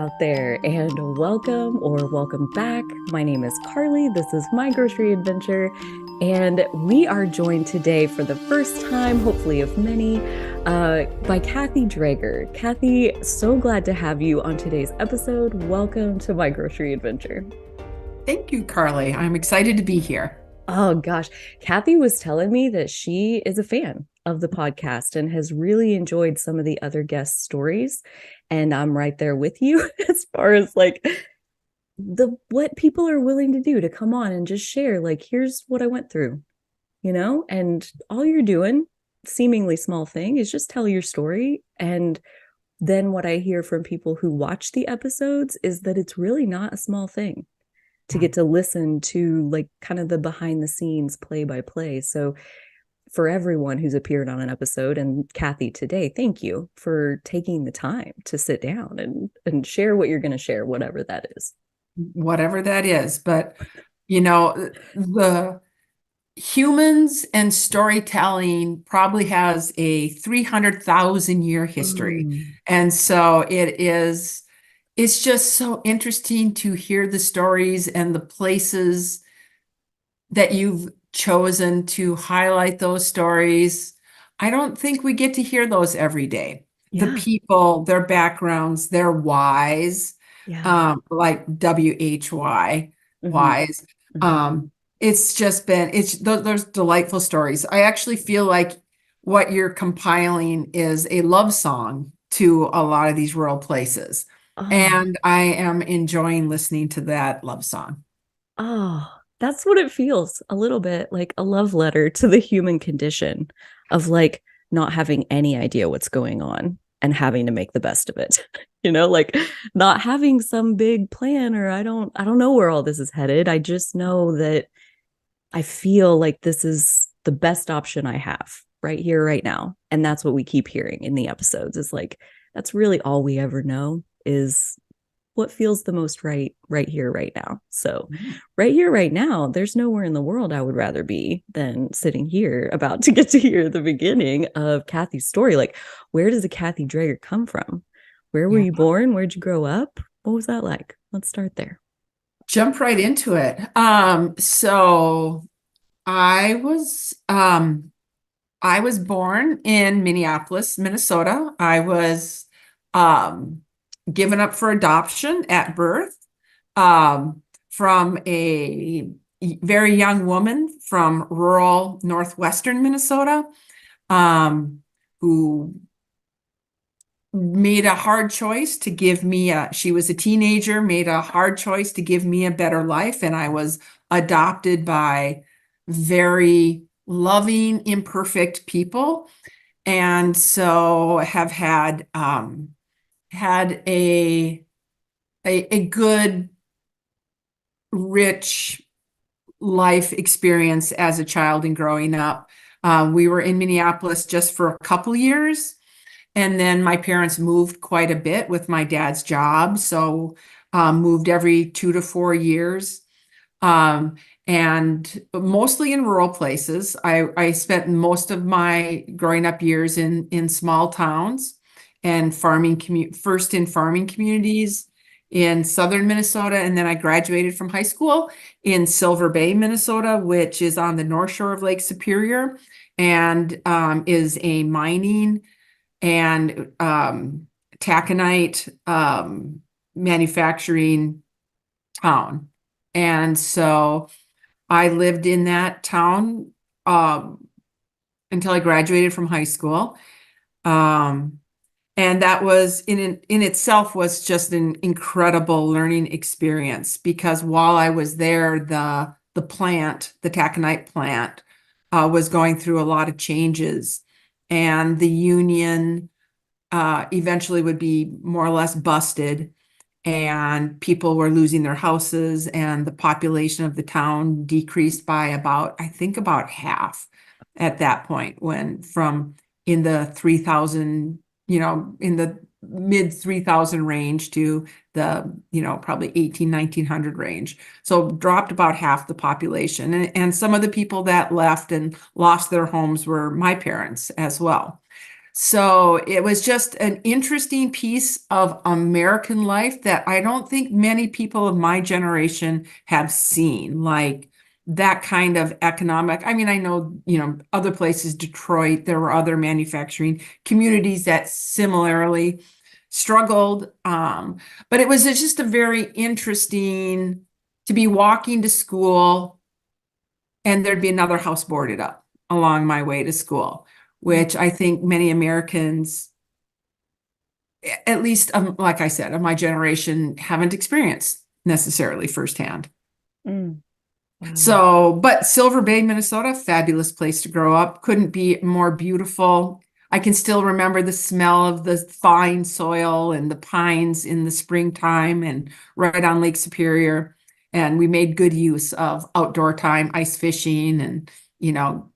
out there, and welcome or welcome back. My name is Carly. This is my grocery adventure, and we are joined today for the first time, hopefully of many, by Kathy Draeger. Kathy, so glad to have you on today's episode. Welcome to my grocery adventure. Thank you, Carly. I'm excited to be here. Oh gosh, Kathy was telling me that she is a fan of the podcast and has really enjoyed some of the other guest stories. And I'm right there with you as far as like the what people are willing to do to come on and just share, like, here's what I went through, and all you're doing, seemingly small thing, is just tell your story. And then what I hear from people who watch the episodes is that it's really not a small thing to get to listen to, like, kind of the behind the scenes play by play. So for everyone who's appeared on an episode, and Kathy today, thank you for taking the time to sit down and share what you're going to share, whatever that is. Whatever that is. But, the humans and storytelling probably has a 300,000 year history. Mm. And so it's just so interesting to hear the stories and the places that you've chosen to highlight those stories. I don't think we get to hear those every day. The Yeah. people, their backgrounds, their whys, Yeah. like WHY, Hmm. whys. Hmm. Um, it's just been, it's those delightful stories. I actually feel like what you're compiling is a love song to a lot of these rural places. Oh, And I am enjoying listening to that love song. oh, that's what it feels a little bit like, a love letter to the human condition of, like, not having any idea what's going on and having to make the best of it. Like, not having some big plan, or I don't know where all this is headed. I just know that I feel like this is the best option I have right here, right now. And that's what we keep hearing in the episodes, is like, that's really all we ever know, is what feels the most right here, right now. So right here, right now, there's nowhere in the world I would rather be than sitting here about to get to hear the beginning of Kathy's story. Like, where does a Kathy Draeger come from? Where were Yeah. you born? Where'd you grow up? What was that like? Let's start there. Jump right into it. So I was born in Minneapolis, Minnesota. I was um given up for adoption at birth from a very young woman from rural northwestern Minnesota um who made a hard choice to give me she was a teenager, made a hard choice to give me a better life, and I was adopted by very loving, imperfect people. And so have had a good, rich life experience as a child and growing up. We were in Minneapolis just for a couple years. And then my parents moved quite a bit with my dad's job. So moved every 2 to 4 years. Um, and mostly in rural places. I spent most of my growing up years in small towns and first in farming communities in southern Minnesota. And then I graduated from high school in Silver Bay, Minnesota, which is on the north shore of Lake Superior, and is a mining and taconite manufacturing town. And so I lived in that town until I graduated from high school. Um, and that was in itself was just an incredible learning experience, because while I was there, the taconite plant, was going through a lot of changes, and the union eventually would be more or less busted, and people were losing their houses, and the population of the town decreased by about, I think, about half at that point, when from in the 3,000, in the mid 3,000 range to the, probably 1900 range. So dropped about half the population. And some of the people that left and lost their homes were my parents as well. So it was just an interesting piece of American life that I don't think many people of my generation have seen. Like that kind of economic. I mean, I know, other places, Detroit, there were other manufacturing communities that similarly struggled. But it was just a very interesting to be walking to school and there'd be another house boarded up along my way to school, which I think many Americans, at least like I said, of my generation, haven't experienced necessarily firsthand. Mm, wow. So, but Silver Bay, Minnesota, fabulous place to grow up. Couldn't be more beautiful. I can still remember the smell of the fine soil and the pines in the springtime and right on Lake Superior. And we made good use of outdoor time, ice fishing and, you know,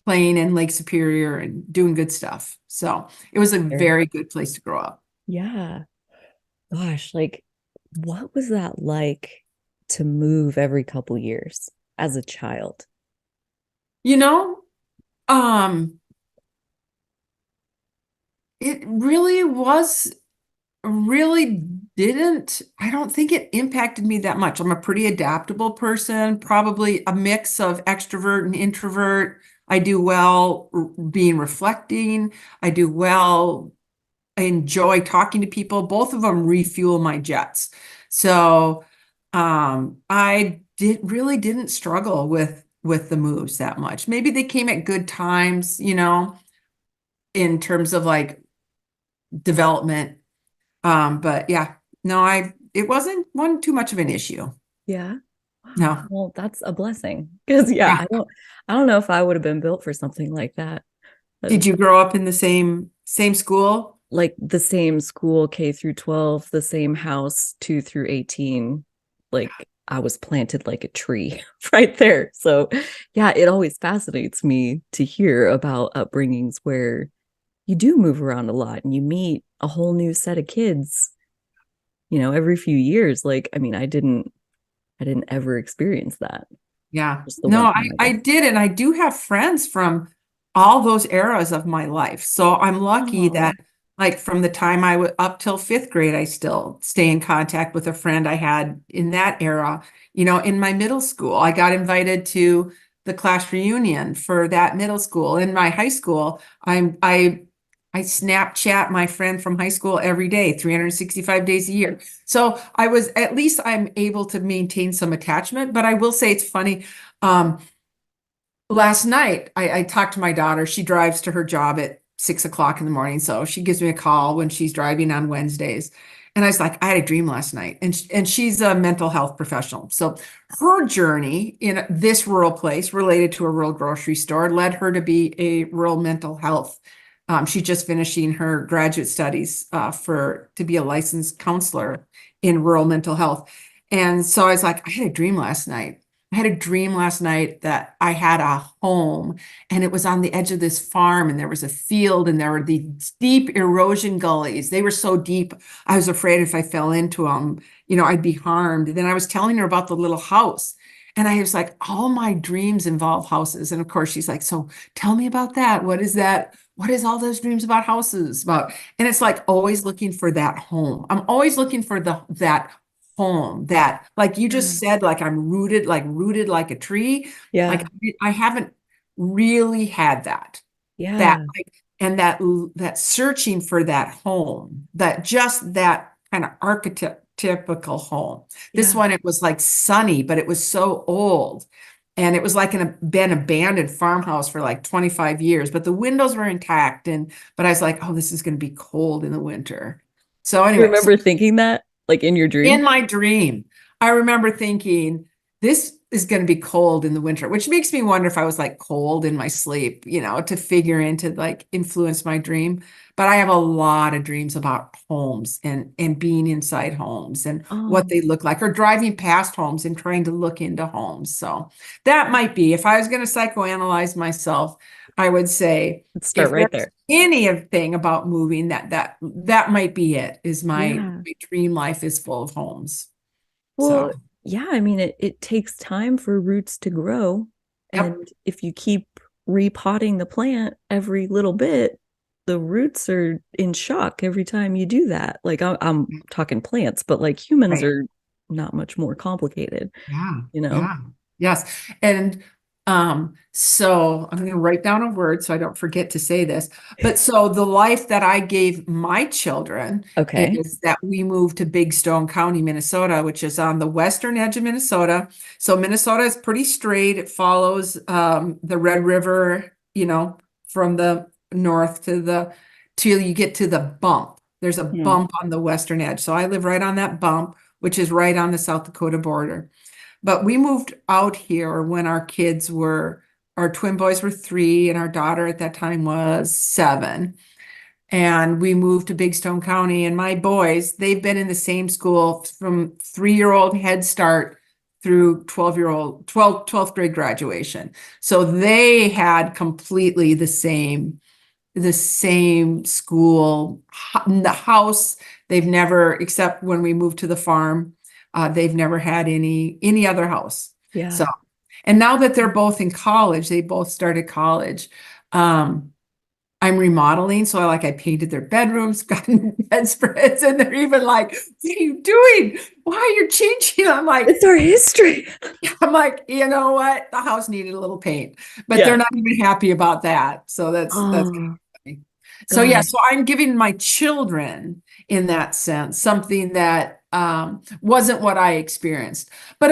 playing in Lake Superior and doing good stuff. So it was a Sure. very good place to grow up. Yeah. Gosh, like what was that like to move every couple years as a child? You know, um, it really didn't, I don't think it impacted me that much. I'm a pretty adaptable person, probably a mix of extrovert and introvert. I do well being reflecting. I do well. I enjoy talking to people. Both of them refuel my jets. So I didn't struggle with the moves that much. Maybe they came at good times, in terms of like development. But yeah, no, it wasn't too much of an issue. Yeah. Wow. No. Well, that's a blessing. Because yeah, Yeah. I don't know if I would have been built for something like that. Did you grow up in the same school? Like the same school K through 12, the same house 2 through 18. Like I was planted like a tree right there. So yeah, it always fascinates me to hear about upbringings where you do move around a lot and you meet a whole new set of kids, every few years. Like, I mean, I didn't ever experience that. Yeah. Just the No, one I, time, I I guess. did, and I do have friends from all those eras of my life. So I'm lucky Oh, that, like, from the time I was up till fifth grade, I still stay in contact with a friend I had in that era. In my middle school, I got invited to the class reunion for that middle school. In my high school, I Snapchat my friend from high school every day, 365 days a year. So at least I'm able to maintain some attachment, but I will say it's funny. Um, Last night I talked to my daughter. She drives to her job at 6 o'clock in the morning. So she gives me a call when she's driving on Wednesdays. And I was like, I had a dream last night. And she's a mental health professional. So her journey in this rural place related to a rural grocery store led her to be a rural mental health. She's just finishing her graduate studies to be a licensed counselor in rural mental health. And so I was like, I had a dream last night. I had a dream last night that I had a home and it was on the edge of this farm and there was a field and there were these deep erosion gullies. They were so deep, I was afraid if I fell into them, I'd be harmed. And then I was telling her about the little house. And I was like, all my dreams involve houses. And of course, she's like, so tell me about that. What is that? What is all those dreams about houses about? And it's like always looking for that home. I'm always looking for that home that, like you yeah. just said, like I'm rooted like a tree. Like Yeah. I haven't really had that Yeah. like, and that searching for that home, that kind of archetypical home. This Yeah. one, it was like sunny, but it was so old. And it was like been abandoned farmhouse for like 25 years, but the windows were intact. But I was like, oh, this is going to be cold in the winter. So You anyway, remember thinking that like in your dream? in my dream, I remember thinking, this is going to be cold in the winter, which makes me wonder if I was like cold in my sleep, to figure into like influence my dream. But I have a lot of dreams about homes and being inside homes and what Oh, they look like, or driving past homes and trying to look into homes. So that might be, if I was going to psychoanalyze myself, I would say let's start if right there's there. anything about moving, that might be it, is Yeah. my dream life is full of homes. Well, So, yeah, I mean it takes time for roots to grow. yep. And if you keep repotting the plant every little bit, the roots are in shock every time you do that. Like I'm talking plants, but like humans Right. are not much more complicated, Yeah, you know? yeah, yes. And so I'm going to write down a word so I don't forget to say this. But so the life that I gave my children Okay. is that we moved to Big Stone County, Minnesota, which is on the western edge of Minnesota. So Minnesota is pretty straight. It follows the Red River, from the north till you get to the bump. There's a Hmm. bump on the western edge. So I live right on that bump, which is right on the South Dakota border. But we moved out here when our twin boys were 3 and our daughter at that time was 7. And we moved to Big Stone County. And my boys, they've been in the same school from 3-year-old Head Start through 12th grade graduation. So they had completely the same school, the house. They've never, except when we moved to the farm, they've never had any other house. So, Yeah. and now that they're both in college, they both started college. Um, I'm remodeling, so I painted their bedrooms, gotten bedspreads, and they're even like, "What are you doing? Why are you changing?" It's our history. I'm like, you know what? The house needed a little paint, but they're Yeah. not even happy about that. So that's Oh funny. So yeah, gosh. so I'm giving my children in that sense something that wasn't what I experienced. But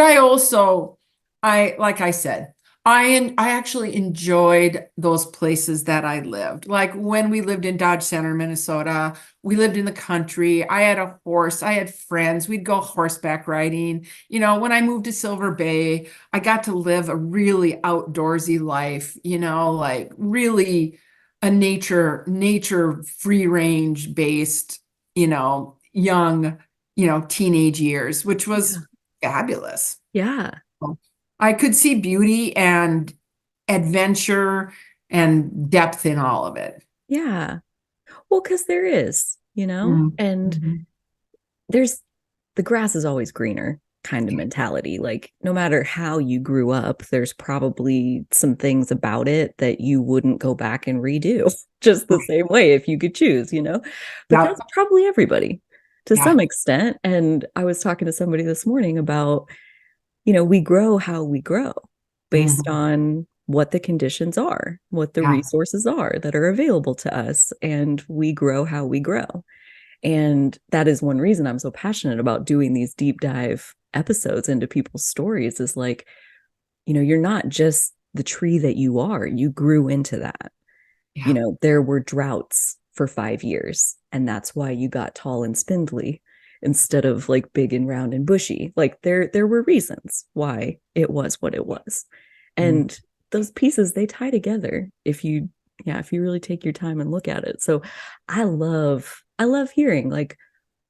like I said, I actually enjoyed those places that I lived. Like when we lived in Dodge Center, Minnesota, we lived in the country. I had a horse. I had friends. We'd go horseback riding. When I moved to Silver Bay, I got to live a really outdoorsy life, like really a nature free range based, young, teenage years, which was Yeah. fabulous. Yeah. I could see beauty and adventure and depth in all of it. Yeah. Well, because there is, and Mhm. there's the grass is always greener kind of mentality. Like, no matter how you grew up, there's probably some things about it that you wouldn't go back and redo just the same way if you could choose. But Yep. that's probably everybody to Yeah. some extent. And I was talking to somebody this morning about, we grow how we grow based Mhm. on what the conditions are, what the Yeah. resources are that are available to us, and we grow how we grow. And that is one reason I'm so passionate about doing these deep dive episodes into people's stories is like, you're not just the tree that you are, you grew into that. Yeah. There were droughts for 5 years, and that's why you got tall and spindly instead of like big and round and bushy. Like there were reasons why it was what it was. Mm. And those pieces they tie together if you really take your time and look at it. So I love hearing like,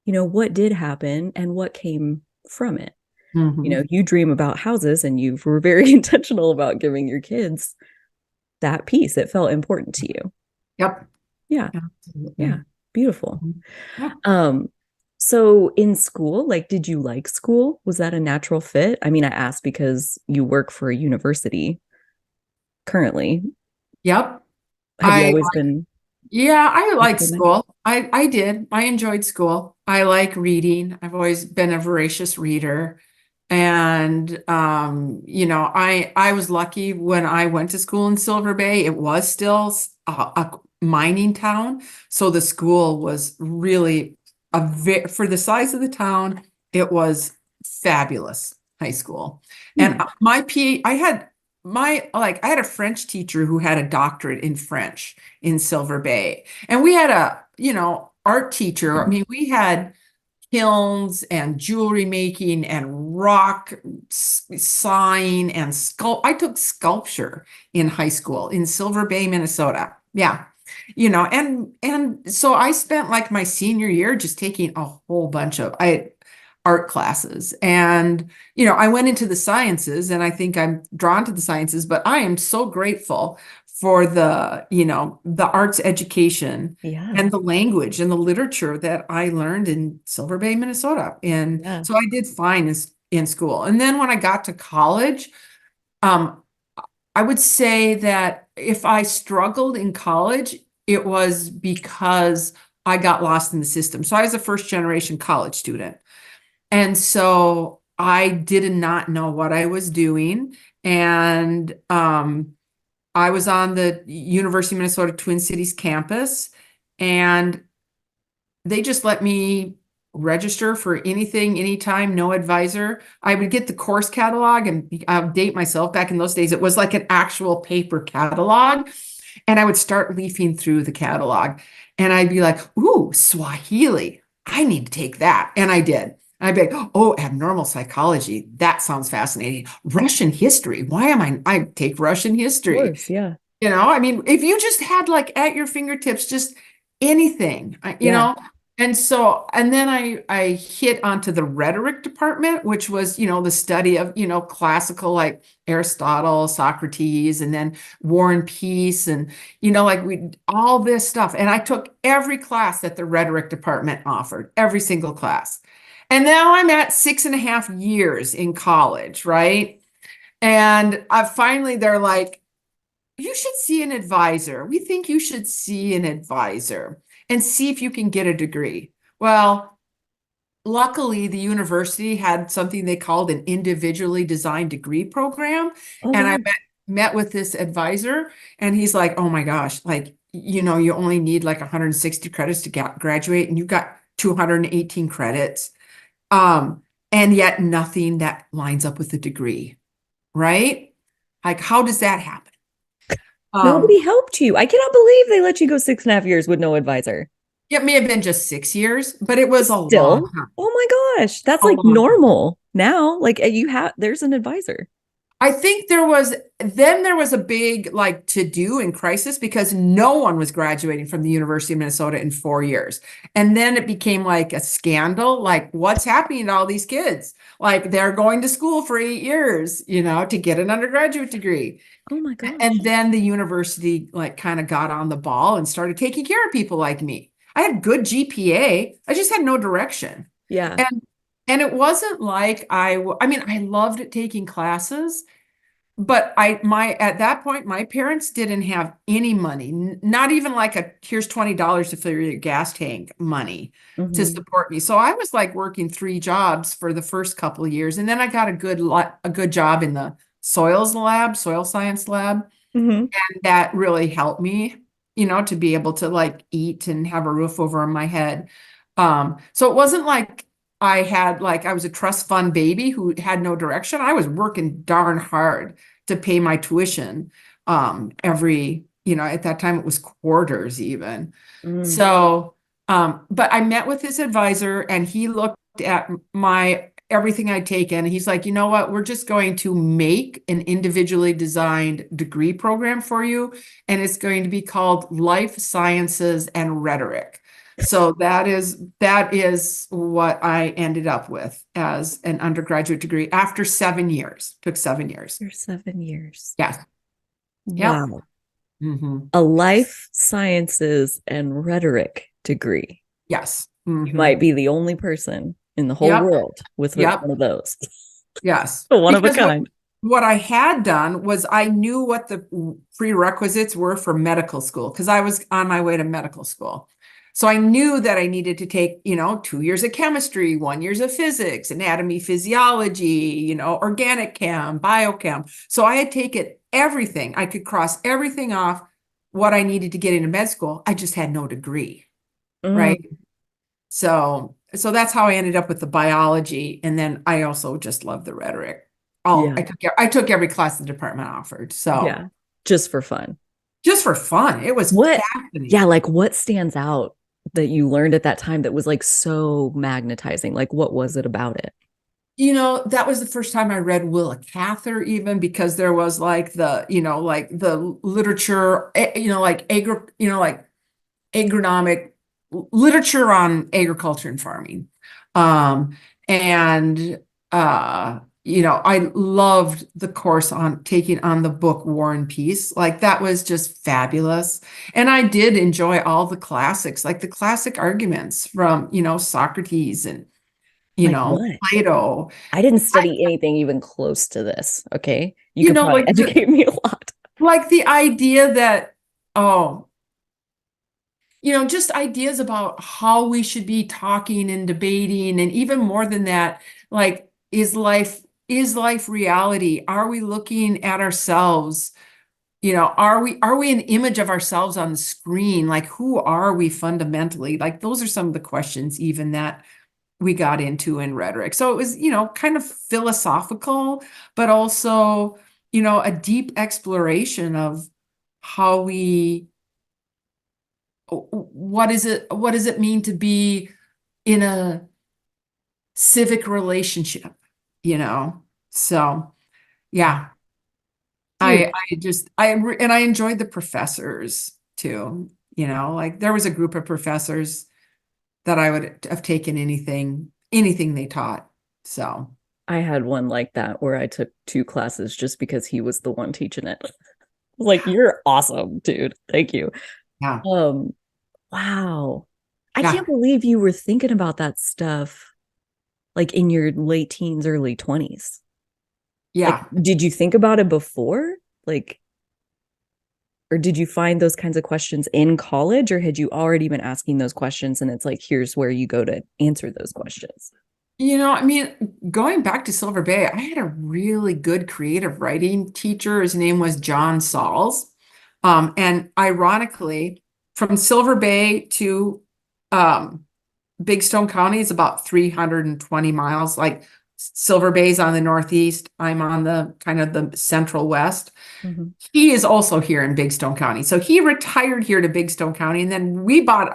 what did happen and what came from it. Mhm. You dream about houses and you were very intentional about giving your kids that piece. It felt important to you. Yep. Yeah. Yeah. Absolutely. Beautiful. Mhm. Yeah. Um, so in school, like, did you like school? Was that a natural fit? I mean, I asked because you work for a university currently. Yep. Have you I always been Yeah, I like interested in it? school. I did. I enjoyed school. I like reading. I've always been a voracious reader. And I was lucky when I went to school in Silver Bay. It was still a mining town, so the school was really for the size of the town, it was fabulous high school. And Hmm. I had a French teacher who had a doctorate in French in Silver Bay. And we had art teacher. I mean, we had kilns and jewelry making and rock sign and I took sculpture in high school in Silver Bay, Minnesota. Yeah. And so I spent like my senior year just taking a whole bunch of art classes. And I went into the sciences and I think I'm drawn to the sciences, but I am so grateful for the arts education Yeah. and the language and the literature that I learned in Silver Bay, Minnesota. And Yeah. so I did fine in school. And then when I got to college, um, I would say that if I struggled in college, it was because I got lost in the system. So I was a first generation college student. And so I did not know what I was doing. And I was on the University of Minnesota Twin Cities campus, and they just let me register for anything, anytime, no advisor. I would get the course catalog, and I'll date myself. Back in those days, it was like an actual paper catalog. And I would start leafing through the catalog, and I'd be like, ooh, Swahili. I need to take that. And I did. And I'd be like, oh, abnormal psychology. That sounds fascinating. Russian history. Why am I take Russian Of history? course, yeah. I mean, if you just had like at your fingertips, just anything, Yeah. And so, and then I hit onto the rhetoric department, which was, the study of, classical like Aristotle, Socrates, and then War and Peace, and, like we all this stuff. And I took every class that the rhetoric department offered, every single class. And now I'm at 6.5 years in college, right? And I finally, they're like, you should see an advisor. We think you should see an advisor and see if you can get a degree. Well, luckily, the university had something they called an individually designed degree program. Oh, And I wow. met with this advisor, and he's like, oh my gosh, like, you only need like 160 credits to graduate, and you've got 218 credits. And yet nothing that lines up with the degree, right? Like, how does that happen? Nobody Um, helped you. I cannot believe they let you go 6.5 years with no advisor. It may have been just 6 years, but it was a long Still, time. oh my gosh, that's A like long time. normal now. Like you have, there's an advisor. I think there was a big like to do in crisis because no one was graduating from the University of Minnesota in 4 years. And then it became like a scandal, like what's happening to all these kids? Like they're going to school for 8 years, to get an undergraduate degree. Oh my And gosh. then the university like kind of got on the ball and started taking care of people like me. I had good GPA. I just had no direction. Yeah. And and it wasn't like I mean, I loved taking classes, but at that point, my parents didn't have any money, not even like here's $20 to fill your gas tank money to Hmm. support me. So I was like working 3 jobs for the first couple of years, and then I got a good job in the soil science lab, Hmm. that really helped me, to be able to like eat and have a roof over my head. So it wasn't like I was a trust fund baby who had no direction. I was working darn hard to pay my tuition. At that time it was quarters even. Mm. So, but I met with his advisor, and he looked at my everything I'd taken. He's like, you know what? We're just going to make an individually designed degree program for you, and it's going to be called Life Sciences and Rhetoric. So that is what I ended up with as an undergraduate degree after 7 years. Took 7 years. For 7 years. Yes. Yep. Wow. Hmm. A life sciences and rhetoric degree. Yes. You Hmm. might be the only person in the whole Yep. world with Yep. one of those. Yes. One of a Because kind. what I had done was I knew what the prerequisites were for medical school because I was on my way to medical school. So I knew that I needed to take, 2 years of chemistry, 1 year of physics, anatomy, physiology, organic chem, biochem. So I had taken everything. I could cross everything off what I needed to get into med school. I just had no degree, right? Mm, So that's how I ended up with the biology. And then I also just love the rhetoric. Oh, yeah. I took every class the department offered. So Yeah. Just for fun. just for fun, it was What, yeah, fascinating. like what stands out that you learned at that time that was like so magnetizing? Like what was it about it? That was the first time I read Willa Cather, even because there was like the literature, like agronomic literature on agriculture and farming. And I loved the course on taking on the book War and Peace. Like that was just fabulous. And I did enjoy all the classics, like the classic arguments from, Socrates and, Like what? Plato. I didn't I, study anything even close to this. Okay. You could probably like educate me a lot. the idea that, oh, just ideas about how we should be talking and debating, and even more than that, like, is life reality? Are we looking at ourselves? Are we an image of ourselves on the screen? Like, who are we fundamentally? Like, those are some of the questions even that we got into in rhetoric. So it was, kind of philosophical, but also, a deep exploration of how what does it mean to be in a civic relationship, you know? So, Yeah. yeah, Dude, and I enjoyed the professors too, like there was a group of professors that I would have taken anything they taught. So, I had one like that where I took two classes just because he was the one teaching it. Like, you're awesome, dude. Thank you. yeah, Um, wow. I yeah, can't believe you were thinking about that stuff like in your late teens, early 20s. Like, yeah. did you think about it before? Like, or did you find those kinds of questions in college, or had you already been asking those questions and it's like, here's where you go to answer those questions? I mean, going back to Silver Bay, I had a really good creative writing teacher. His name was John Sauls. And ironically, from Silver Bay to um, Big Stone County is about 320 miles. Like, Silver Bay's on the northeast. I'm on the kind of the central west. Mhm. He is also here in Big Stone County. So he retired here to Big Stone County, and then we bought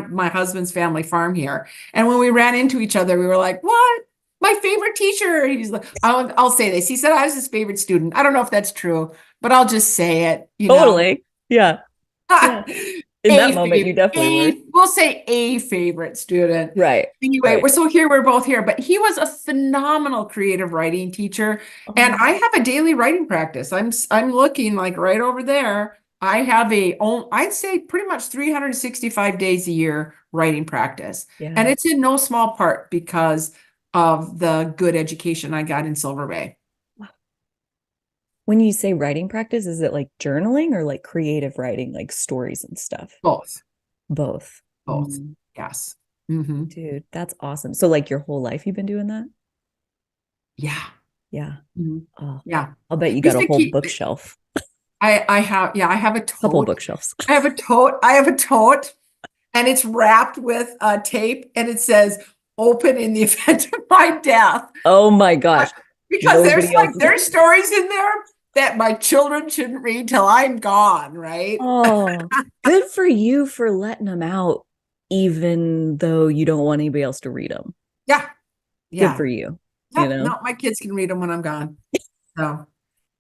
my husband's family farm here. And when we ran into each other, we were like, "What? My favorite teacher." He's like, "I'll say this." He said I was his favorite student. I don't know if that's true, but I'll just say it. Totally. Yeah. Yeah. In that A moment, you favorite, definitely were. we'll say a favorite student. Right. Anyway, Right. we're both here, but he was a phenomenal creative writing teacher, and Oh, I have a daily writing practice. I'm looking like right over there. I have I'd say pretty much 365 days a year writing practice, and yeah. it's in no small part because of the good education I got in Silver Bay. When you say writing practice, is it like journaling or like creative writing, like stories and stuff? Both, Both. both, Mm. yes. Hmm. Dude, that's awesome. So, like, your whole life you've been doing that? Yeah. Yeah. Mhm. Oh, Yeah. I'll bet you got Used a to whole keep bookshelf, I have, yeah, I have a couple tote. bookshelves. I have a tote and it's wrapped with tape and it says open in the event of my death. Oh my gosh. Because Nobody else. there's stories in there that my children shouldn't read till I'm gone, right? Oh, good for you for letting them out, even though you don't want anybody else to read them. Yeah. Good for Yeah. you. You Yep. know, No, my kids can read them when I'm gone. So,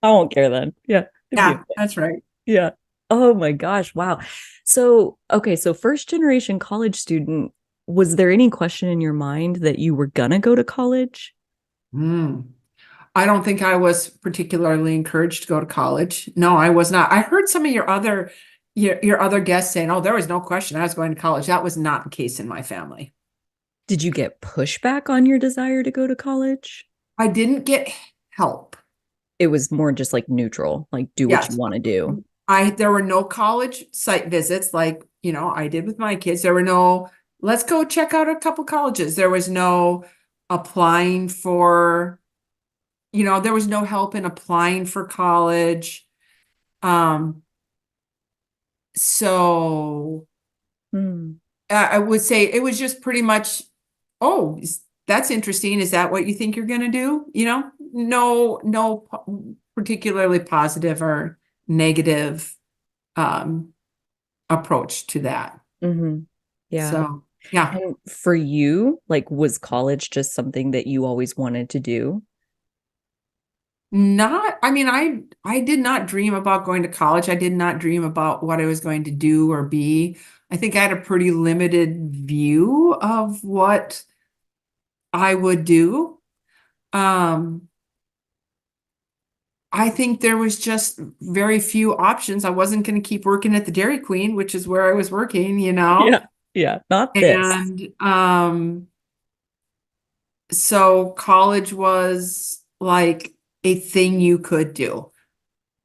I won't care then. Yeah. It'd be yeah, okay. that's right. Yeah. Oh my gosh. Wow. So, okay. So, first generation college student, was there any question in your mind that you were going to go to college? Mm. I don't think I was particularly encouraged to go to college. No, I was not. I heard some of your other guests saying, "Oh, there was no question I was going to college." That was not the case in my family. Did you get pushback on your desire to go to college? I didn't get help. It was more just like neutral, like do what you Yes. want to do. There were no college site visits like, I did with my kids. There were no, let's go check out a couple colleges. There was no applying for, there was no help in applying for college. Um, so Hmm. I would say it was just pretty much, oh, that's interesting. Is that what you think you're going to do? No particularly positive or negative um, approach to that. Mm-hmm. Yeah. So, yeah, And for you, like, was college just something that you always wanted to do? I mean, I did not dream about going to college. I did not dream about what I was going to do or be. I think I had a pretty limited view of what I would do. Um, I think there was just very few options. I wasn't going to keep working at the Dairy Queen, which is where I was working. Yeah. Yeah. Not this. And so college was like a thing you could do.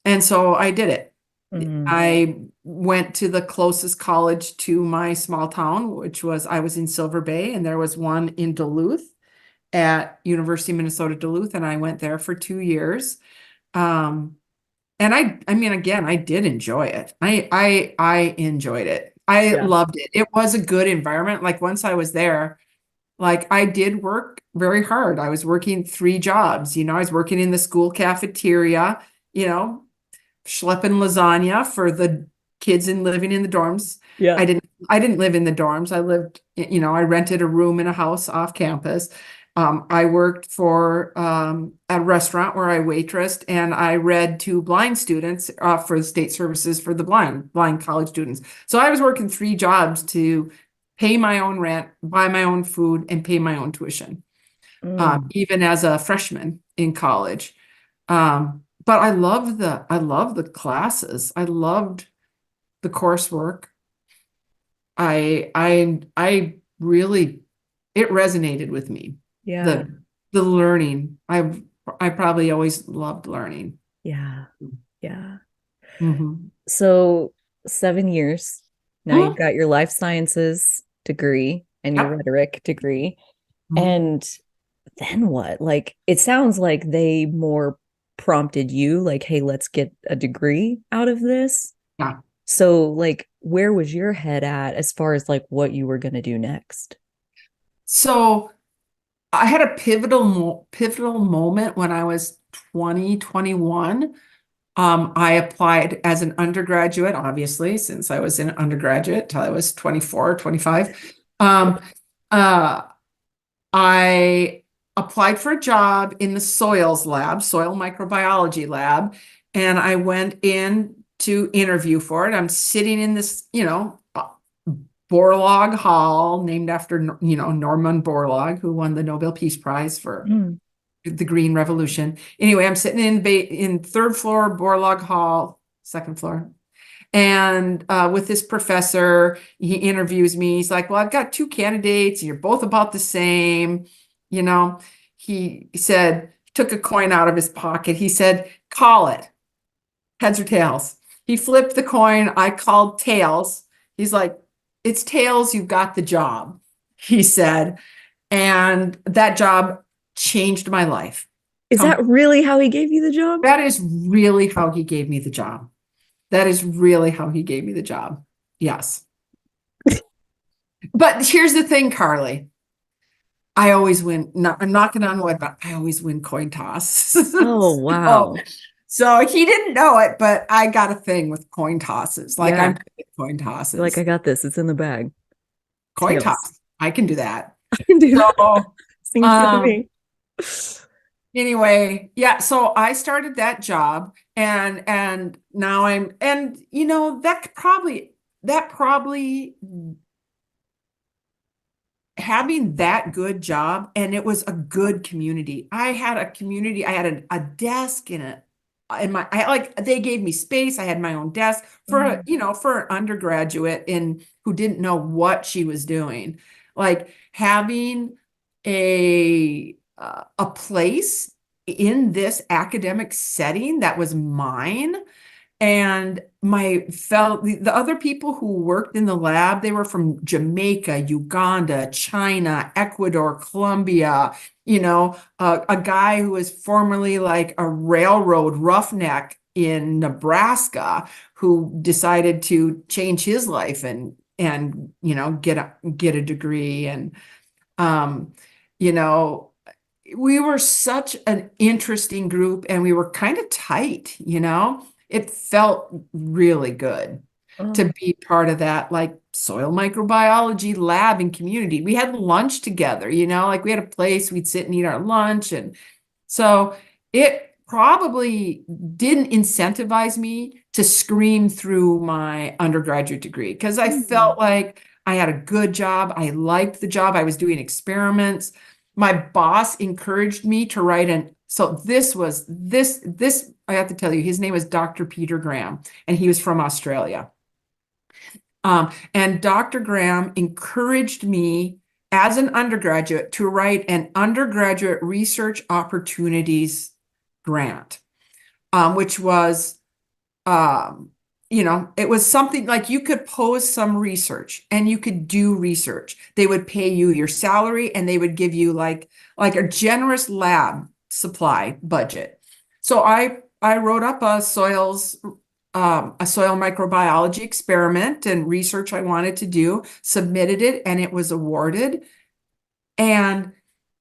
And so I did it. Mm. I went to the closest college to my small town, which was I was in Silver Bay, and there was one in Duluth at University of Minnesota Duluth, and I went there for 2 years. Um, and I mean, again, I did enjoy it. I enjoyed it. I Yeah. loved it. It was a good environment. Like once I was there, like I did work very hard. I was working 3 jobs. I was working in the school cafeteria, you know, schlepping lasagna for the kids and living in the dorms. Yeah. I didn't live in the dorms. I rented a room in a house off campus. I worked for a restaurant where I waitressed, and I read to blind students for the state services for the blind college students. So I was working 3 jobs to pay my own rent, buy my own food, and pay my own tuition, Mm. even as a freshman in college. But I love the classes. I loved the coursework. I really, it resonated with me. Yeah. The learning. I probably always loved learning. Yeah. Yeah. Mhm. So 7 years. Now you've Mhm. got your life sciences degree and your Yep. rhetoric degree. Mhm. And then what? Like, it sounds like they more prompted you, like, hey, let's get a degree out of this. Yeah. So, like, where was your head at as far as like what you were going to do next? So I had a pivotal moment when I was 21. I applied as an undergraduate, obviously, since I was an undergraduate till I was 24 or 25. Um, uh, I applied for a job in the soils lab, soil microbiology lab, and I went in to interview for it. I'm sitting in this, Borlaug Hall, named after, Norman Borlaug, who won the Nobel Peace Prize for Mm. the Green Revolution. Anyway, I'm sitting in third floor Borlaug Hall, second floor, and with this professor. He interviews me. He's like, "Well, I've got 2 candidates. You're both about the same." You know, he said, took a coin out of his pocket. He said, "Call it, heads or tails." He flipped the coin. I called tails. He's like, "It's tails. You've got the job," he said. And that job changed my life. Is that really how he gave you the job? That is really how he gave me the job. That is really how he gave me the job. Yes. But here's the thing, Carly. I always win. No, I'm knocking on wood, but I always win coin toss. Oh, so, wow. so he didn't know it, but I got a thing with coin tosses. Like I'm Yeah. good at coin You're like, tosses. I got this. It's in the bag. Coin Tails. toss. I can do that. I can do that. So, Seems good to um, me. anyway, yeah, so I started that job, and now that probably having that good job, and it was a good community. I had a community. I had a desk they gave me space. I had my own desk Mm. for an undergraduate in who didn't know what she was doing. Like having a place in this academic setting that was mine, and the other people who worked in the lab, they were from Jamaica, Uganda, China, Ecuador, Colombia, a guy who was formerly like a railroad roughneck in Nebraska who decided to change his life and get a degree. And um, you know, we were such an interesting group, and we were kind of tight. It felt really good Oh. to be part of that, like soil microbiology lab and community. We had lunch together, like we had a place we'd sit and eat our lunch. And so it probably didn't incentivize me to scream through my undergraduate degree because I Mm. felt like I had a good job. I liked the job. I was doing experiments. My boss encouraged me to write so this I have to tell you, his name was Dr. Peter Graham, and he was from Australia. And Dr. Graham encouraged me as an undergraduate to write an undergraduate research opportunities grant, which was um, it was something like you could pose some research and you could do research. They would pay you your salary and they would give you like a generous lab supply budget. So I wrote up a soil microbiology experiment and research I wanted to do, submitted it, and it was awarded. And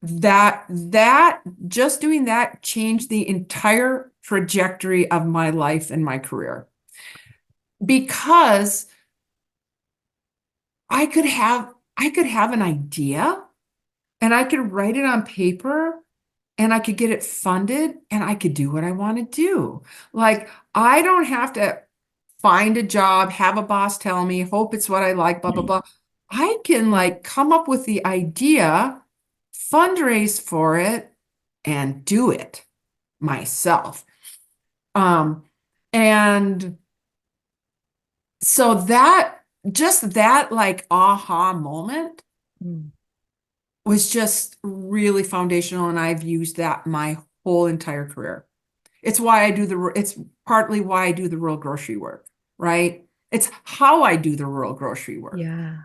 that just doing that changed the entire trajectory of my life and my career because I could have an idea and I could write it on paper and I could get it funded and I could do what I want to do. Like I don't have to find a job, have a boss tell me, hope it's what I like, blah, blah, blah. I can like come up with the idea, fundraise for it, and do it myself. Um, and so just that like aha moment Mm. was just really foundational, and I've used that my whole entire career. It's partly why I do the rural grocery work, right? It's how I do the rural grocery work. Yeah.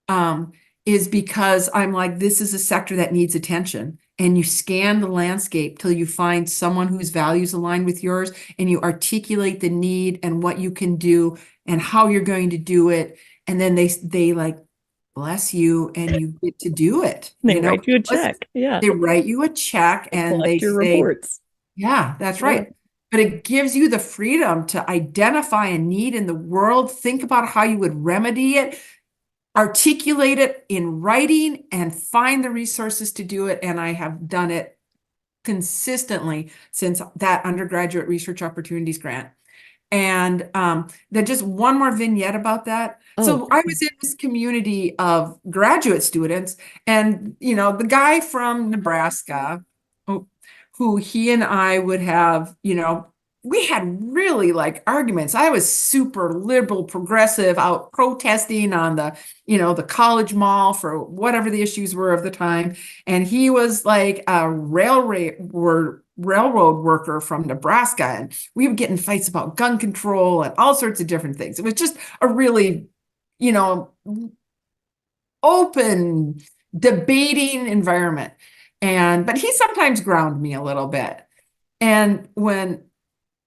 Um, is because I'm like, this is a sector that needs attention. And you scan the landscape till you find someone whose values align with yours, and you articulate the need and what you can do and how you're going to do it. And then they like bless you and you get to do it. They write you a check. Yeah. They write you a check They and they collect your say, reports. yeah, that's Yeah. right. But it gives you the freedom to identify a need in the world, think about how you would remedy it, articulate it in writing, and find the resources to do it. And I have done it consistently since that undergraduate research opportunities grant. And then just one more vignette about that. Oh, So I was in this community of graduate students, and the guy from Nebraska, who, who he and I would have, we had really like arguments. I was super liberal, progressive, out protesting on the college mall for whatever the issues were of the time. And he was like a railroad worker from Nebraska, and we would get in fights about gun control and all sorts of different things. It was just a really, you know, open debating environment. But he sometimes ground me a little bit. And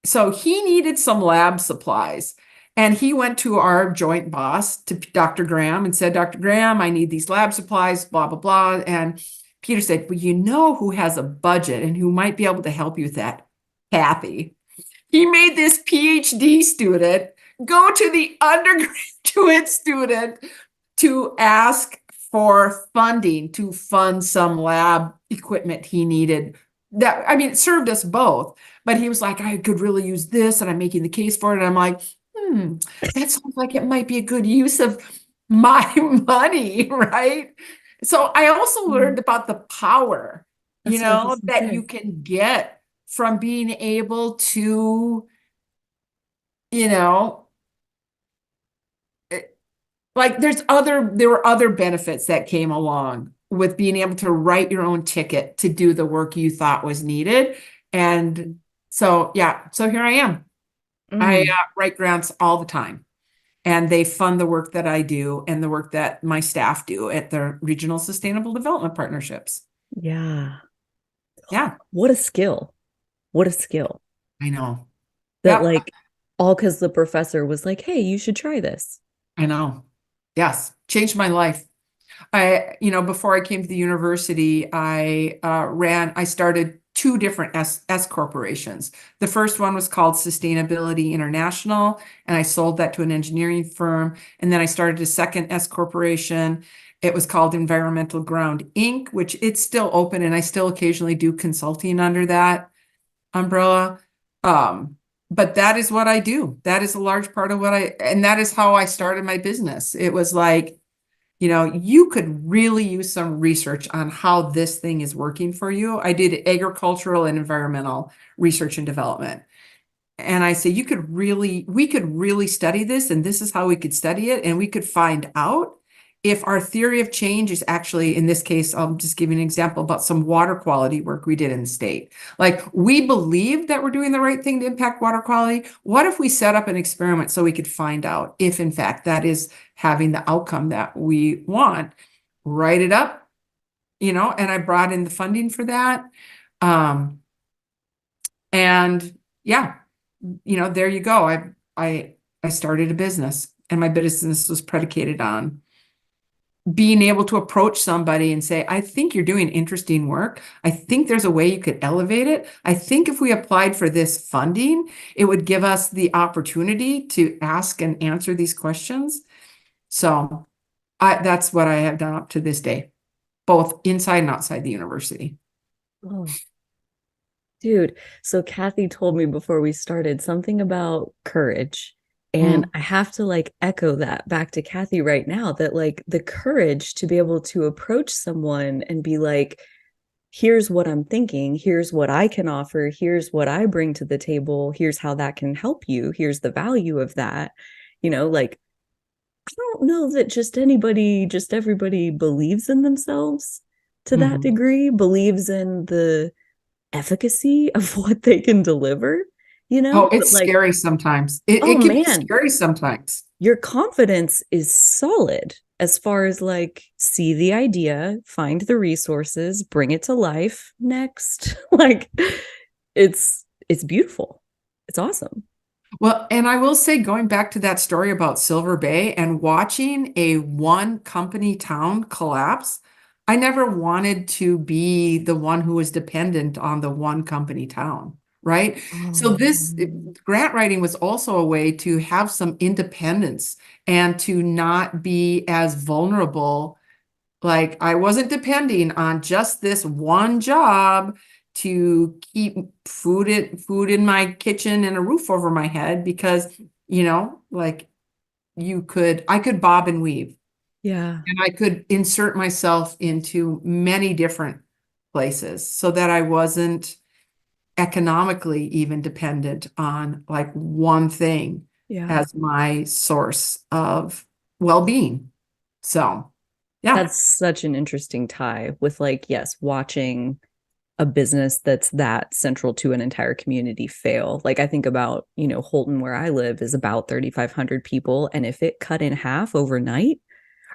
so he needed some lab supplies. And he went to our joint boss, to Dr. Graham, and said, Dr. Graham, I need these lab supplies, blah, blah, blah. And Peter said, well, you know who has a budget and who might be able to help you with that? Kathy. He made this PhD student go to the undergraduate student to ask for funding to fund some lab equipment he needed. It served us both, but he was like, I could really use this, and I'm making the case for it. And I'm like, that sounds like it might be a good use of my money, right? So I also learned about the power, that's what I was just gonna that you say. can get from being able to, you know, like there were other benefits that came along with being able to write your own ticket to do the work you thought was needed. And so, yeah, so here I am. I Mm, write grants all the time, and they fund the work that I do and the work that my staff do at the Regional Sustainable Development Partnerships. yeah. Yeah, What a skill. What a skill. I know. That Yep, like all because the professor was like, hey, you should try this. I know. Yes, changed my life. Before I came to the university, I started two different S corporations. The first one was called Sustainability International, and I sold that to an engineering firm. And then I started a second S corporation. It was called Environmental Ground Inc., which it's still open, and I still occasionally do consulting under that umbrella. But that is what I do. That is a large part of and that is how I started my business. It was like, you could really use some research on how this thing is working for you. I did agricultural and environmental research and development. And I say, we could really study this, and this is how we could study it, and we could find out if our theory of change is actually, in this case, I'll just give you an example about some water quality work we did in the state. Like, we believe that we're doing the right thing to impact water quality. What if we set up an experiment so we could find out if, in fact, that is having the outcome that we want? Write it up, and I brought in the funding for that. Um, and yeah, there you go. I started a business, and my business was predicated on being able to approach somebody and say, I think you're doing interesting work. I think there's a way you could elevate it. I think if we applied for this funding, it would give us the opportunity to ask and answer these questions. So that's what I have done up to this day, both inside and outside the university. Oh, dude. So Kathy told me before we started something about courage. And Mm. I have to like echo that back to Kathy right now, that like the courage to be able to approach someone and be like, here's what I'm thinking, here's what I can offer, here's what I bring to the table, here's how that can help you, here's the value of that. Like, I don't know that just everybody believes in themselves to that Mhm. degree, believes in the efficacy of what they can deliver, Oh, but it's like, scary sometimes. It, oh it can be man, scary sometimes. your confidence is solid as far as like see the idea, find the resources, bring it to life, next. Like it's beautiful. It's awesome. Well, and I will say, going back to that story about Silver Bay and watching a one company town collapse, I never wanted to be the one who was dependent on the one company town, right? So Oh, this grant writing was also a way to have some independence and to not be as vulnerable. Like, I wasn't depending on just this one job to keep food in my kitchen and a roof over my head, because, like, I could bob and weave, yeah, and I could insert myself into many different places so that I wasn't economically even dependent on like one thing yeah. as my source of well-being. So, yeah. That's such an interesting tie with like, yes, watching a business that's that central to an entire community fail. Like I think about, Holton, where I live, is about 3,500 people. And if it cut in half overnight,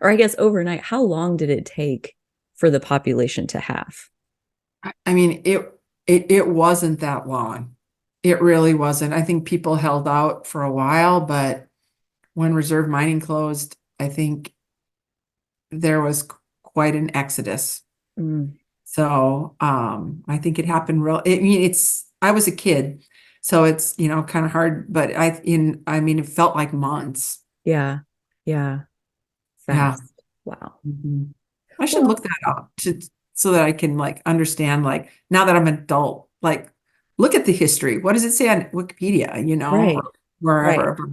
or I guess overnight, how long did it take for the population to half? I mean, it wasn't that long. It really wasn't. I think people held out for a while, but when reserve mining closed, I think there was quite an exodus. Mm, So, I think it happened I mean, I was a kid, so it's, kind of hard, but I mean, it felt like months. yeah, yeah, Yeah. fast. Wow. Mhm. I should look Well, that up so that I can like understand, like, now that I'm an adult, like, look at the history. What does it say on Wikipedia, right, or wherever right. about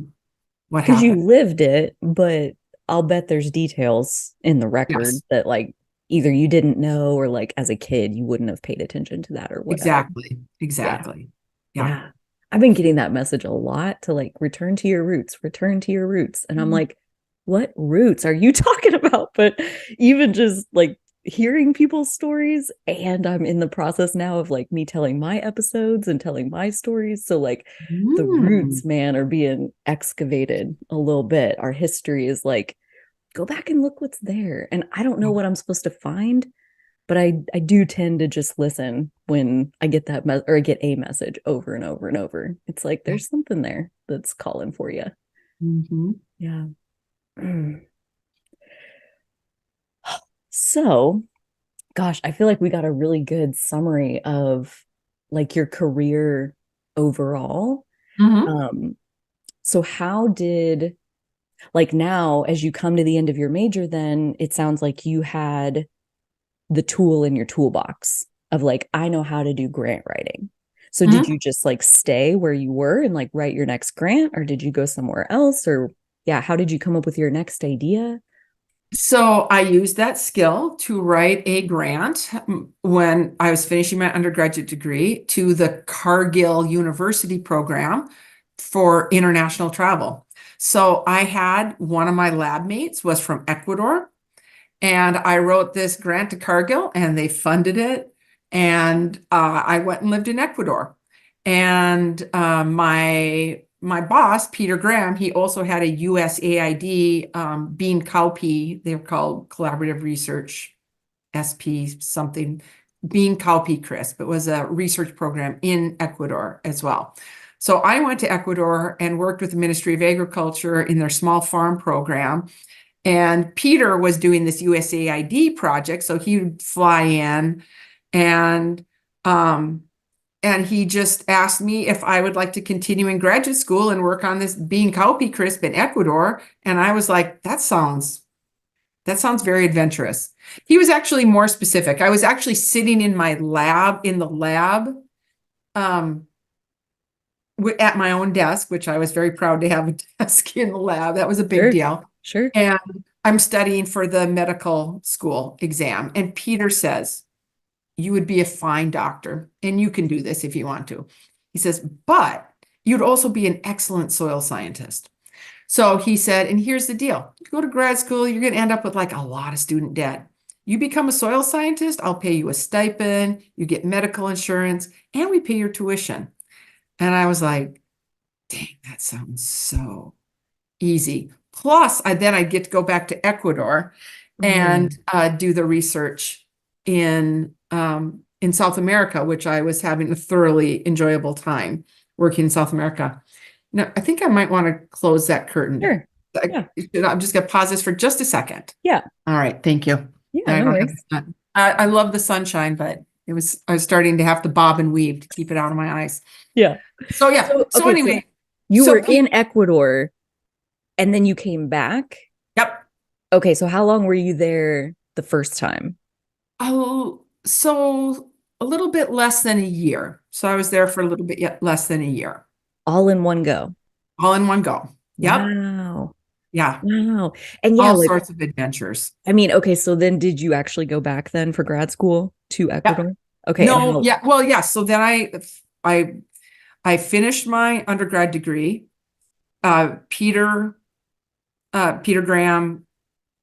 what Because you happened? lived it, but I'll bet there's details in the record Yes, that like either you didn't know or like as a kid you wouldn't have paid attention to that or whatever. exactly. Yeah. Exactly. Yeah. Yeah. I've been getting that message a lot to like return to your roots, return to your roots. And I'm like, what roots are you talking about? But even just like hearing people's stories, and I'm in the process now of like me telling my episodes and telling my stories. So like the Mm. roots, man, are being excavated a little bit. Our history is like, go back and look what's there. And I don't know what I'm supposed to find, but I do tend to just listen when I get or I get a message over and over and over. It's like Yeah. there's something there that's calling for you. Mhm. Yeah. So, gosh, I feel like we got a really good summary of like your career overall. Mhm. Um, so how did like now as you come to the end of your major, then it sounds like you had the tool in your toolbox of like, I know how to do grant writing. So did Mhm. you just like stay where you were and like write your next grant, or did you go somewhere else? Or yeah, how did you come up with your next idea? So I used that skill to write a grant when I was finishing my undergraduate degree to the Cargill University program for international travel. So I had one of my lab mates was from Ecuador. And I wrote this grant to Cargill and they funded it. And I went and lived in Ecuador. And my boss, Peter Graham, he also had a USAID bean cowpea. They were called Collaborative Research SP something, bean cowpea crisp. It was a research program in Ecuador as well. So I went to Ecuador and worked with the Ministry of Agriculture in their small farm program. And Peter was doing this USAID project, so he would fly in and um, and he just asked me if I would like to continue in graduate school and work on this bean cowpea crisp in Ecuador. And I was like, that sounds very adventurous. He was actually more specific. I was actually sitting in my lab, in the lab, um, at my own desk, which I was very proud to have a desk in the lab. That was a big Sure. deal. Sure. And I'm studying for the medical school exam. And Peter says, you would be a fine doctor, and you can do this if you want to. He says, but you'd also be an excellent soil scientist. So he said, and here's the deal. You go to grad school, you're going to end up with like a lot of student debt. You become a soil scientist, I'll pay you a stipend, you get medical insurance, and we pay your tuition. And I was like, dang, that sounds so easy. Plus, I'd get to go back to Ecuador and do the research in South America, which I was having a thoroughly enjoyable time working in South America. Now, I think I might want to close that curtain. Sure. Yeah. I'm just going to pause this for just a second. Yeah. All right. Thank you. Yeah. I No don't have worries. the sun. I love the sunshine, but I was starting to have to bob and weave to keep it out of my eyes. Yeah. So yeah. So okay, anyway, you so were in Ecuador and then you came back. Yep. Okay. So how long were you there the first time? Oh, so a little bit less than a year. So I was there for a little bit less than a year. All in one go. All in one go. Yep. Wow. Yeah. Wow. And yeah, All like, sorts of adventures. I mean, okay, so then did you actually go back then for grad school to Yeah. Ecuador? Okay. And No, yeah. Well, yeah. So then I finished my undergrad degree. Peter Graham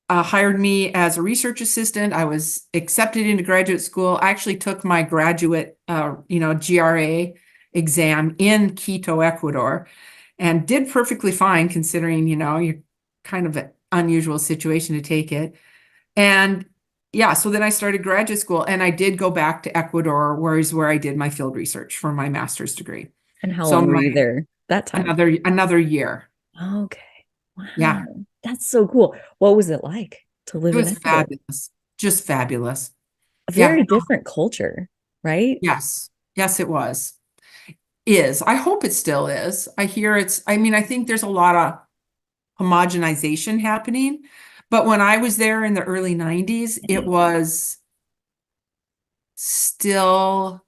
hired me as a research assistant. I was accepted into graduate school. I actually took my graduate, GRA exam in Quito, Ecuador, and did perfectly fine considering, you're kind of an unusual situation to take it. And yeah, so then I started graduate school and I did go back to Ecuador, where I did my field research for my master's degree. how So long were you there that time? another year. Okay. Wow. Yeah. That's so cool. What was it like to live It in was Ecuador? fabulous. Just fabulous. A Yeah. very different culture, right? Yes. Yes, it was. I hope it still is. I think there's a lot of homogenization happening, but when I was there in the early 90s, it was still,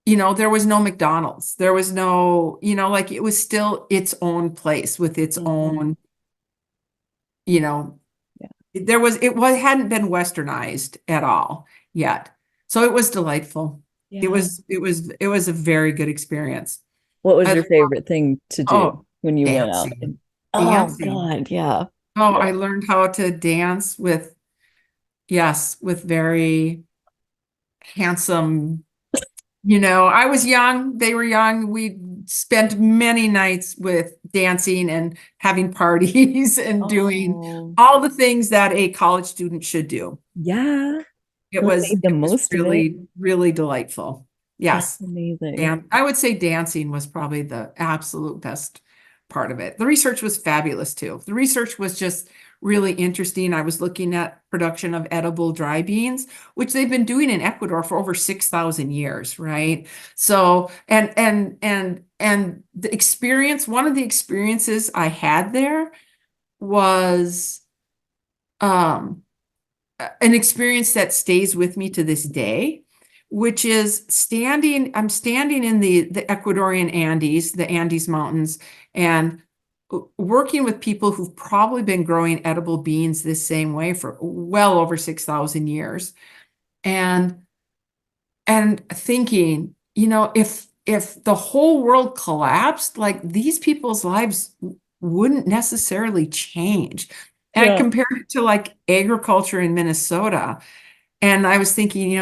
there was no McDonald's. There was no, like it was still its own place with its own, Yeah. it hadn't been westernized at all yet. So it was delightful. Yeah. It was a very good experience. What was I your favorite thing to do when you went out? dancing. Oh Dancing. God, yeah. Oh, I learned how to dance with very handsome, I was young, they were young. We spent many nights with dancing and having parties and doing Oh, all the things that a college student should do. yeah. It Really was made the most of it. really, really delightful. That's Yes. amazing. And I would say dancing was probably the absolute best part of it. The research was fabulous too. The research was just really interesting. I was looking at production of edible dry beans, which they've been doing in Ecuador for over 6,000 years, right? So, and the experience, one of the experiences I had there was an experience that stays with me to this day, which is I'm standing in the Ecuadorian Andes, the Andes Mountains, and working with people who've probably been growing edible beans this same way for well over 6,000 years. And thinking, if the whole world collapsed, like these people's lives wouldn't necessarily change. And I Yeah. compared it to like agriculture in Minnesota. And I was thinking,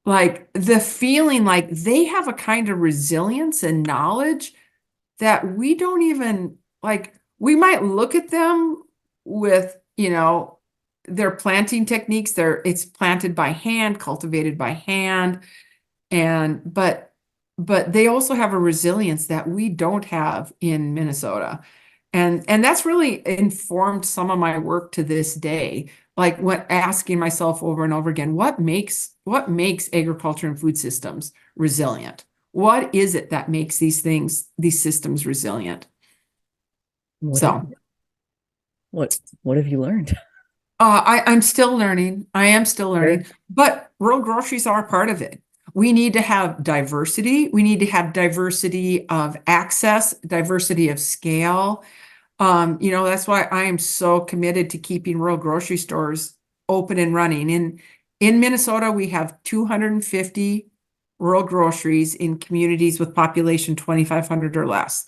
like, the feeling like they have a kind of resilience and knowledge that we don't even like. We might look at them with, their planting techniques. It's planted by hand, cultivated by hand, and but they also have a resilience that we don't have in Minnesota. And that's really informed some of my work to this day. Like what asking myself over and over again, what makes agriculture and food systems resilient? What is it that makes these systems resilient? What have So what have you learned? I'm still learning. I am still Sure. learning, but rural groceries are part of it. We need to have diversity. We need to have diversity of access, diversity of scale. That's why I am so committed to keeping rural grocery stores open and running. In Minnesota, we have 250 rural groceries in communities with population 2,500 or less.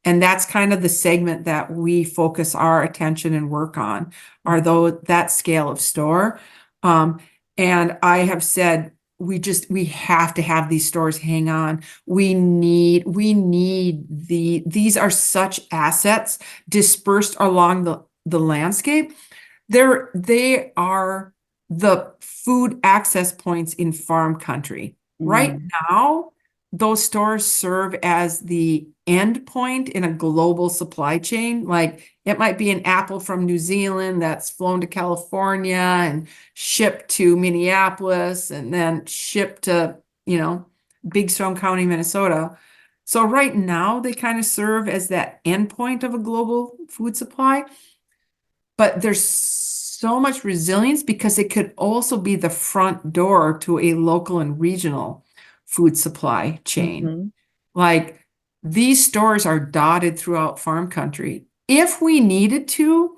And that's kind of the segment that we focus our attention and work on, are that scale of store. Um, and I have said we have to have these stores hang on. These are such assets dispersed along the landscape. They are the food access points in farm country. Right Mm, now, those stores serve as the end point in a global supply chain. Like it might be an apple from New Zealand that's flown to California and shipped to Minneapolis and then shipped to, Big Stone County, Minnesota. So right now they kind of serve as that endpoint of a global food supply, but there's so much resilience because it could also be the front door to a local and regional food supply chain. mhm. Like these stores are dotted throughout farm country. If we needed to,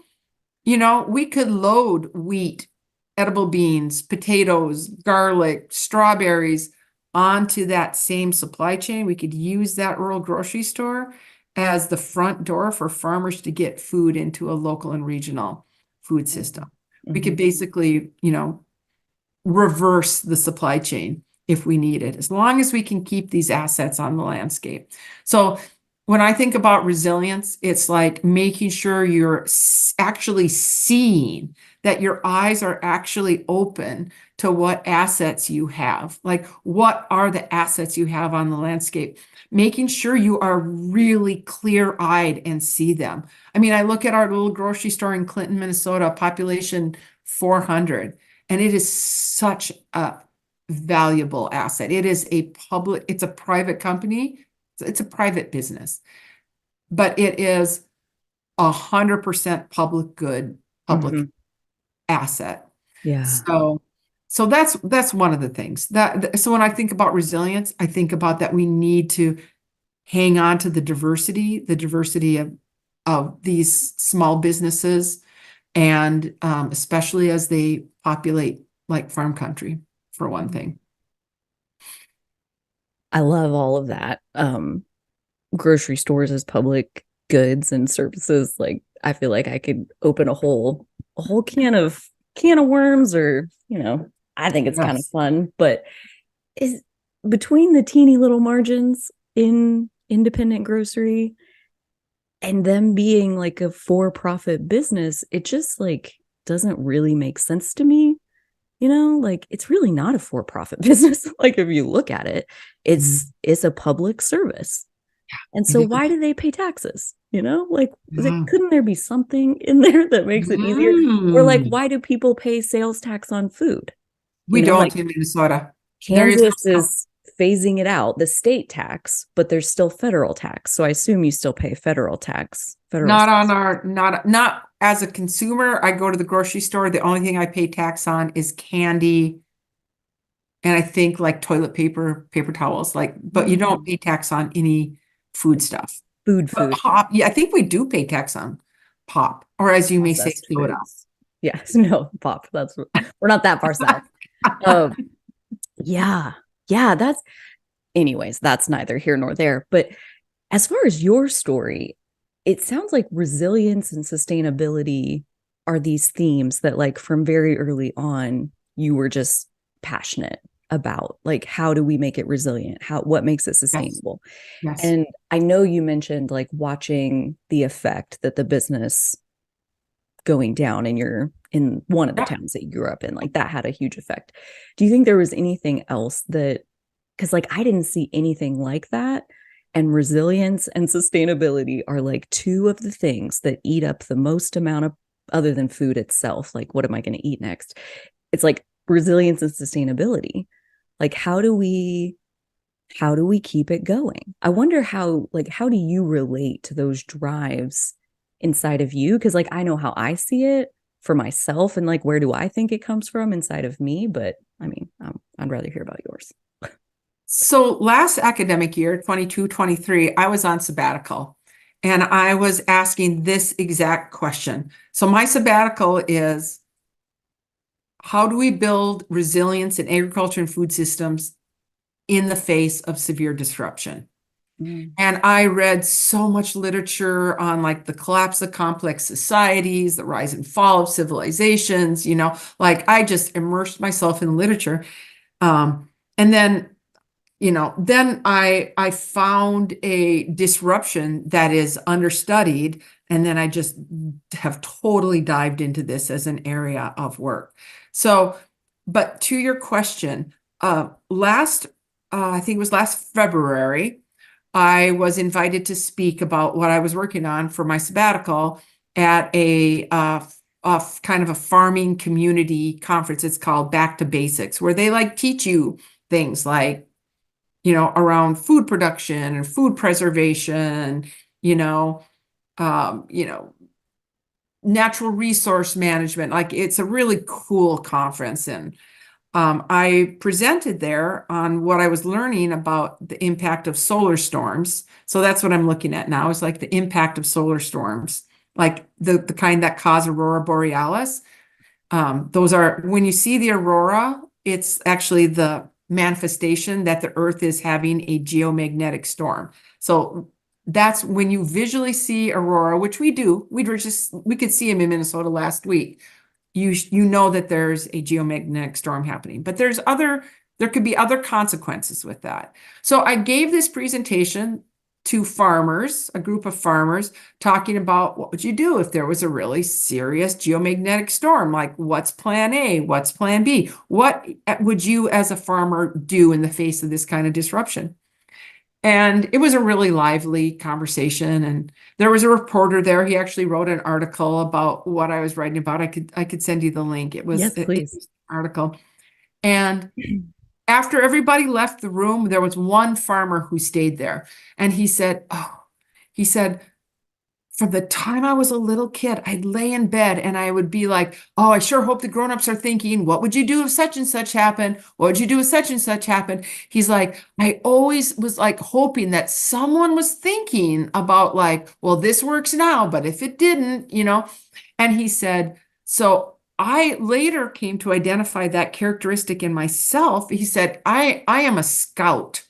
we could load wheat, edible beans, potatoes, garlic, strawberries onto that same supply chain. We could use that rural grocery store as the front door for farmers to get food into a local and regional food system. We could Mhm. basically, reverse the supply chain if we need it, as long as we can keep these assets on the landscape. So when I think about resilience, it's like making sure you're actually seeing, that your eyes are actually open to what assets you have. Like, what are the assets you have on the landscape? Making sure you are really clear-eyed and see them. I mean, I look at our little grocery store in Clinton, Minnesota, population 400, and it is such a valuable asset. It's a private company. It's a private business, but it is 100% public good, public Mhm. asset. Yeah. So, so that's one of the things so when I think about resilience, I think about that we need to hang on to the diversity of these small businesses, and especially as they populate like farm country, for one thing. I love all of that. Grocery stores as public goods and services. Like I feel like I could open a whole can of worms, or I think it's kind of Yes. fun, but is between the teeny little margins in independent grocery and them being like a for-profit business, it just like doesn't really make sense to me. Like it's really not a for-profit business. Like if you look at it, Mhm. it's a public service. And It so is. why do they pay taxes? Like Yeah. couldn't there be something in there that makes it easier? Or like Mm. why do people pay sales tax on food? We Like don't in Minnesota. There is Kansas no. is phasing it out, the state tax, but there's still federal tax. So I assume you still pay federal tax, federal Not on sales. our, not as a consumer. I go to the grocery store. The only thing I pay tax on is candy, and I think like toilet paper, paper towels, like, but you don't Mm. pay tax on any food stuff. But Food, pop, yeah, I think we do pay tax on pop, or as you may say, processed soda. foods. Yes, no, pop. We're not that far south. Um, yeah, yeah, anyways, that's neither here nor there. But as far as your story, it sounds like resilience and sustainability are these themes that, like, from very early on, you were just passionate about. Like, how do we make it resilient? What makes it Yes. sustainable? Yes. And I know you mentioned like watching the effect that the business going down in one of the Yep. towns that you grew up in, like that had a huge effect. Do you think there was anything else that, because like I didn't see anything like that, and resilience and sustainability are like two of the things that eat up the most amount of, other than food itself, like what am I going to eat next? It's like resilience and sustainability. Like how do we keep it going? I wonder how do you relate to those drives inside of you? Because like I know how I see it for myself, and like where do I think it comes from inside of me? But I mean, I'd rather hear about yours. So last academic year, 22, 23, I was on sabbatical and I was asking this exact question. So my sabbatical is, how do we build resilience in agriculture and food systems in the face of severe disruption? Mm. And I read so much literature on like the collapse of complex societies, the rise and fall of civilizations, like I just immersed myself in literature. And then I found a disruption that is understudied, and then I just have totally dived into this as an area of work. So, but to your question, I think it was last February, I was invited to speak about what I was working on for my sabbatical at a kind of a farming community conference. It's called Back to Basics, where they like teach you things like around food production and food preservation, you know, um, you know, natural resource management. Like it's a really cool conference. And I presented there on what I was learning about the impact of solar storms. So that's what I'm looking at now is like the impact of solar storms, like the kind that cause aurora borealis. Those are when you see the aurora, it's actually the manifestation that the Earth is having a geomagnetic storm. So that's when you visually see aurora, which we do. We could see them in Minnesota last week. You know that there's a geomagnetic storm happening, but there could be other consequences with that. So I gave this presentation to farmers, a group of farmers, talking about what would you do if there was a really serious geomagnetic storm? Like what's plan A? What's plan B? What would you as a farmer do in the face of this kind of disruption? And it was a really lively conversation. And there was a reporter there. He actually wrote an article about what I was writing about. I could send you the link. Yes, It please. was an article. And after everybody left the room, there was one farmer who stayed there. And he said, from the time I was a little kid, I'd lay in bed and I would be like, oh, I sure hope the grown-ups are thinking, what would you do if such and such happened? What would you do if such and such happened? He's like, I always was like hoping that someone was thinking about like, well, this works now, but if it didn't. And he said, so I later came to identify that characteristic in myself. He said, I am a scout.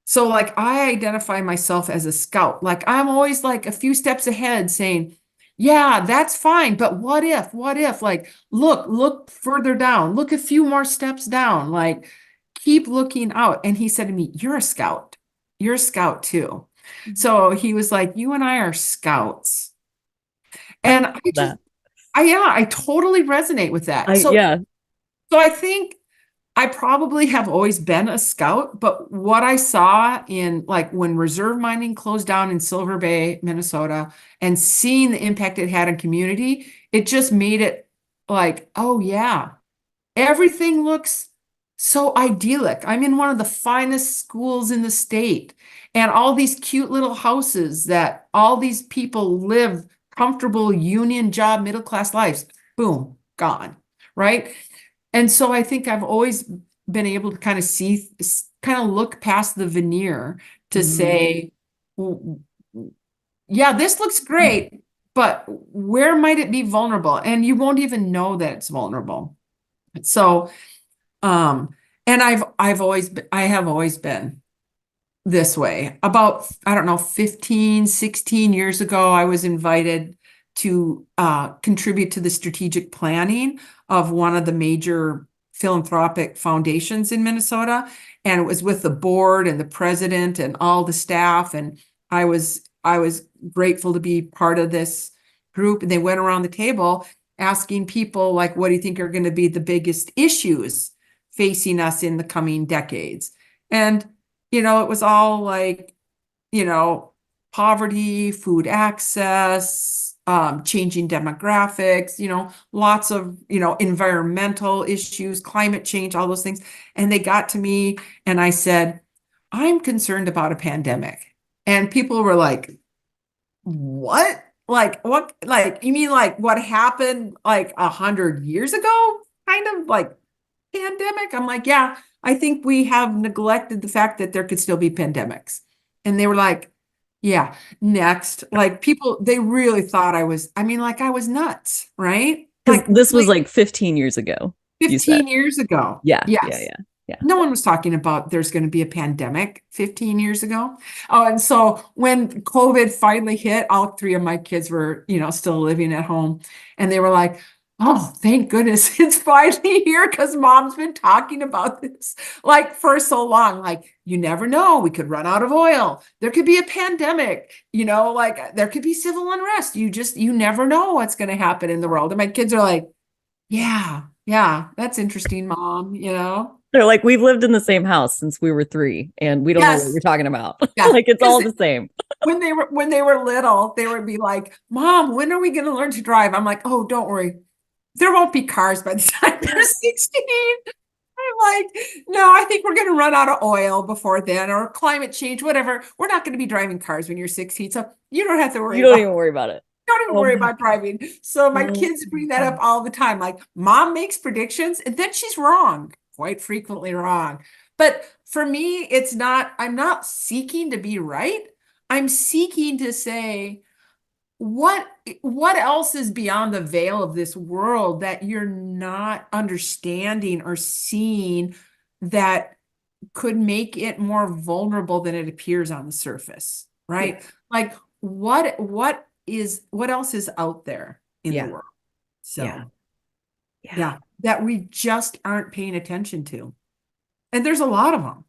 So like I identify myself as a scout. Like I'm always like a few steps ahead saying, yeah, that's fine, but what if? What if? Like look further down. Look a few more steps down. Like keep looking out. And he said to me, you're a scout. You're a scout too. So he was like, you and I are scouts. I And love that. I totally resonate with that. I So Yeah. so I think I probably have always been a scout, but what I saw in like when reserve mining closed down in Silver Bay, Minnesota, and seeing the impact it had on community, it just made it like, oh yeah, everything looks so idyllic. I'm in one of the finest schools in the state, and all these cute little houses that all these people live comfortable union job, middle class lives. Boom, gone. Right. And so I think I've always been able to kind of kind of look past the veneer to Mhm. say, "Well, yeah, this looks great, but where might it be vulnerable? And you won't even know that it's vulnerable. So, um, and I have always been this way. About, I don't know, 15, 16 years ago, I was invited to contribute to the strategic planning of one of the major philanthropic foundations in Minnesota. And it was with the board and the president and all the staff. And I was grateful to be part of this group. And they went around the table asking people, like, what do you think are going to be the biggest issues facing us in the coming decades? And it was all like, poverty, food access, changing demographics, lots of, environmental issues, climate change, all those things. And they got to me and I said, I'm concerned about a pandemic. And people were like, what? Like, what? Like, you mean like what happened like 100 years ago? Kind of like pandemic? I'm like, yeah, I think we have neglected the fact that there could still be pandemics. And they were like, yeah, next. Like people, they really thought like I was nuts, right? Because Like, this was like like 15 years ago, you said. 15 years ago. Yeah, yeah, Yes. yeah, yeah. No one was talking about there's going to be a pandemic 15 years ago. Oh, and so when COVID finally hit, all three of my kids were, still living at home. And they were like, oh, thank goodness it's finally here because mom's been talking about this like for so long. Like, you never know. We could run out of oil. There could be a pandemic, like there could be civil unrest. You never know what's going to happen in the world. And my kids are like, yeah, yeah, that's interesting, mom. They're like, we've lived in the same house since we were 3, and we don't know what Yes, you're talking about. yes. Like, it's all Because the same. when they were little, they would be like, Mom, when are we going to learn to drive? I'm like, oh, don't worry. There won't be cars by the time they're 16. I'm like, no, I think we're going to run out of oil before then, or climate change, whatever. We're not going to be driving cars when you're 16. So you don't have to worry You don't about even worry about it. don't even Oh worry my about driving. So my God. kids bring that up all the time. Like, mom makes predictions and then she's wrong, quite frequently wrong. But for me, I'm not seeking to be right. I'm seeking to say, what what else is beyond the veil of this world that you're not understanding or seeing that could make it more vulnerable than it appears on the surface, Yeah. right? Like what else is out there in the Yeah. world? Yeah. So Yeah. yeah, that we just aren't paying attention to. And there's a lot of them.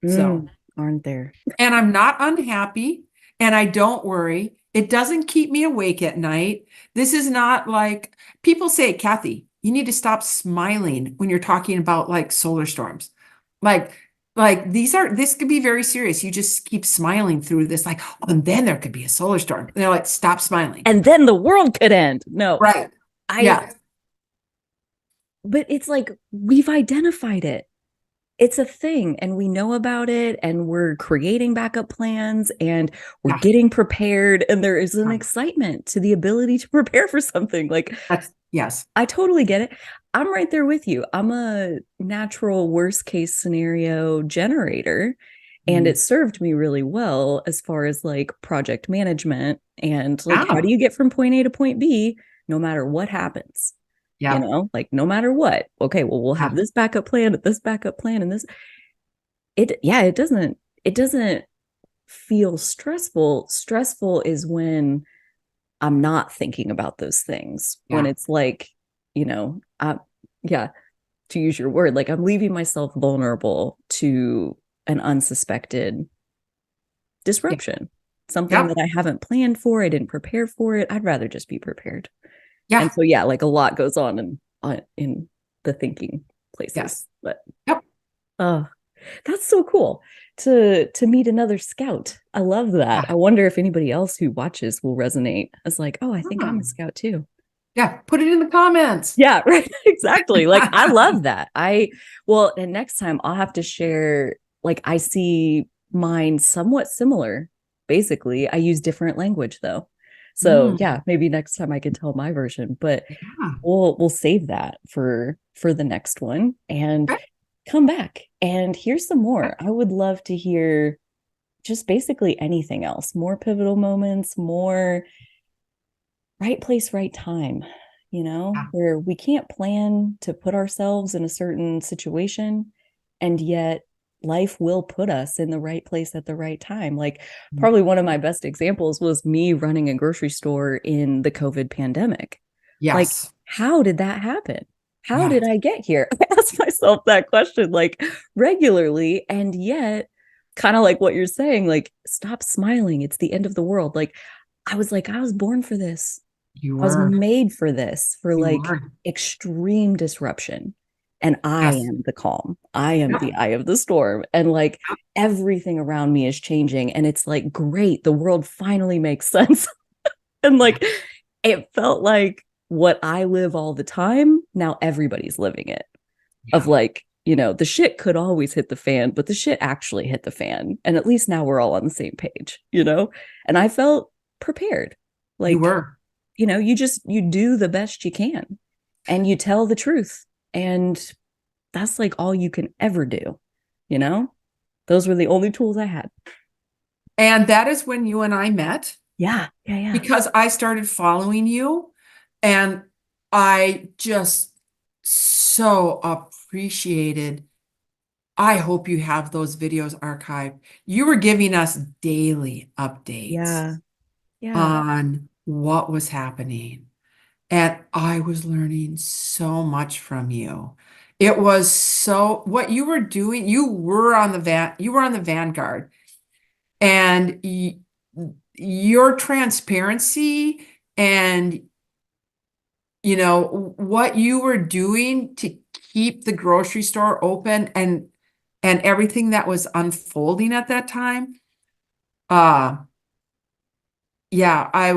So, Mm, aren't there? and I'm not unhappy and I don't worry. It doesn't keep me awake at night. This is not like people say, Kathy, you need to stop smiling when you're talking about like solar storms. Like, this could be very serious. You just keep smiling through this, like, oh, and then there could be a solar storm. And they're like, stop smiling. And then the world could end. No, Right. I, Yeah. but it's like we've identified it. It's a thing and we know about it and we're creating backup plans and we're Yeah. getting prepared. And there is an excitement to the ability to prepare for something. Like, Yes. I totally get it. I'm right there with you. I'm a natural worst case scenario generator. And Mm. it served me really well as far as like project management and like, how do Yeah. you get from point A to point B no matter what happens? Yeah. Like no matter what. Okay, well, we'll have Yeah. this backup plan, this backup plan, and this. It doesn't feel stressful. Stressful is when I'm not thinking about those things. When Yeah. it's like, yeah, to use your word, like I'm leaving myself vulnerable to an unsuspected Yeah. disruption, something that Yep. I haven't planned for. I didn't prepare for it. I'd rather just be prepared. And Yeah. so, yeah, like a lot goes on in the thinking places. Yes. But Yep. oh, that's so cool to meet another scout. I love that. Yeah. I wonder if anybody else who watches will resonate as like, oh, I think I'm a Hmm. scout too. Yeah. Put it in the comments. Yeah, right. Exactly. Like I love that. And next time I'll have to share, like I see mine somewhat similar. Basically, I use different language though. So Mm. yeah, maybe next time I can tell my version, but Yeah. we'll save that for the next one and Okay. come back and hear some Okay. more. I would love to hear just basically anything else, more pivotal moments, more right place, right time, Yeah. where we can't plan to put ourselves in a certain situation. And yet life will put us in the right place at the right time. Like, probably one of my best examples was me running a grocery store in the COVID pandemic. Like, Yes. how did that happen? How did Yes. I get here? I ask myself that question like regularly. And yet, kind of like what you're saying, like, stop smiling. It's the end of the world. Like, I was born for this. You I was were. made for this, for You like were. extreme disruption. And I Yes. am the calm. I am Yep. the eye of the storm. And like Yep. everything around me is changing. And it's like, great, the world finally makes sense. And Yeah. like, it felt like what I live all the time, now everybody's living it. Of Yeah. like, the shit could always hit the fan, but the shit actually hit the fan. And at least now we're all on the same page. And I felt prepared. You Like, were. you do the best you can and you tell the truth. And that's like all you can ever do, you know? Those were the only tools I had. And that is when you and I met Yeah, yeah, yeah. because I started following you and I just so appreciated. I hope you have those videos archived. You were giving us daily updates Yeah, yeah, on what was happening. And I was learning so much from you. It was so what you were doing, you were on the vanguard and your transparency and what you were doing to keep the grocery store open and everything that was unfolding at that time. Uh yeah, I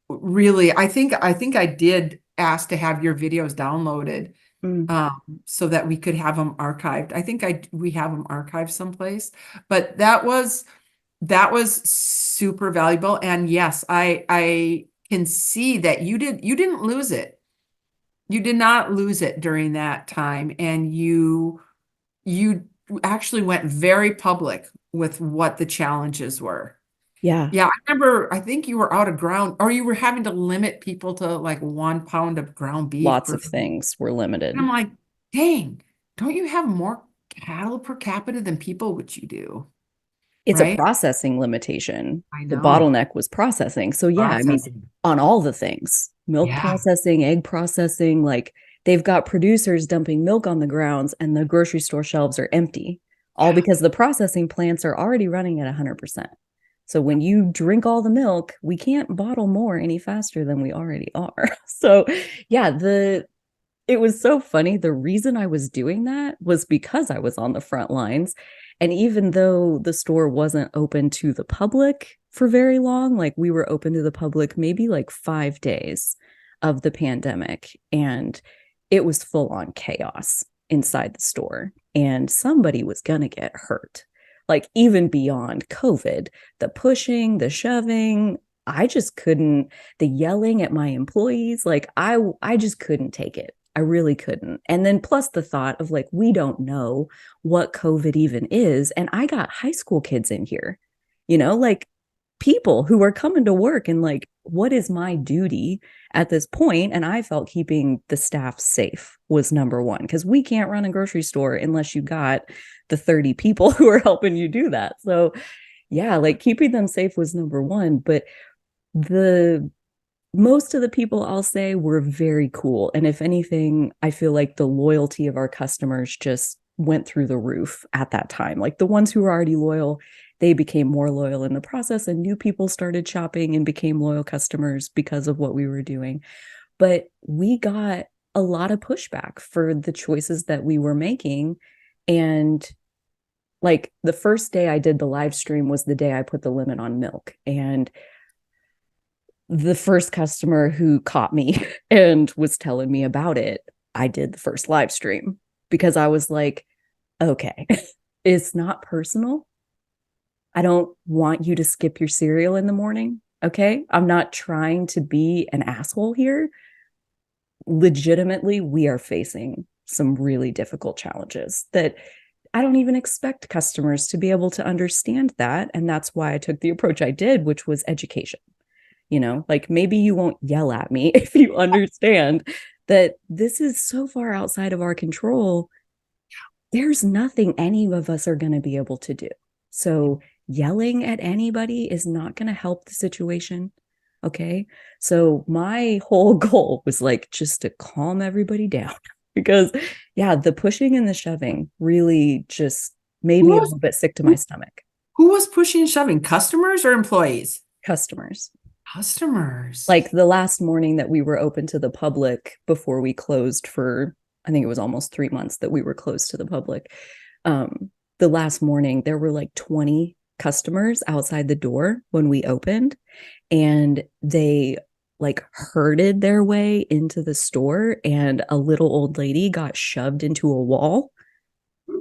really I think I did ask to have your videos downloaded mm, so that we could have them archived. I think we have them archived someplace, but that was super valuable. And yes, I can see that you didn't lose it. You did not lose it during that time, and you actually went very public with what the challenges were. yeah. Yeah, I remember, I think you were out of ground or you were having to limit people to like 1 pound of ground beef Lots per of week. things were And I'm limited. like, dang, don't you have more cattle per capita than people, which you do, It's a right? processing limitation. I The know. bottleneck was processing. So yeah, I mean, Processing. on all the things, milk Yeah. processing, egg processing, like they've got producers dumping milk on the grounds and the grocery store shelves are empty, all Yeah. because the processing plants are already running at 100%. So when you drink all the milk, we can't bottle more any faster than we already are. So yeah, it was so funny. The reason I was doing that was because I was on the front lines. And even though the store wasn't open to the public for very long, like we were open to the public maybe like 5 days of the pandemic. And it was full on chaos inside the store. And somebody was going to get hurt. Like even beyond COVID, the pushing, the shoving, I just couldn't, the yelling at my employees, like I just couldn't take it. I really couldn't. And then plus the thought of like, we don't know what COVID even is. And I got high school kids in here, like people who are coming to work and like, what is my duty at this point? And I felt keeping the staff safe was number one because we can't run a grocery store unless you got the 30 people who are helping you do that. So, yeah, like keeping them safe was number one. But the most of the people I'll say were very cool. And if anything, I feel like the loyalty of our customers just went through the roof at that time. Like the ones who were already loyal, they became more loyal in the process, and new people started shopping and became loyal customers because of what we were doing. But we got a lot of pushback for the choices that we were making. And like the first day I did the live stream was the day I put the limit on milk. And the first customer who caught me and was telling me about it, I did the first live stream because I was like, okay, it's not personal. I don't want you to skip your cereal in the morning. Okay. I'm not trying to be an asshole here. Legitimately, we are facing some really difficult challenges that I don't even expect customers to be able to understand that. And that's why I took the approach I did, which was education. Like maybe you won't yell at me if you understand that this is so far outside of our control. there's nothing any of us are going to be able to do. So yelling at anybody is not going to help the situation. Okay. So my whole goal was like just to calm everybody down because, yeah, the pushing and the shoving really just made Who me a was little bit sick to my who, stomach. who was pushing and shoving? Customers or employees? Customers. Customers. Like the last morning that we were open to the public before we closed for, I think it was almost 3 months that we were closed to the public. Um, the last morning, there were like 20 customers outside the door when we opened, and they like herded their way into the store, and a little old lady got shoved into a wall,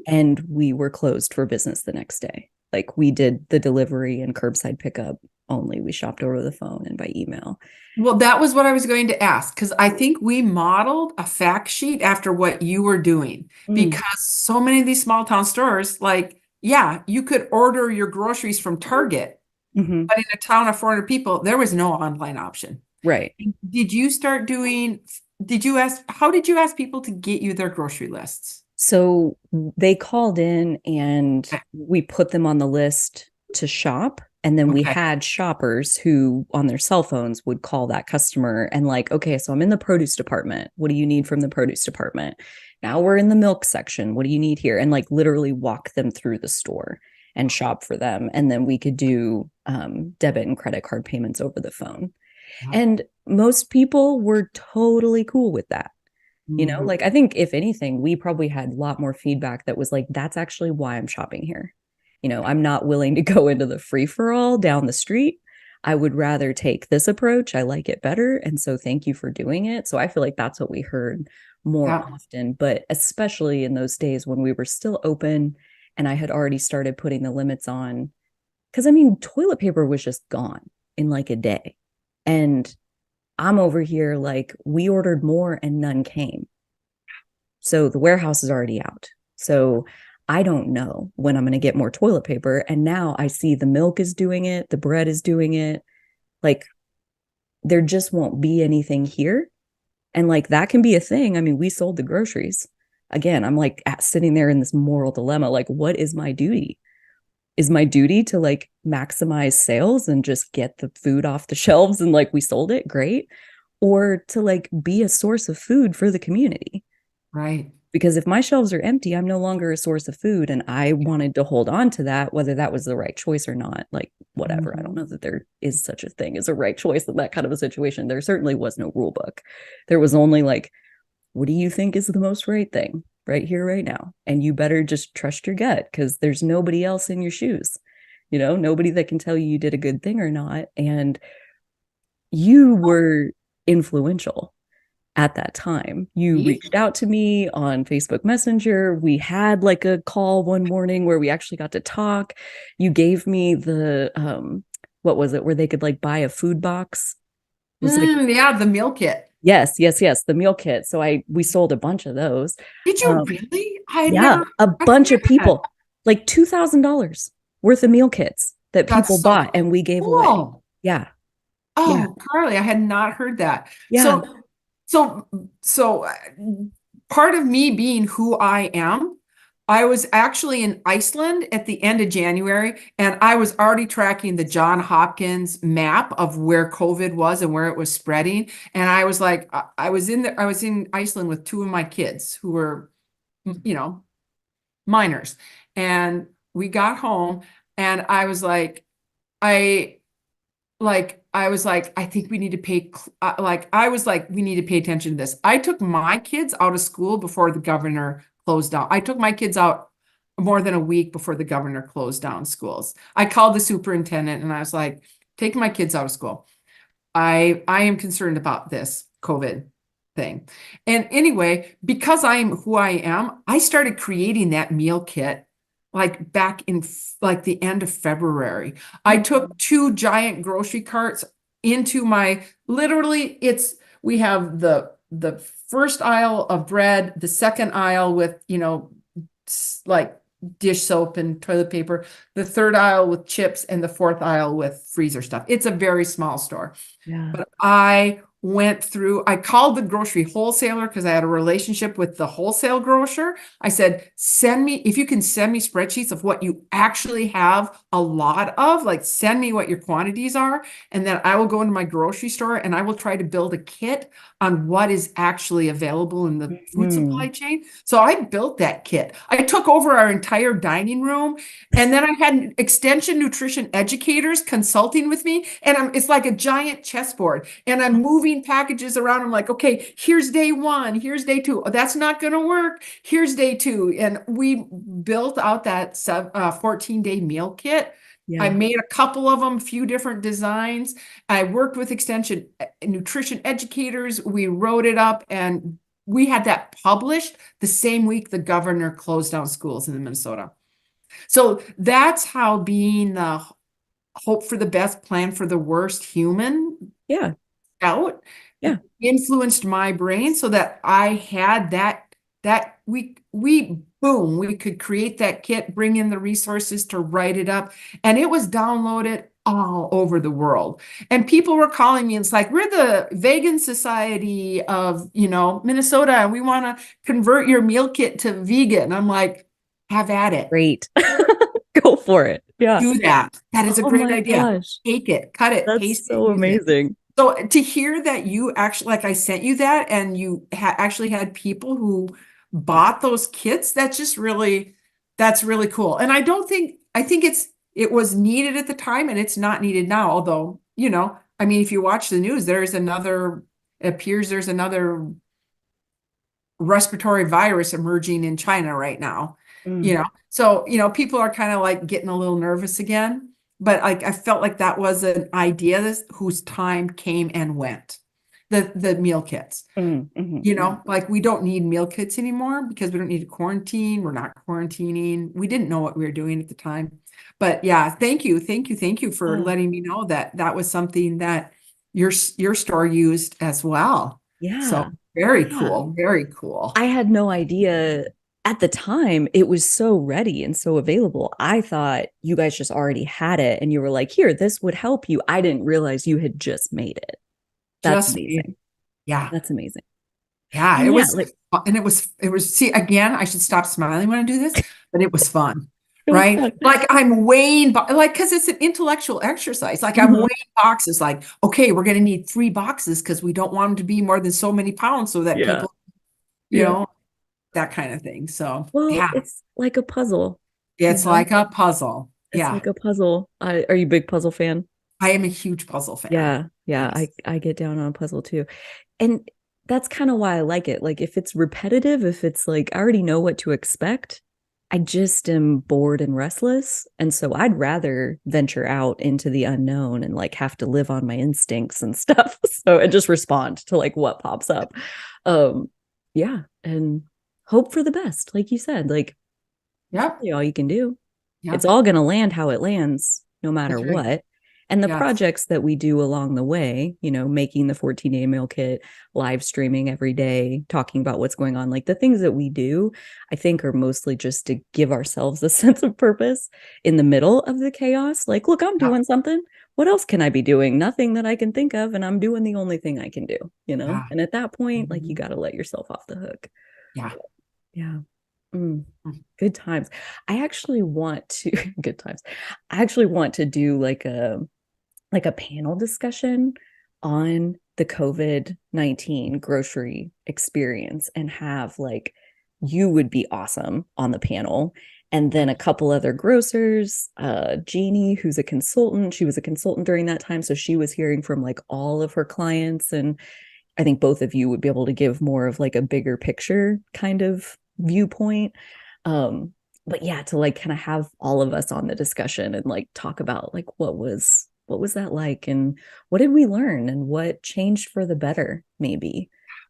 and we were closed for business the next day. Like we did the delivery and curbside pickup only. We shopped over the phone and by email. Well, that was what I was going to ask because I think we modeled a fact sheet after what you were doing Mm, because so many of these small town stores, like, yeah, you could order your groceries from Target, mm-hmm. but in a town of 400 people, there was no online option. Right. Did you start doing, how did you ask people to get you their grocery lists? So they called in and Okay. we put them on the list to shop. And then we Okay. had shoppers who on their cell phones would call that customer and, like, okay, so I'm in the produce department. What do you need from the produce department? Now we're in the milk section. What do you need here? And like literally walk them through the store and shop for them. And then we could do debit and credit card payments over the phone. Yeah. And most people were totally cool with that. Mhm. Like I think if anything, we probably had a lot more feedback that was like, that's actually why I'm shopping here. I'm not willing to go into the free for all down the street. I would rather take this approach. I like it better. And so thank you for doing it. So I feel like that's what we heard more Yeah. often, but especially in those days when we were still open and I had already started putting the limits on. Because I mean, toilet paper was just gone in like a day. And I'm over here like, we ordered more and none came. So the warehouse is already out. So I don't know when I'm going to get more toilet paper. And now I see the milk is doing it, the bread is doing it. Like there just won't be anything here. And like that can be a thing. I mean, we sold the groceries. Again, I'm like sitting there in this moral dilemma. Like, what is my duty? Is my duty to like maximize sales and just get the food off the shelves and like we sold it? Great. Or to like be a source of food for the community? Right. Because if my shelves are empty, I'm no longer a source of food. And I wanted to hold on to that, whether that was the right choice or not. Like, whatever. I don't Mhm. know that there is such a thing as a right choice in that kind of a situation. There certainly was no rule book. There was only like, what do you think is the most right thing right here, right now? And you better just trust your gut because there's nobody else in your shoes, nobody that can tell you did a good thing or not. And you were influential at that time. You Me? reached out to me on Facebook Messenger. We had like a call one morning where we actually got to talk. You gave me the what was it, where they could like buy a food box. It was like, Yeah, the meal kit. yes, yes, yes, the meal kit. So we sold a bunch of those. Did you Um, really? I had yeah, never a heard bunch of that. people, like $2,000 worth of meal kits that people That's so bought and we gave away. cool. Yeah, yeah, Oh, Carly, I had not heard that. yeah. So, so part of me being who I am, I was actually in Iceland at the end of January, and I was already tracking the John Hopkins map of where COVID was and where it was spreading. And I was like, I was in Iceland with two of my kids who were, you know, minors. And we got home, and I I was like, I think we need to pay, I was like, we need to pay attention to this. I took my kids out of school before the governor closed down. I took my kids out more than a week before the governor closed down schools. I called the superintendent and I was like, take my kids out of school. I am concerned about this COVID thing. And anyway, because I am who I am, I started creating that meal kit like back in like the end of February. I took two giant grocery carts into my literally we have the first aisle of bread, the second aisle with, like dish soap and toilet paper, the third aisle with chips, and the fourth aisle with freezer stuff. It's a very small store. Yeah. But I went through, I called the grocery wholesaler because I had a relationship with the wholesale grocer. I said, if you can send me spreadsheets of what you actually have a lot of, like send me what your quantities are, and then I will go into my grocery store and I will try to build a kit on what is actually available in the food Mm, supply chain. So I built that kit. I took over our entire dining room, and then I had extension nutrition educators consulting with me, and it's like a giant chessboard, and I'm moving packages around. I'm like, okay, here's day one, here's day two. Oh, that's not going to work. Here's day two. And we built out that 14-day meal kit. I yeah. made a couple of them, a few different designs. I worked with extension nutrition educators. We wrote it up, and we had that published the same week the governor closed down schools in Minnesota. So that's how being the hope for the best, plan for the worst human Yeah. out Yeah. influenced my brain so that I had that we boom, we could create that kit, bring in the resources to write it up, and it was downloaded all over the world. And people were calling me, and it's like, we're the vegan society of, Minnesota, and we want to convert your meal kit to vegan. I'm like, have at it. Great. Go for it. Yeah. Do that. That is a Oh great my idea. gosh. Take it, cut it, That's paste it, so use it. amazing. So to hear that you actually, like I sent you that, and you actually had people who bought those kits, that's really cool. And I think it was needed at the time, and it's not needed now. Although, I mean, if you watch the news, it appears there's another respiratory virus emerging in China right now, Mm, So, people are kind of like getting a little nervous again. But like I felt like that was an idea whose time came and went. The meal kits. mm. Like we don't need meal kits anymore because we don't need to quarantine. We're not quarantining. We didn't know what we were doing at the time. But yeah, thank you. Thank you. Thank you for Oh, letting me know that that was something that your store used as well. So yeah. very Yeah. cool. Very cool. I had no idea at the time it was so ready and so available. I thought you guys just already had it and you were like, here, this would help you. I didn't realize you had just made it. That's Just amazing. yeah. That's amazing. Yeah, And yeah, like see, again, I should stop smiling when I do this, but it was fun, it was right? fun. Like I'm weighing, like, because it's an intellectual exercise. Like I'm Mhm. weighing boxes, like, okay, we're going to need 3 boxes because we don't want them to be more than so many pounds so that Yeah. people, you Yeah. know, that kind of thing. So Well, yeah, it's like a puzzle, you it's know? like a puzzle. It's Yeah, like a puzzle. Are you a big puzzle fan? I am a huge puzzle fan. Yeah. Yeah. Yes. I get down on a puzzle too. And that's kind of why I like it. Like if it's repetitive, if it's like I already know what to expect, I just am bored and restless. And so I'd rather venture out into the unknown and like have to live on my instincts and stuff. So and just respond to like what pops up. Um yeah, and hope for the best. Like you said, like Yep. really all you can do. It's Yep. all going to land how it lands, no matter That's right. what. And the Yes. projects that we do along the way, making the 14-day meal kit, live streaming every day, talking about what's going on, like the things that we do, I think are mostly just to give ourselves a sense of purpose in the middle of the chaos. Like, look, I'm Yep. doing something. What else can I be doing? Nothing that I can think of. And I'm doing the only thing I can do. Yeah. And at that point, like, you Mhm. got to let yourself off the hook. Yeah. Yeah. Mm. Mm. Good times. I actually want to good times. I actually want to do like a panel discussion on the COVID-19 grocery experience and have like you would be awesome on the panel. And then a couple other grocers, Jeannie, who's a consultant. She was a consultant during that time. So she was hearing from like all of her clients. And I think both of you would be able to give more of like a bigger picture kind of viewpoint. Um, but yeah, to like kind of have all of us on the discussion and like talk about like what was that like and what did we learn and what changed for the better, maybe,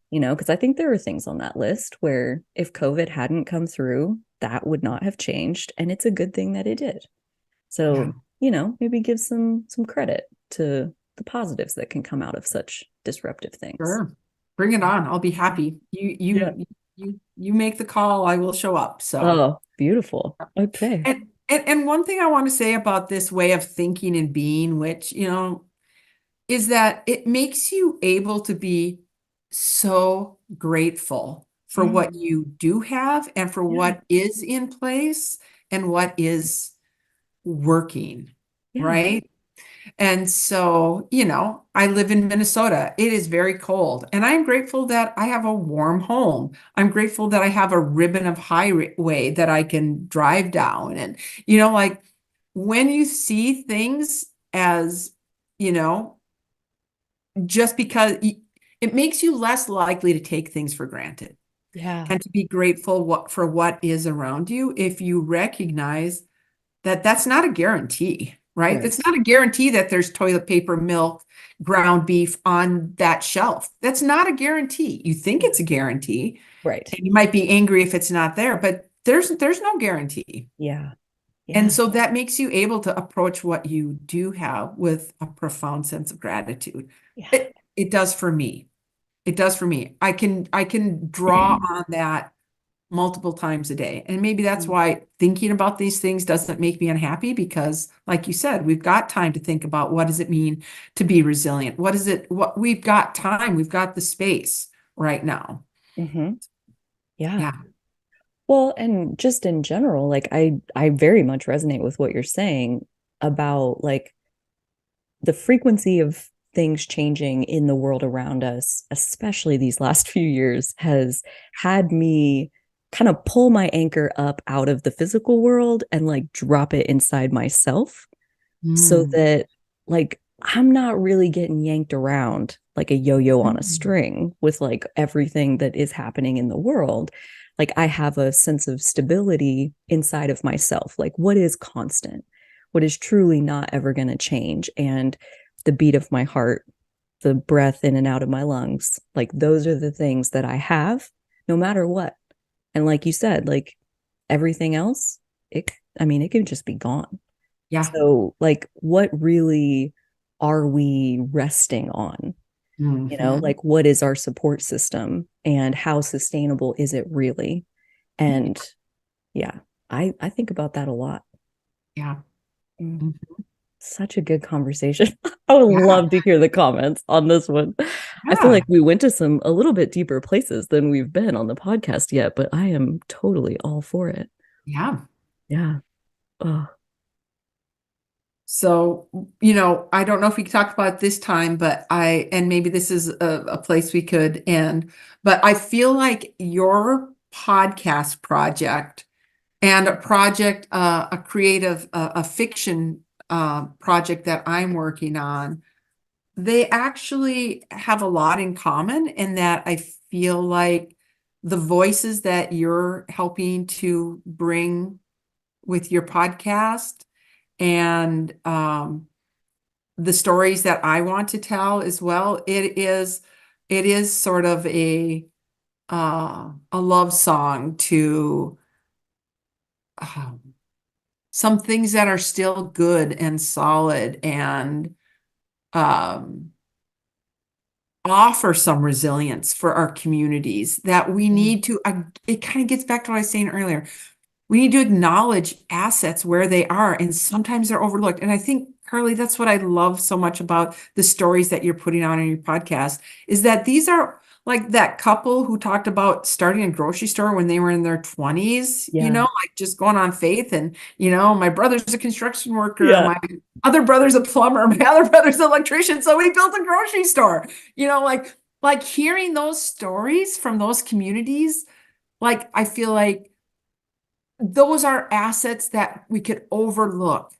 because I think there are things on that list where if COVID hadn't come through, that would not have changed. And it's a good thing that it did. Yeah. So, maybe give some credit to the positives that can come out of such disruptive things. Sure. Bring it on. I'll be Yeah. happy. You Yeah. you you make the call, I will show up. So Oh, beautiful. Okay. and one thing I want to say about this way of thinking and being, which, is that it makes you able to be so grateful for Mm, what you do have and for yeah. what is in place and what is working, Yeah. right? And so, I live in Minnesota. It is very cold, and I'm grateful that I have a warm home. I'm grateful that I have a ribbon of highway that I can drive down. And, like when you see things as, you know, just because it makes you less likely to take things for granted Yeah. and to be grateful for what is around you if you recognize that that's not a guarantee, right? It's Right. not a guarantee that there's toilet paper, milk, ground beef on that shelf. That's not a guarantee. You think Yeah. it's a guarantee, Right. and you might be angry if it's not there, but there's no guarantee. Yeah. And Yeah. so that makes you able to approach what you do have with a profound sense of gratitude. Yeah. It does for me. It does for me. I can draw on that multiple times a day. And maybe that's why thinking about these things doesn't make me unhappy because, like you said, we've got time to think about what does it mean to be resilient? What is it? What we've got time, we've got the space right now. Hmm. Yeah. Yeah. Well, and just in general, like I very much resonate with what you're saying about like the frequency of things changing in the world around us, especially these last few years, has had me kind of pull my anchor up out of the physical world and like drop it inside myself so Mm. that like I'm not really getting yanked around like a yo-yo on a Mm. string with like everything that is happening in the world. Like I have a sense of stability inside of myself. Like what is constant? What is truly not ever going to change? And the beat of my heart, the breath in and out of my lungs, like those are the things that I have no matter what. And like you said, like everything else, I mean, it can just be gone. Yeah. So, like, what really are we resting on? Hmm. Like, what is our support system and how sustainable is it really? And yeah, I think about that a lot. Yeah. Mm, Mhm. such a good conversation. I would Yeah. love to hear the comments on this one. I feel Yeah. like we went to some a little bit deeper places than we've been on the podcast yet, but I am totally all for it. Yeah. Yeah. Oh, So, I don't know if we can talk about this time, and maybe this is a place we could end, but I feel like your podcast project and a creative, a fiction project that I'm working on, they actually have a lot in common in that I feel like the voices that you're helping to bring with your podcast and the stories that I want to tell as well, it is sort of a love song to some things that are still good and solid and um, offer some resilience for our communities that we mhm. need to. It kind of gets back to what I was saying earlier. We need to acknowledge assets where they are, and sometimes they're overlooked. And I think, Carly, that's what I love so much about the stories that you're putting on in your podcast, is that these are like that couple who talked about starting a grocery store when they were in their 20s, Yeah. like just going on faith. And, my brother's a construction worker, Yeah. my other brother's a plumber, my other brother's an electrician. So we built a grocery store, like hearing those stories from those communities, like I feel like those are assets that we could overlook.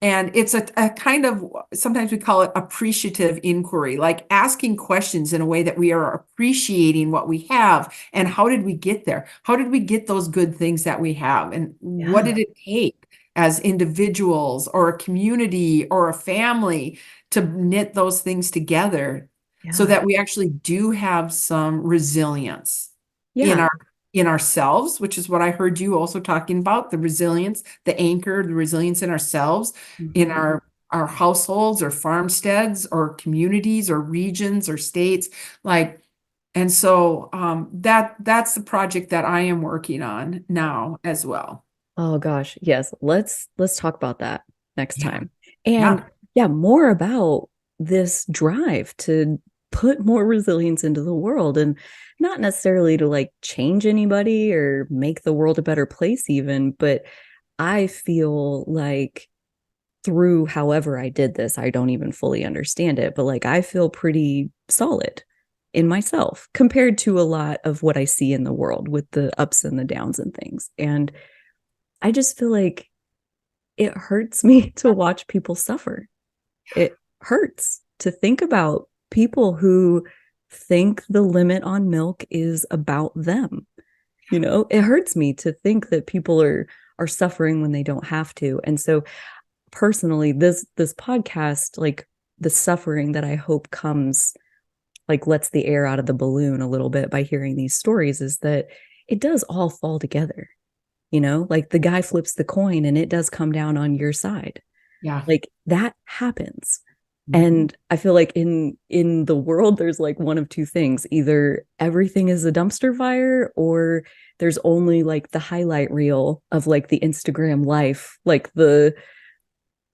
And it's a kind of, sometimes we call it appreciative inquiry, like asking questions in a way that we are appreciating what we have and how did we get there? How did we get those good things that we have? And what Yeah. did it take as individuals or a community or a family to knit those things together so Yeah. that we actually do have some resilience in Yeah. our in ourselves, which is what I heard you also talking about, the resilience, the anchor, the resilience in ourselves, in Mhm. our households or farmsteads or communities or regions or states. Like, and so that's the project that I am working on now as well. Oh gosh, yes. Let's talk about that next Yeah. time. And Yeah. yeah, more about this drive to put more resilience into the world, and not necessarily to like change anybody or make the world a better place even, but I feel like through however I did this, I don't even fully understand it, but like I feel pretty solid in myself compared to a lot of what I see in the world with the ups and the downs and things. And I just feel like it hurts me to watch people suffer. It hurts to think about people who think the limit on milk is about them. You know, it hurts me to think that people are suffering when they don't have to. And so personally, this podcast, like the suffering that I hope comes, like lets the air out of the balloon a little bit by hearing these stories, is that it does all fall together. You know, like the guy flips the coin and it does come down on your side. Yeah. Like that happens. Mhm. And I feel like in the world, there's like one of two things. Either everything is a dumpster fire, or there's only like the highlight reel of like the Instagram life, like the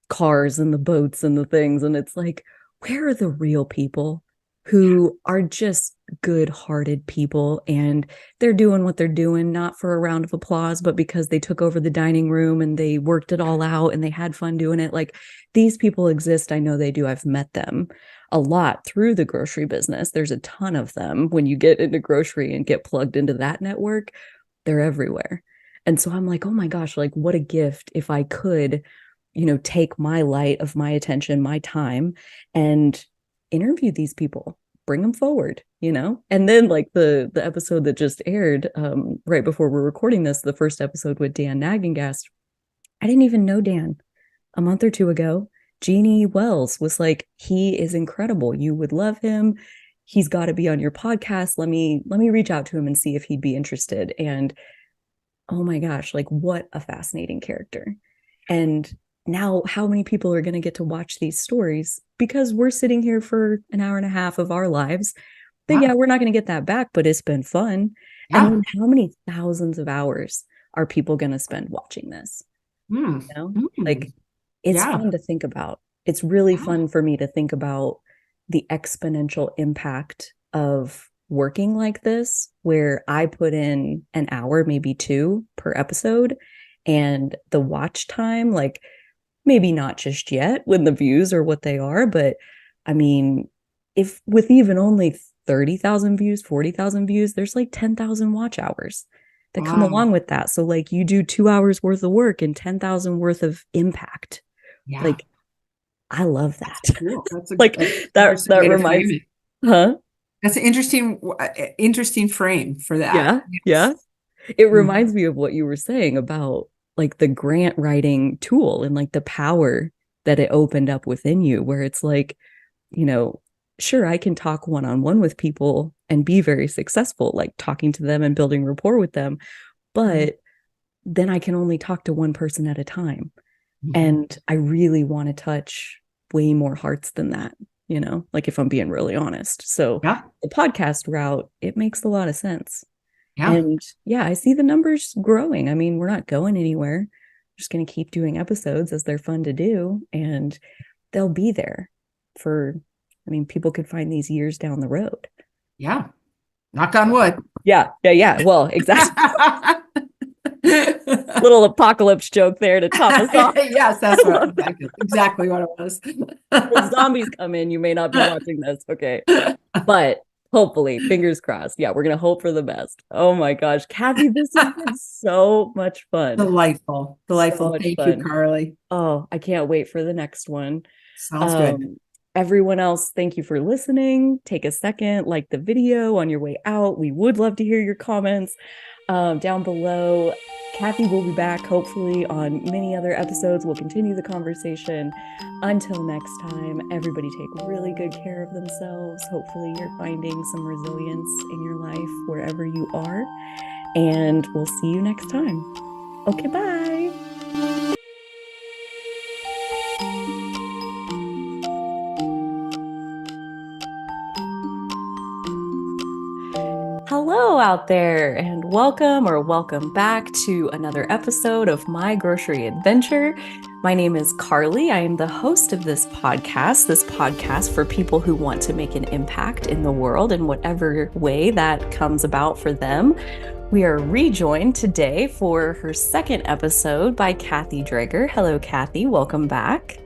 cars and the boats and the things. And it's like, where are the real people who are just good-hearted people, and they're doing what they're doing not for a round of applause, but because they took over the dining room and they worked it all out and they had fun doing it? Like, these people exist. I know they do. I've met them a lot through the grocery business. There's a ton of them. When you get into grocery and get plugged into that network, they're everywhere. And so I'm like, oh my gosh, like what a gift if I could, you know, take my light of my attention, my time, and interview these people, bring them forward, you know. And then like the episode that just aired right before we're recording this, the first episode with Dan Nagengast, I didn't even know Dan a month or two ago. Jeannie Wells was like, he is incredible, you would love him, he's got to be on your podcast, let me reach out to him and see if he'd be interested. And oh my gosh, like what a fascinating character. And now how many people are going to get to watch these stories because we're sitting here for an hour and a half of our lives? But yeah, we're not going to get that back, but it's been fun. And then how many thousands of hours are people going to spend watching this? You know, like it's fun to think about. It's really fun for me to think about the exponential impact of working like this, where I put in an hour, maybe two per episode, and the watch time, like maybe not just yet when the views are what they are, but I mean, if with even only 30,000 views, 40,000 views, there's like 10,000 watch hours that come along with that. So like you do 2 hours worth of work and 10,000 worth of impact. Like I love that. That's cool. That's a, like that reminds me. Huh? That's an interesting frame for that. Yeah. Yeah. It reminds me of what you were saying about like the grant writing tool and like the power that it opened up within you, where it's like, you know, sure, I can talk one-on-one with people and be very successful, like talking to them and building rapport with them. But then I can only talk to one person at a time. And I really want to touch way more hearts than that, you know, like if I'm being really honest. So the podcast route, it makes a lot of sense. And yeah, I see the numbers growing. I mean, we're not going anywhere. We're just going to keep doing episodes as they're fun to do. And they'll be there for, I mean, people could find these years down the road. Yeah. Knock on wood. Yeah. Well, exactly. Little apocalypse joke there to top us off. Yes, that's what exactly what it was. When zombies come in, you may not be watching this. Okay. But hopefully, fingers crossed. Yeah, we're going to hope for the best. Oh my gosh. Kathy, this has been so much fun. Delightful. So Thank fun. you, Carly. Oh, I can't wait for the next one. Sounds good. Everyone else, thank you for listening. Take a second, like the video on your way out. We would love to hear your comments down below. Kathy will be back hopefully on many other episodes. We'll continue the conversation. Until next time, everybody take really good care of themselves. Hopefully you're finding some resilience in your life wherever you are. And we'll see you next time. Okay, bye. Hello out there, and welcome back to another episode of My Grocery Adventure. My name is Carly. I am the host of this podcast for people who want to make an impact in the world in whatever way that comes about for them. We are rejoined today for her second episode by Kathy Draeger. Hello, Kathy. Welcome back.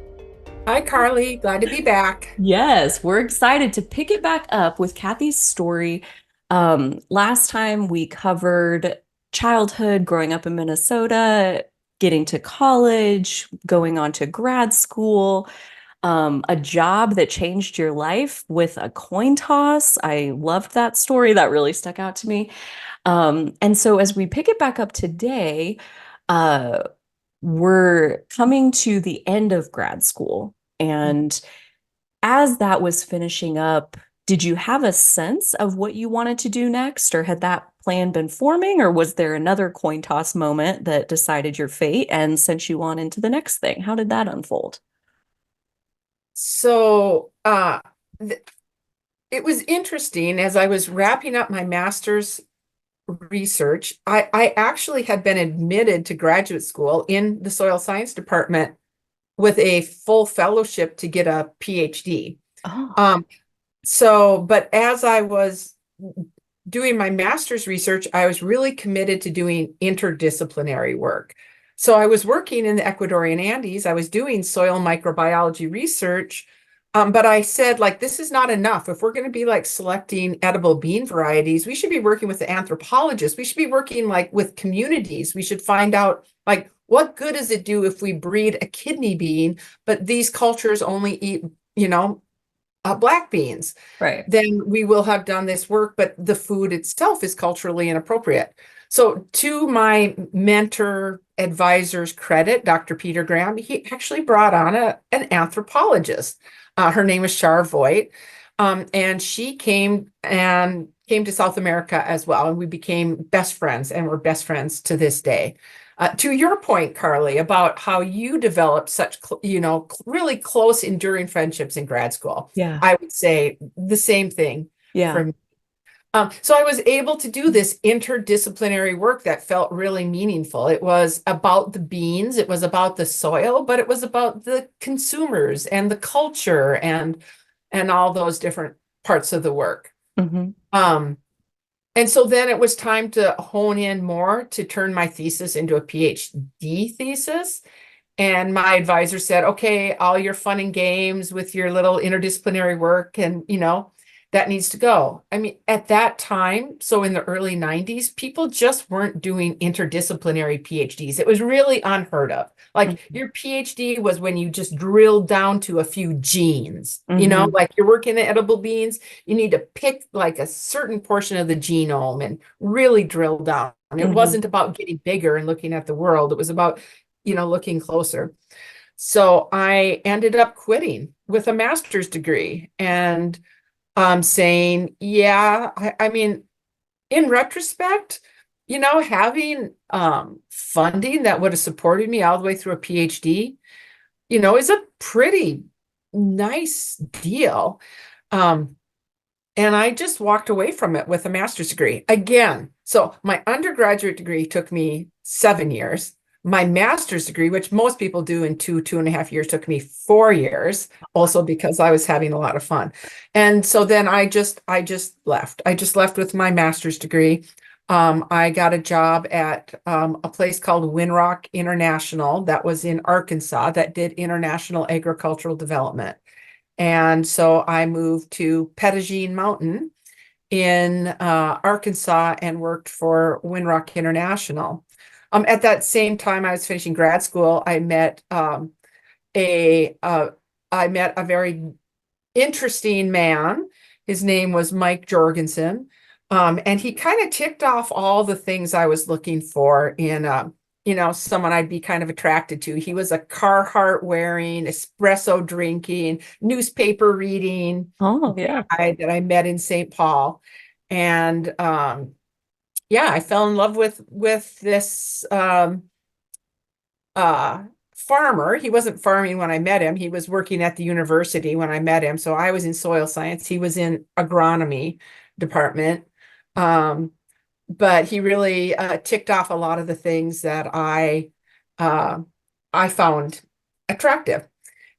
Hi, Carly. Glad to be back. Yes, we're excited to pick it back up with Kathy's story. Last time we covered childhood, growing up in Minnesota, getting to college, going on to grad school, a job that changed your life with a coin toss. I loved that story. That really stuck out to me. And so as we pick it back up today, uh, we're coming to the end of grad school. And as that was finishing up, did you have a sense of what you wanted to do next, or had that plan been forming, or was there another coin toss moment that decided your fate and sent you on into the next thing? How did that unfold? So, it was interesting as I was wrapping up my master's research. I actually had been admitted to graduate school in the soil science department with a full fellowship to get a PhD. Oh, Um, but as I was doing my master's research, I was really committed to doing interdisciplinary work. So I was working in the Ecuadorian Andes. I was doing soil microbiology research. But I said, like, this is not enough. If we're going to be like selecting edible bean varieties, we should be working with the anthropologists. We should be working like with communities. We should find out like what good does it do if we breed a kidney bean, but these cultures only eat, black beans. right. Then we will have done this work, but the food itself is culturally inappropriate. So, to my mentor advisor's credit, Dr. Peter Graham, he actually brought on an anthropologist. Her name is Char Voigt, and she came to South America as well, and we became best friends, and we're best friends to this day. To your point, Carly, about how you developed such, really close, enduring friendships in grad school, Yeah. I would say the same thing Yeah. for me. So I was able to do this interdisciplinary work that felt really meaningful. It was about the beans, it was about the soil, but it was about the consumers and the culture and all those different parts of the work. Hmm. Um, and so then it was time to hone in more to turn my thesis into a PhD thesis. And my advisor said, okay, all your fun and games with your little interdisciplinary work and, that needs to go. I mean, at that time, so in the early 90s, people just weren't doing interdisciplinary PhDs. It was really unheard of. Like your PhD was when you just drilled down to a few genes, Hmm. like you're working at edible beans, you need to pick like a certain portion of the genome and really drill down. It Hmm. wasn't about getting bigger and looking at the world. It was about looking closer. So I ended up quitting with a master's degree and saying, yeah, I mean, in retrospect, having funding that would have supported me all the way through a PhD, is a pretty nice deal. Um, and I just walked away from it with a master's degree. Again, so my undergraduate degree took me 7 years. My master's degree, which most people do in 2.5 years, took me 4 years, also because I was having a lot of fun. And so then I just left. I just left with my master's degree. I got a job at a place called Winrock International that was in Arkansas that did international agricultural development. And so I moved to Pettigene Mountain in Arkansas and worked for Winrock International. At that same time I was finishing grad school, a I met a very interesting man. His name was Mike Jorgensen. And he kind of ticked off all the things I was looking for in someone I'd be kind of attracted to. He was a Carhartt wearing, espresso drinking, newspaper reading Oh, yeah. guy that I met in St. Paul. And yeah, I fell in love with this uh farmer. He wasn't farming when I met him. He was working at the university when I met him. So I was in soil science. He was in agronomy department. Um, but he really ticked off a lot of the things that uh, I found attractive.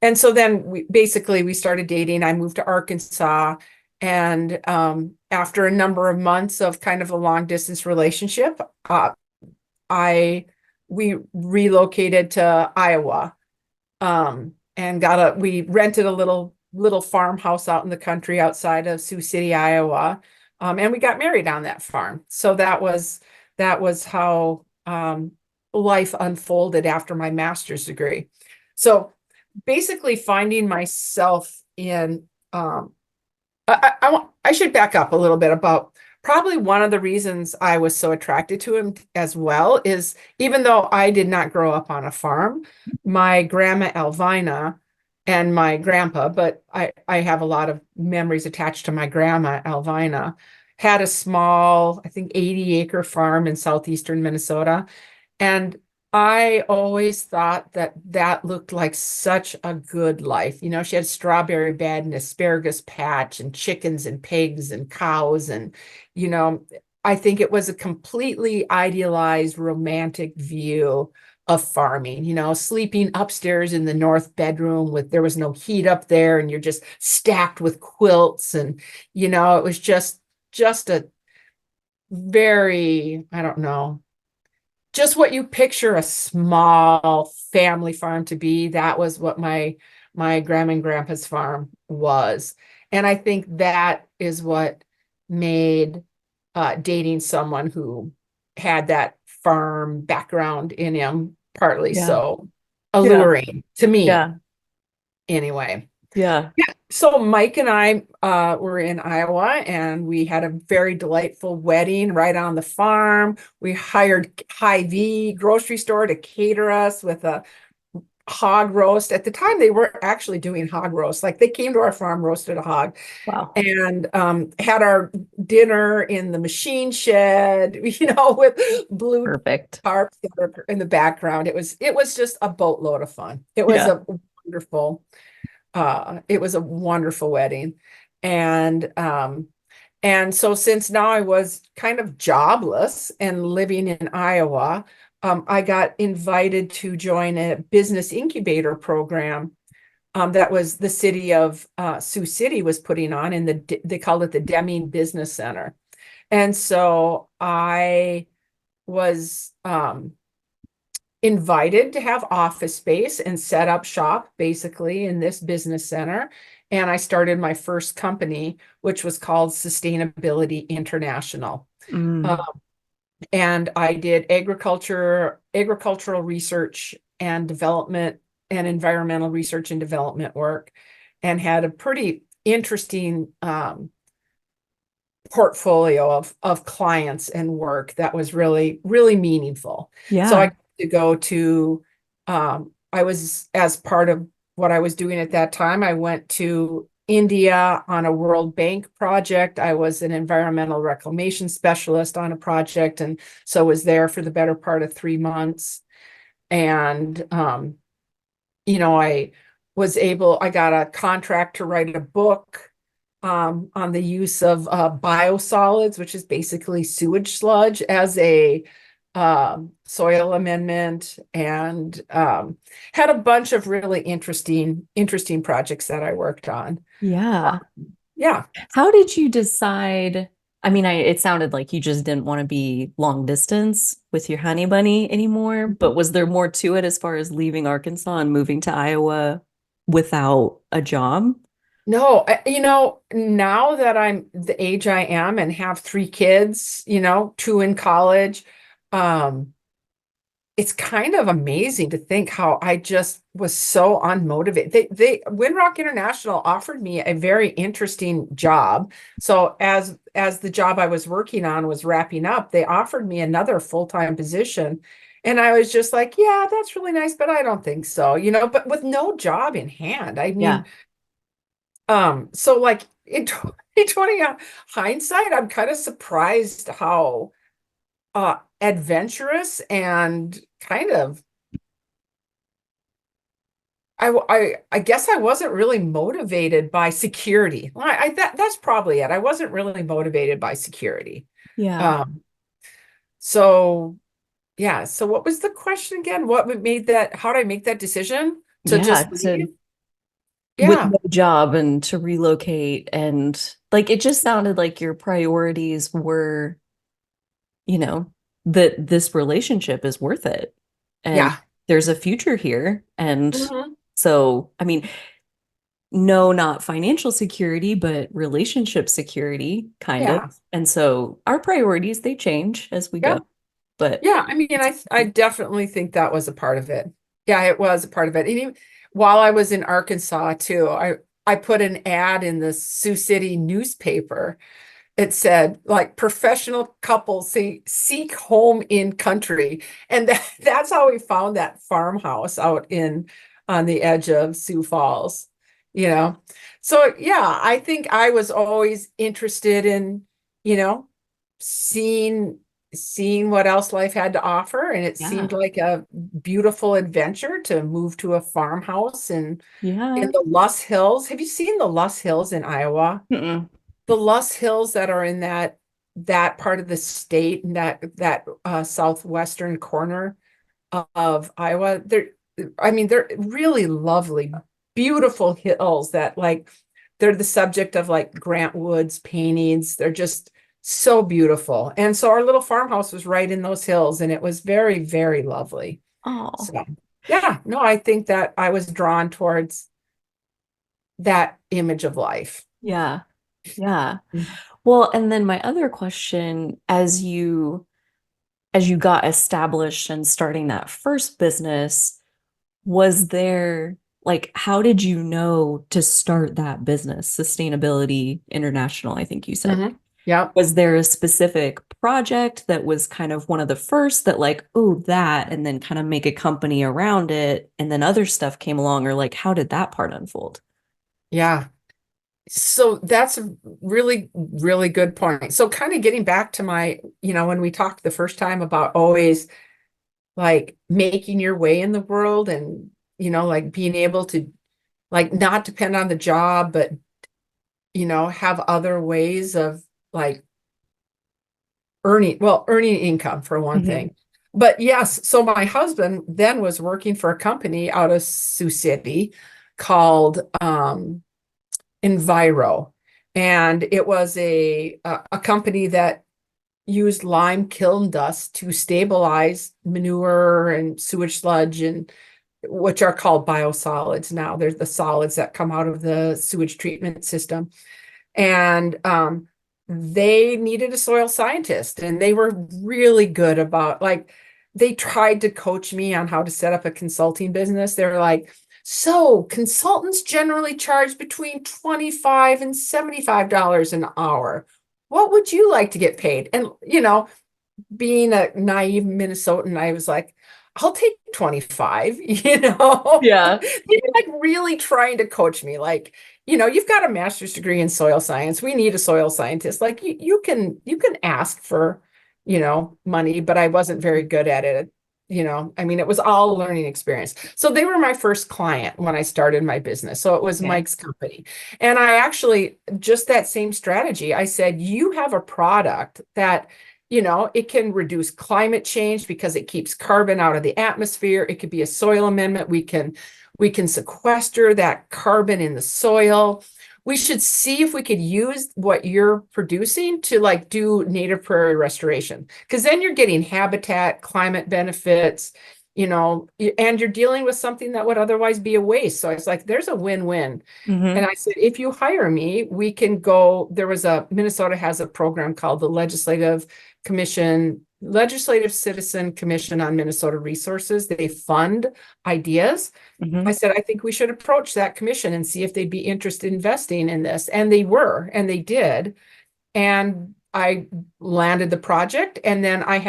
And so then we started dating. I moved to Arkansas. And after a number of months of kind of a long distance relationship, I we relocated to Iowa, and we rented a little farmhouse out in the country outside of Sioux City, Iowa. And we got married on that farm. So that was how life unfolded after my master's degree. So basically finding myself in I should back up a little bit about probably one of the reasons I was so attracted to him as well is even though I did not grow up on a farm, my grandma Elvina and my grandpa, but I have a lot of memories attached to my grandma Elvina, had a small, I think 80-acre farm in southeastern Minnesota. And I always thought that that looked like such a good life. You know, she had strawberry bed and asparagus patch and chickens and pigs and cows. And, you know, I think it was a completely idealized romantic view of farming, you know, sleeping upstairs in the north bedroom there was no heat up there and you're just stacked with quilts. And, you know, it was just a very, I don't know, just what you picture a small family farm to be. That was what my grandma and grandpa's farm was. And I think that is what made dating someone who had that farm background in him partly Yeah. so Yeah. alluring to me Yeah. anyway. Yeah. Yeah. So Mike and I were in Iowa and we had a very delightful wedding right on the farm. We hired Hy-Vee grocery store to cater us with a hog roast. At the time, they were actually doing hog roast. Like they came to our farm, roasted a hog, Wow. and had our dinner in the machine shed, you know, with blue Perfect. tarps that were in the background. It was just a boatload of fun. Yeah. Wonderful it was a wonderful wedding. And and so since now I was kind of jobless and living in Iowa, I got invited to join a business incubator program that was the city of Sioux City was putting on, and they called it the Deming Business Center. And so I was invited to have office space and set up shop basically in this business center. And I started my first company, which was called Sustainability International. Uh, Mm. and I did agricultural research and development and environmental research and development work, and had a pretty interesting portfolio of clients and work that was really, really meaningful. So I Yeah. got to go to, I was, as part of what I was doing at that time, I went to India on a World Bank project. I was an environmental reclamation specialist on a project, and so was there for the better part of 3 months. And, you know, I got a contract to write a book on the use of biosolids, which is basically sewage sludge, as a soil amendment, and had a bunch of really interesting projects that I worked on. Yeah. Yeah. How did you decide? I mean, it sounded like you just didn't want to be long distance with your honey bunny anymore, but was there more to it as far as leaving Arkansas and moving to Iowa without a job? No, you know, now that I'm the age I am and have 3 kids, you know, 2 in college, um, it's kind of amazing to think how I just was so unmotivated. Windrock International offered me a very interesting job. So as the job I was working on was wrapping up, they offered me another full-time position. And I was just like, yeah, that's really nice, but I don't think so, you know, but with no job in hand. I Yeah. mean, so like in 2020 hindsight, I'm kind of surprised how adventurous and kind of I guess I wasn't really motivated by security. Well, that's probably it. I wasn't really motivated by security. Yeah. Um, so yeah. So what was the question again? What made that? How did I make that decision? to Yeah, just to leave. with Yeah, no job and to relocate, and like it just sounded like your priorities were, you know, that this relationship is worth it and yeah. there's a future here. And Mhm. so, I mean, no, not financial security, but relationship security, kind of. Yeah, And so our priorities, they change as we go, yeah. but Yeah, I mean, it's I definitely think that was a part of it. Yeah, it was a part of it. And even while I was in Arkansas too, I put an ad in the Sioux City newspaper. It said like professional couples seek home in country. And that's how we found that farmhouse out in on the edge of Sioux Falls, you know. So yeah, I think I was always interested in, you know, seeing seeing what else life had to offer. And it seemed yeah, like a beautiful adventure to move to a farmhouse in yeah. the Luss Hills. Have you seen the Luss Hills in Iowa? Mm-mm. The Luss Hills that are in that part of the state and that southwestern corner of Iowa. I mean, they're really lovely, beautiful hills that like they're the subject of like Grant Wood's paintings. They're just so beautiful. And so our little farmhouse was right in those hills, and it was very, very lovely. Oh, So yeah, no, I think that I was drawn towards that image of life. yeah, yeah. Well, and then my other question, as you got established and starting that first business, was there like how did you know to start that business, Sustainability International, I think you said. Mm-hmm. Yeah. Was there a specific project that was kind of one of the first that like, oh, that, and then kind of make a company around it, and then other stuff came along, or like how did that part unfold? Yeah. So that's a really, really good point. So kind of getting back to my, when we talked the first time about always like making your way in the world and, like being able to like not depend on the job, but, have other ways of like earning income for one Hmm. thing. But yes, so my husband then was working for a company out of Sioux City called Enviro. And it was a company that used lime kiln dust to stabilize manure and sewage sludge, and which are called biosolids now. There's the solids that come out of the sewage treatment system. And they needed a soil scientist, and they were really good about like they tried to coach me on how to set up a consulting business. They were like, so consultants generally charge between 25 and $75 an hour. What would you like to get paid? And being a naive Minnesotan, I was like, I'll take 25, Yeah. They were like really trying to coach me, like, you've got a master's degree in soil science. We need a soil scientist. Like you can ask for, money, but I wasn't very good at it. I mean, it was all learning experience. So they were my first client when I started my business. So it was Okay. Mike's company. And I actually, just that same strategy, I said, you have a product that it can reduce climate change because it keeps carbon out of the atmosphere. It could be a soil amendment. We can sequester that carbon in the soil. We should see if we could use what you're producing to like do native prairie restoration, because then you're getting habitat, climate benefits, and you're dealing with something that would otherwise be a waste. So it's like there's a win-win. And Hmm. I said, if you hire me, we can go. Minnesota has a program called the Legislative Citizen Commission on Minnesota Resources. They fund ideas. I Hmm. said, I think we should approach that commission and see if they'd be interested in investing in this. And they were, and they did. And I landed the project. And then I'd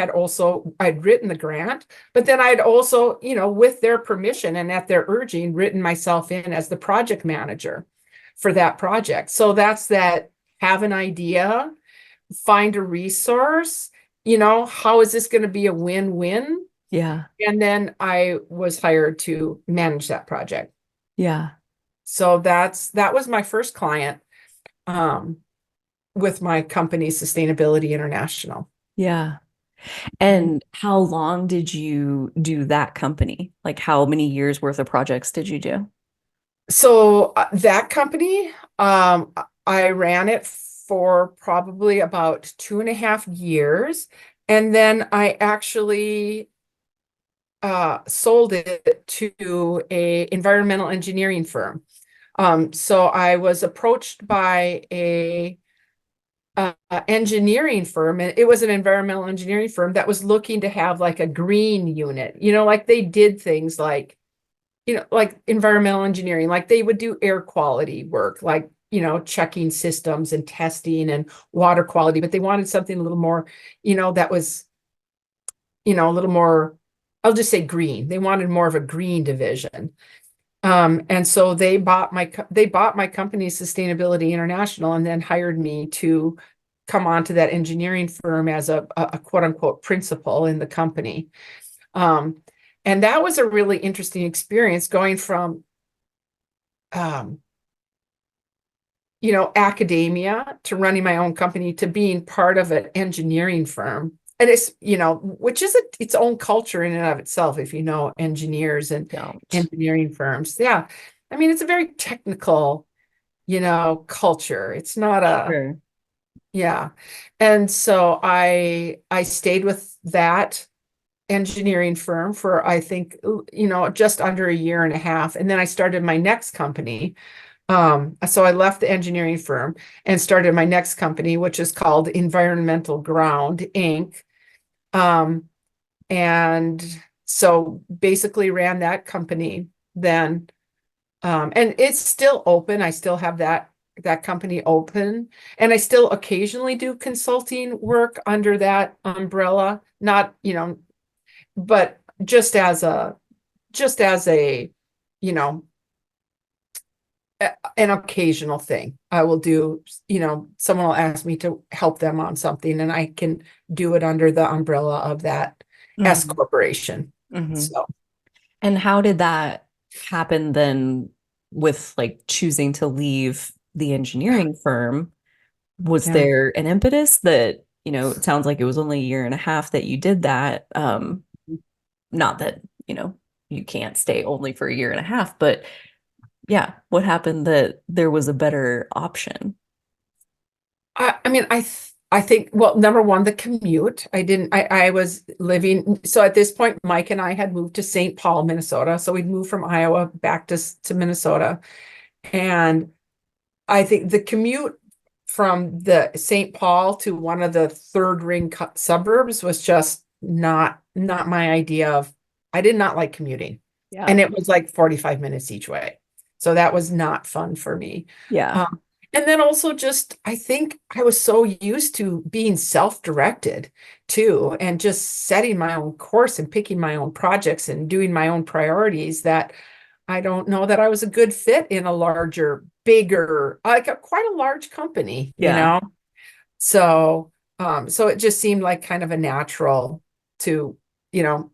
written the grant, but then I'd also, with their permission and at their urging, written myself in as the project manager for that project. So that's that, have an idea, find a resource, how is this going to be a win-win? Yeah. And then I was hired to manage that project. Yeah. So that was my first client um, with my company, Sustainability International. Yeah. And how long did you do that company? Like how many years worth of projects did you do? So that company, I ran it for probably about 2.5 years. And then I actually sold it to a environmental engineering firm. So I was approached by a engineering firm, and it was an environmental engineering firm that was looking to have like a green unit. Like they did things like, like environmental engineering, like they would do air quality work, like, checking systems and testing and water quality, but they wanted something a little more, that was, a little more, I'll just say green. They wanted more of a green division. And so they bought my company, Sustainability International, and then hired me to come on to that engineering firm as a quote unquote principal in the company. Um, and that was a really interesting experience going from um, academia to running my own company to being part of an engineering firm. And it's, which is its own culture in and of itself, if you know engineers and Don't. engineering firms. Yeah. I mean, it's a very technical, culture. It's not a, Sure. yeah. And so I stayed with that engineering firm for, I think, just under a year and a half. And then I started my next company. So I left the engineering firm and started my next company, which is called Environmental Ground Inc. Um, and so basically ran that company then. And it's still open. I still have that company open, and I still occasionally do consulting work under that umbrella, not, but just as a, you know, an occasional thing. I will do, someone will ask me to help them on something, and I can do it under the umbrella of that S Hmm. corporation. Hmm. So And how did that happen then with like choosing to leave the engineering firm? Was yeah. there an impetus that, it sounds like it was only a year and a half that you did that? Not that, you can't stay only for a year and a half, but yeah, what happened that there was a better option? I mean, I think, well, number one, the commute. I was living, so at this point, Mike and I had moved to St. Paul, Minnesota. So we'd moved from Iowa back to Minnesota. And I think the commute from the St. Paul to one of the third ring suburbs was just not my idea of, I did not like commuting. Yeah. And it was like 45 minutes each way. So that was not fun for me. Yeah. And then also just, I think I was so used to being self-directed too, and just setting my own course and picking my own projects and doing my own priorities, that I don't know that I was a good fit in a larger, bigger, like quite a large company, Yeah. So, so it just seemed like kind of a natural to, you know,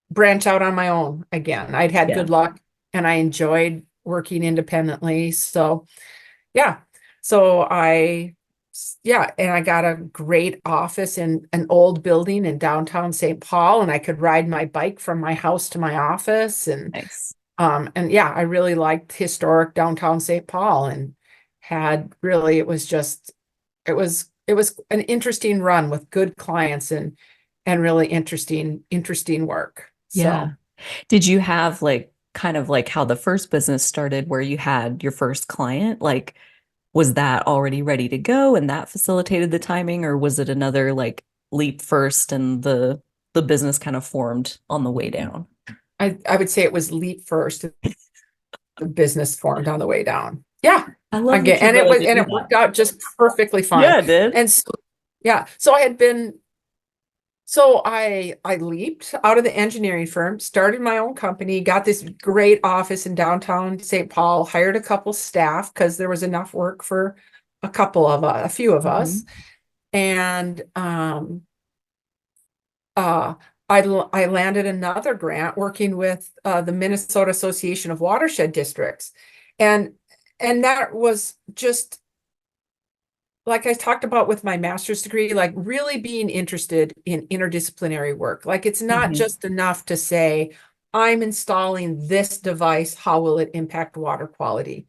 branch out on my own again. I'd had Yeah. good luck and I enjoyed working independently. So, yeah. So yeah, and I got a great office in an old building in downtown St. Paul, and I could ride my bike from my house to my office. And yeah, I really liked historic downtown St. Paul, and had really, it was an interesting run with good clients, and really interesting work. Yeah. So Did you have like kind of like how the first business started where you had your first client? Like, was that already ready to go and that facilitated the timing, or was it another like leap first and the business kind of formed on the way down? I would say it was leap first, the business formed on the way down. Yeah. I love Again, that you're willing to and do it that. worked out just perfectly fine. Yeah, it did. And so, yeah, so I leaped out of the engineering firm, started my own company, got this great office in downtown St. Paul, hired a couple staff because there was enough work for a few of us. Mhm. And uh, I landed another grant working with the Minnesota Association of Watershed Districts. And and that was just like I talked about with my master's degree, like really being interested in interdisciplinary work. Like it's not Hmm. just enough to say, I'm installing this device, how will it impact water quality?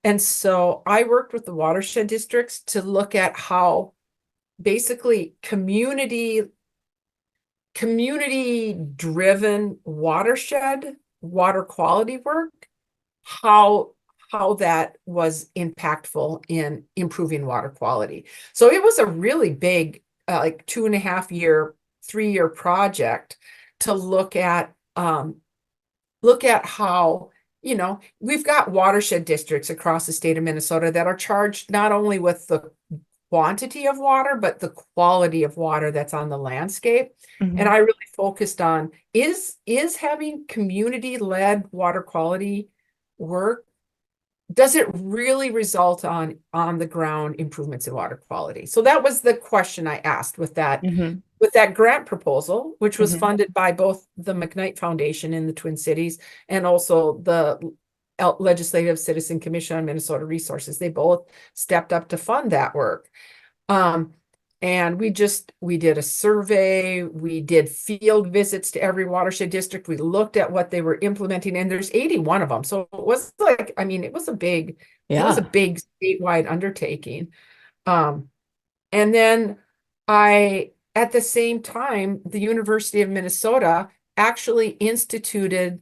And so I worked with the watershed districts to look at how basically community driven watershed water quality work, how that was impactful in improving water quality. So it was a really big, like 2.5 year, 3 year project to look at how, we've got watershed districts across the state of Minnesota that are charged not only with the quantity of water, but the quality of water that's on the landscape. And Hmm. I really focused on is having community-led water quality work, does it really result on the ground improvements in water quality? So that was the question I asked Hmm. with that grant proposal, which was Hmm. funded by both the McKnight Foundation in the Twin Cities and also the Legislative Citizen Commission on Minnesota Resources. They both stepped up to fund that work. Um, and we did a survey, we did field visits to every watershed district. We looked at what they were implementing, and there's 81 of them. So it was like, I mean, it was a Yeah. big statewide undertaking. Um, and then at the same time, the University of Minnesota actually instituted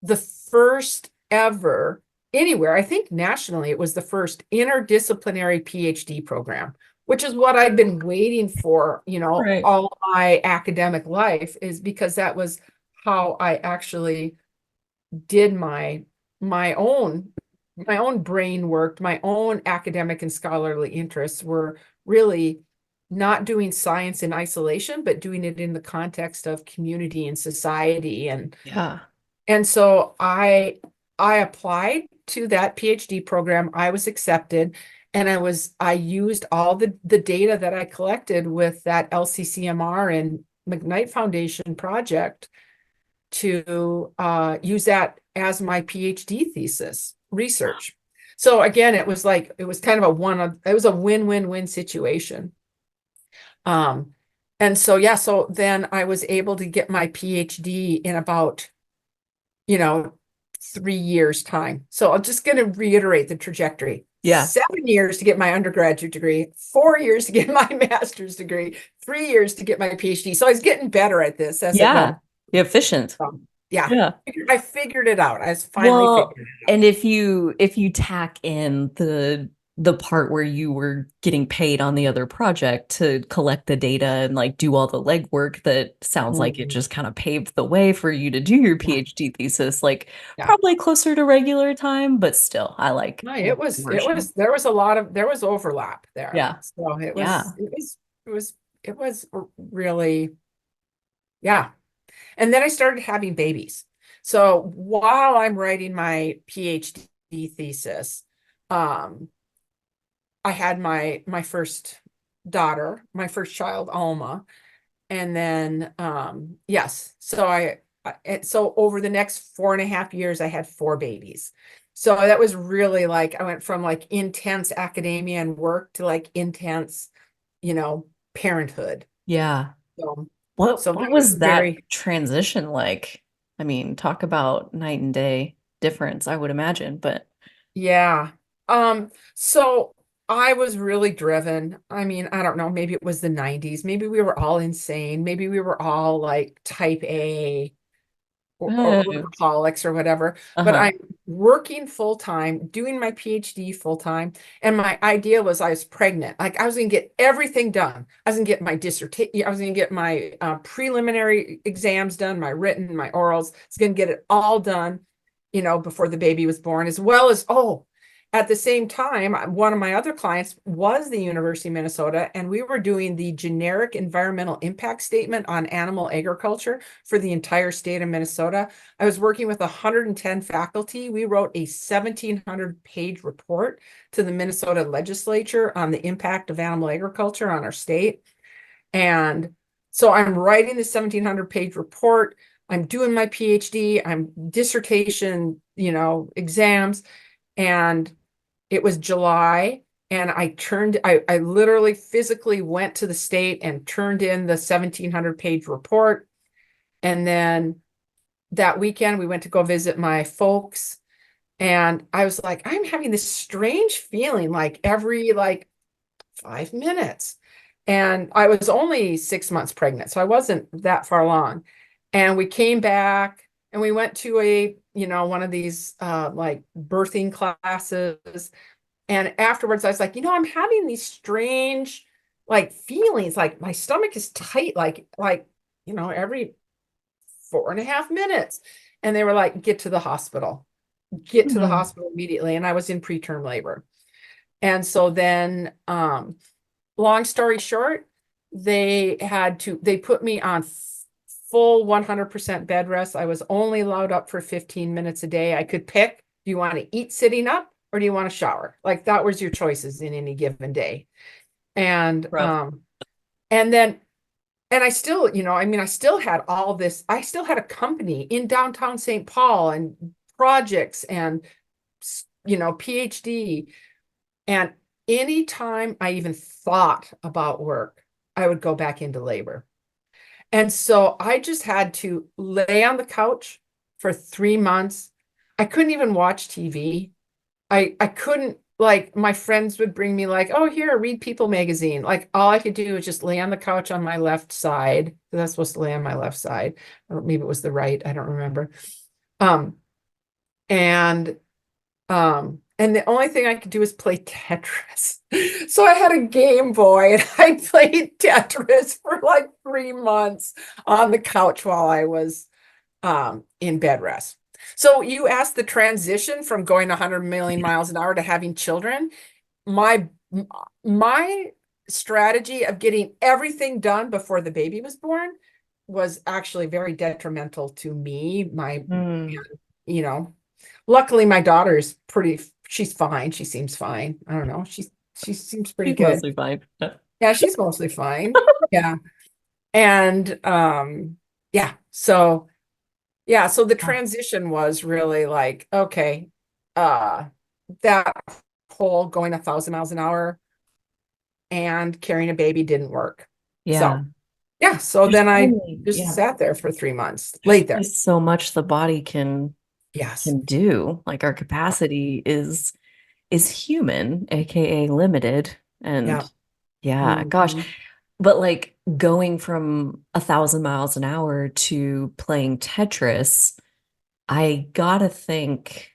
the first ever anywhere, I think nationally, it was the first interdisciplinary PhD program, which is what I've been waiting for, Right. all my academic life, is because that was how I actually did my own my own brain work, my own academic and scholarly interests were really not doing science in isolation, but doing it in the context of community and society. Yeah. And so I applied to that PhD program. I was accepted, and I used all the data that I collected with that LCCMR and McKnight Foundation project to use that as my PhD thesis research. So again, it was kind of it was a win-win-win situation. Um, and so yeah, so then I was able to get my PhD in about, you know, 3 years time. So I'm just going to reiterate the trajectory. Yeah. 7 years to get my undergraduate degree, 4 years to get my master's degree, 3 years to get my PhD. So I was getting better at this as it went. Yeah. Efficient. Yeah, Yeah. I figured it out. I finally Well, figured it out. and if you tack in the part where you were getting paid on the other project to collect the data and like do all the legwork, that sounds like it Mhm. just kind of paved the way for you to do your Yeah, PhD thesis, like yeah. probably closer to regular time, but still, I like No, immersion. there was overlap there. Yeah. So Yeah. it was really, yeah. And then I started having babies. So while I'm writing my PhD thesis, um, I had my first daughter, my first child, Alma. And then, yes, so over the next 4.5 years, I had four babies. So that was really like, I went from like intense academia and work to like intense, you know, parenthood. Yeah. So, What so what that was was that very, transition like? I mean, talk about night and day difference, I would imagine, but yeah. So I was really driven. I mean, I don't know, maybe it was the 90s. Maybe we were all insane. Maybe we were all like type A or uh, workaholics or whatever. But uh-huh. I'm working full time, doing my PhD full time. And my idea was I was pregnant. Like I was going to get everything done. I was going to get my dissertation. I was going to get my preliminary exams done, my written, my orals. I was going to get it all done, before the baby was born, as well as, at the same time, one of my other clients was the University of Minnesota, and we were doing the generic environmental impact statement on animal agriculture for the entire state of Minnesota. I was working with 110 faculty. We wrote a 1,700-page report to the Minnesota legislature on the impact of animal agriculture on our state. And so I'm writing the 1,700-page report. I'm doing my PhD. I'm dissertation, exams. And it was July, and I literally physically went to the state and turned in the 1,700-page report. And then that weekend we went to go visit my folks. And I was like, I'm having this strange feeling like every like 5 minutes. And I was only 6 months pregnant, so I wasn't that far along. And we came back and we went to one of these like birthing classes. And afterwards, I was like, I'm having these strange like feelings, like my stomach is tight, every 4.5 minutes. And they were like, get to the hospital, get to the Mhm. hospital immediately. And I was in preterm labor. And so then, long story short, they put me on full 100% bed rest. I was only allowed up for 15 minutes a day. I could pick, do you want to eat sitting up or do you want to shower? Like that was your choices in any given day. And Rough. and then and I still, I still had all this, I still had a company in downtown St. Paul and projects and PhD. And anytime I even thought about work, I would go back into labor. And so I just had to lay on the couch for 3 months. I couldn't even watch TV. I couldn't, like, my friends would bring me like, oh, here, read People magazine. Like all I could do was just lay on the couch on my left side. I was supposed to lay on my left side. Or maybe it was the right. I don't remember. Um, and and the only thing I could do is play Tetris. So I had a Game Boy and I played Tetris for like 3 months on the couch while I was in bed rest. So you asked the transition from going 100 million miles an hour to having children. My my strategy of getting everything done before the baby was born was actually very detrimental to me. Mm. You know, luckily my daughter's she's fine. She seems fine. I don't know. She seems pretty She's good. mostly fine. Yeah, she's mostly fine. Yeah. And yeah, so the transition was really like, okay, uh that whole going 1,000 miles an hour and carrying a baby didn't work. Yeah. So yeah, so There's then I only, just yeah, sat there for 3 months, there's laid there. only so much the body Yes. can do. Like our capacity is human, aka limited. And Yeah. yeah, gosh. Mhm. But like going from 1,000 miles an hour to playing Tetris, I gotta think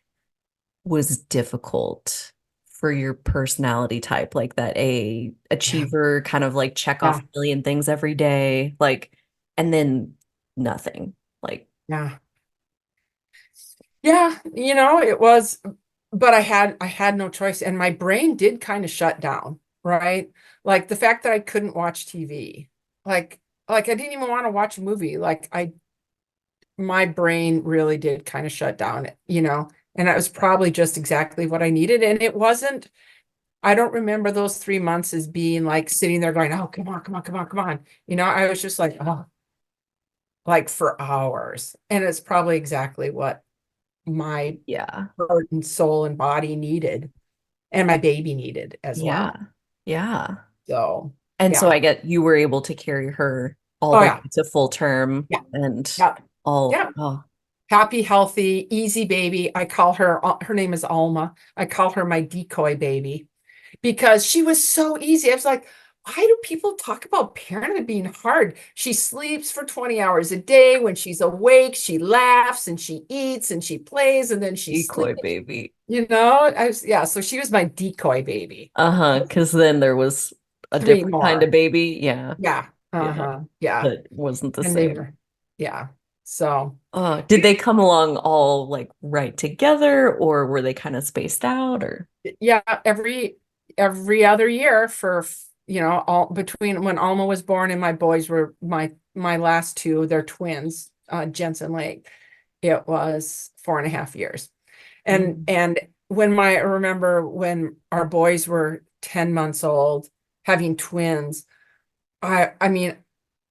was difficult for your personality type, like that a Yeah. achiever kind of like check off Yeah. a million things every day, like, and then nothing. Like, Yeah. Yeah, it was, but I had no choice and my brain did kind of shut down, right? Like the fact that I couldn't watch TV. Like I didn't even want to watch a movie. My brain really did kind of shut down, and that was probably just exactly what I needed. And it wasn't, I don't remember those 3 months as being like sitting there going, oh, come on, come on, come on, come on. I was just like, oh, like for hours. And it's probably exactly what my yeah, heart and soul and body needed, and my baby needed as yeah, well. yeah. So, And so yeah. I get you were able to carry her all Oh, the way yeah. to full term Yeah. and Yeah. all, Yeah. oh, Happy, healthy, easy baby. I call her name is Alma. I call her my decoy baby because she was so easy. I was like, why do people talk about parenting being hard? She sleeps for 20 hours a day. When she's awake, she laughs and she eats and she plays and then she decoy sleeps. baby. Yeah, so she was my decoy baby. Uh-huh. Because then there was a Three different kind of more. baby. Yeah. Yeah. Yeah. Uh-huh. Yeah. That wasn't the And they same. were, yeah. So, Did they come along all like right together or were they kind of spaced out or? yeah, every other year for, all between when Alma was born and my boys were my last two, they're twins, Jensen Lake. It was 4.5 years. And Mm. and I remember when our boys were 10 months old, having twins, I mean,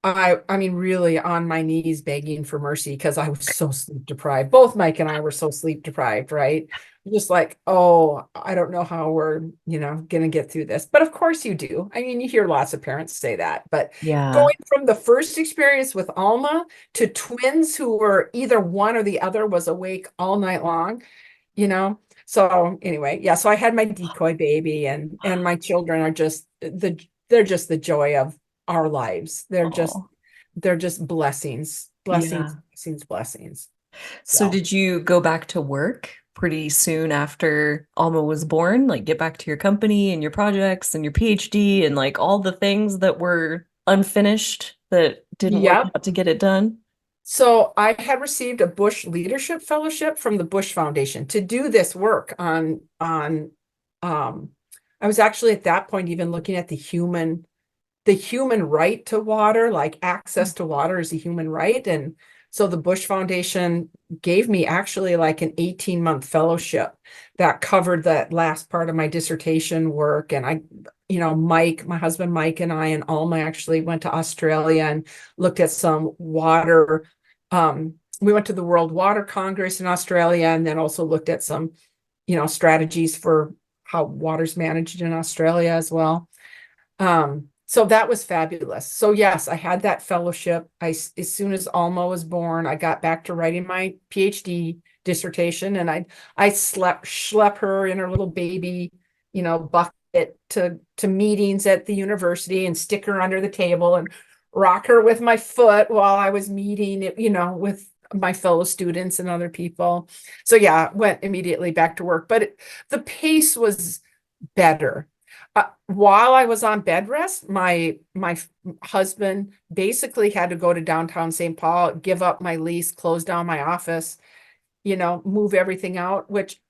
I mean, really on my knees begging for mercy because I was so sleep deprived. Both Mike and I were so sleep deprived, right? Just like, oh, I don't know how we're, gonna get through this. But of course you do. I mean, you hear lots of parents say that. But Yeah. going from the first experience with Alma to twins who were either one or the other was awake all night long, you know. So anyway, yeah, so I had my decoy baby and my children are just they're just the joy of our lives. Oh, They're just blessings, blessings, yeah. blessings, blessings. So So did you go back to work pretty soon after Alma was born? Like get back to your company and your projects and your PhD and like all the things that were unfinished that didn't work yep. out to get it done? So I had received a Bush Leadership Fellowship from the Bush Foundation to do this work on I was actually at that point even looking at the human right to water, like access to water is a human right. And so the Bush Foundation gave me actually like an 18-month fellowship that covered that last part of my dissertation work. And Mike, my husband Mike, and I and Alma actually went to Australia and looked at some water. We went to the World Water Congress in Australia and then also looked at some, strategies for how water's managed in Australia as well. So that was fabulous. So yes, I had that fellowship. As soon as Alma was born, I got back to writing my PhD dissertation, and I schlep her in her little baby, bucket to meetings at the university and stick her under the table and rock her with my foot while I was meeting, with my fellow students and other people. So yeah, went immediately back to work, but the pace was better. While I was on bed rest, my husband basically had to go to downtown St. Paul, give up my lease, close down my office, move everything out, which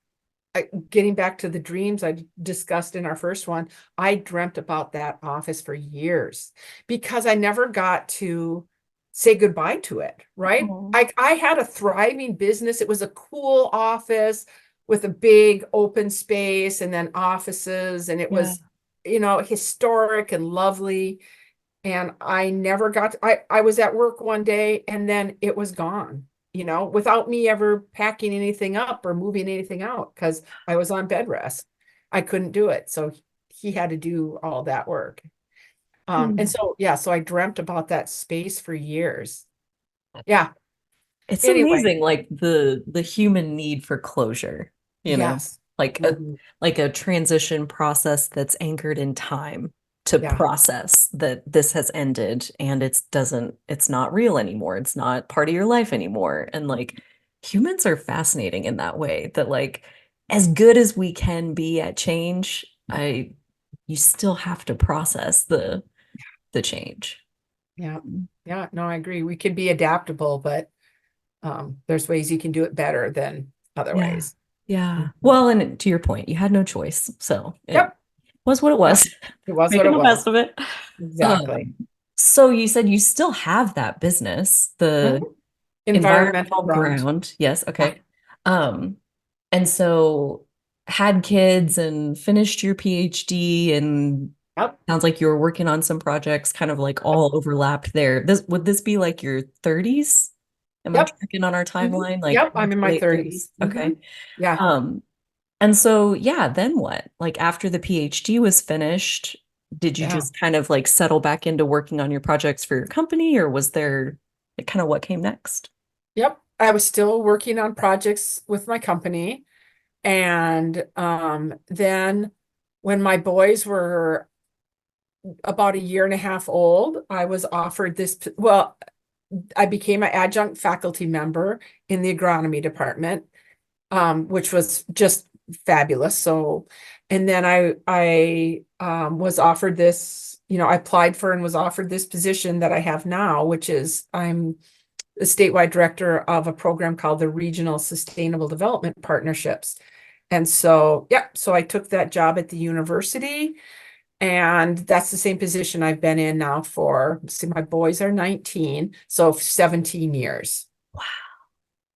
getting back to the dreams I discussed in our first one, I dreamt about that office for years because I never got to say goodbye to it, right? Oh, I had a thriving business. It was a cool office with a big open space and then offices, and it yeah. was, historic and lovely. And I never got I was at work one day and then it was gone, without me ever packing anything up or moving anything out because I was on bed rest. I couldn't do it. So he had to do all that work. And Hmm. so yeah, so I dreamt about that space for years. Yeah. It's Anyway, amazing, like the human need for closure, you know, yes. like a Mhm. like a transition process that's anchored in time to Yeah. process that this has ended and it's not real anymore. It's not part of your life anymore. And like humans are fascinating in that way that like as good as we can be at change, I you still have to process the change. Yeah. Yeah. No, I agree. We can be adaptable, but there's ways you can do it better than other Yeah. ways. Yeah. Mhm. Well, and to your point, you had no choice. So it Yep. was what it Yeah. was. It was what Making it the was. best of it. Exactly. Um, so you said you still have that business, the Mhm. Environmental environmental ground. ground. Yes, Yeah. okay. Um, and so had kids and finished your PhD and Yep. sounds like you were working on some projects kind of like Yep. all overlapped there. This would this be like your 30s? Am I Yep. tracking on our Mhm. timeline? Like Yep. mid I'm in to my late 30s. 30s? Okay. Yeah. Um, and so, yeah, then what? Like after the PhD was finished, did you Yeah. just kind of like settle back into working on your projects for your company, or was there like kind of what came next? Yep. I was still working on projects with my company. And then when my boys were about a year and a half old, I was offered well, I became an adjunct faculty member in the agronomy department, which was just fabulous. So, and then I was offered this, I applied for and was offered this position that I have now, which is I'm the statewide director of a program called the Regional Sustainable Development Partnerships. And so, yeah, so I took that job at the university, and that's the same position I've been in now for, see, my boys are 19, so 17 years.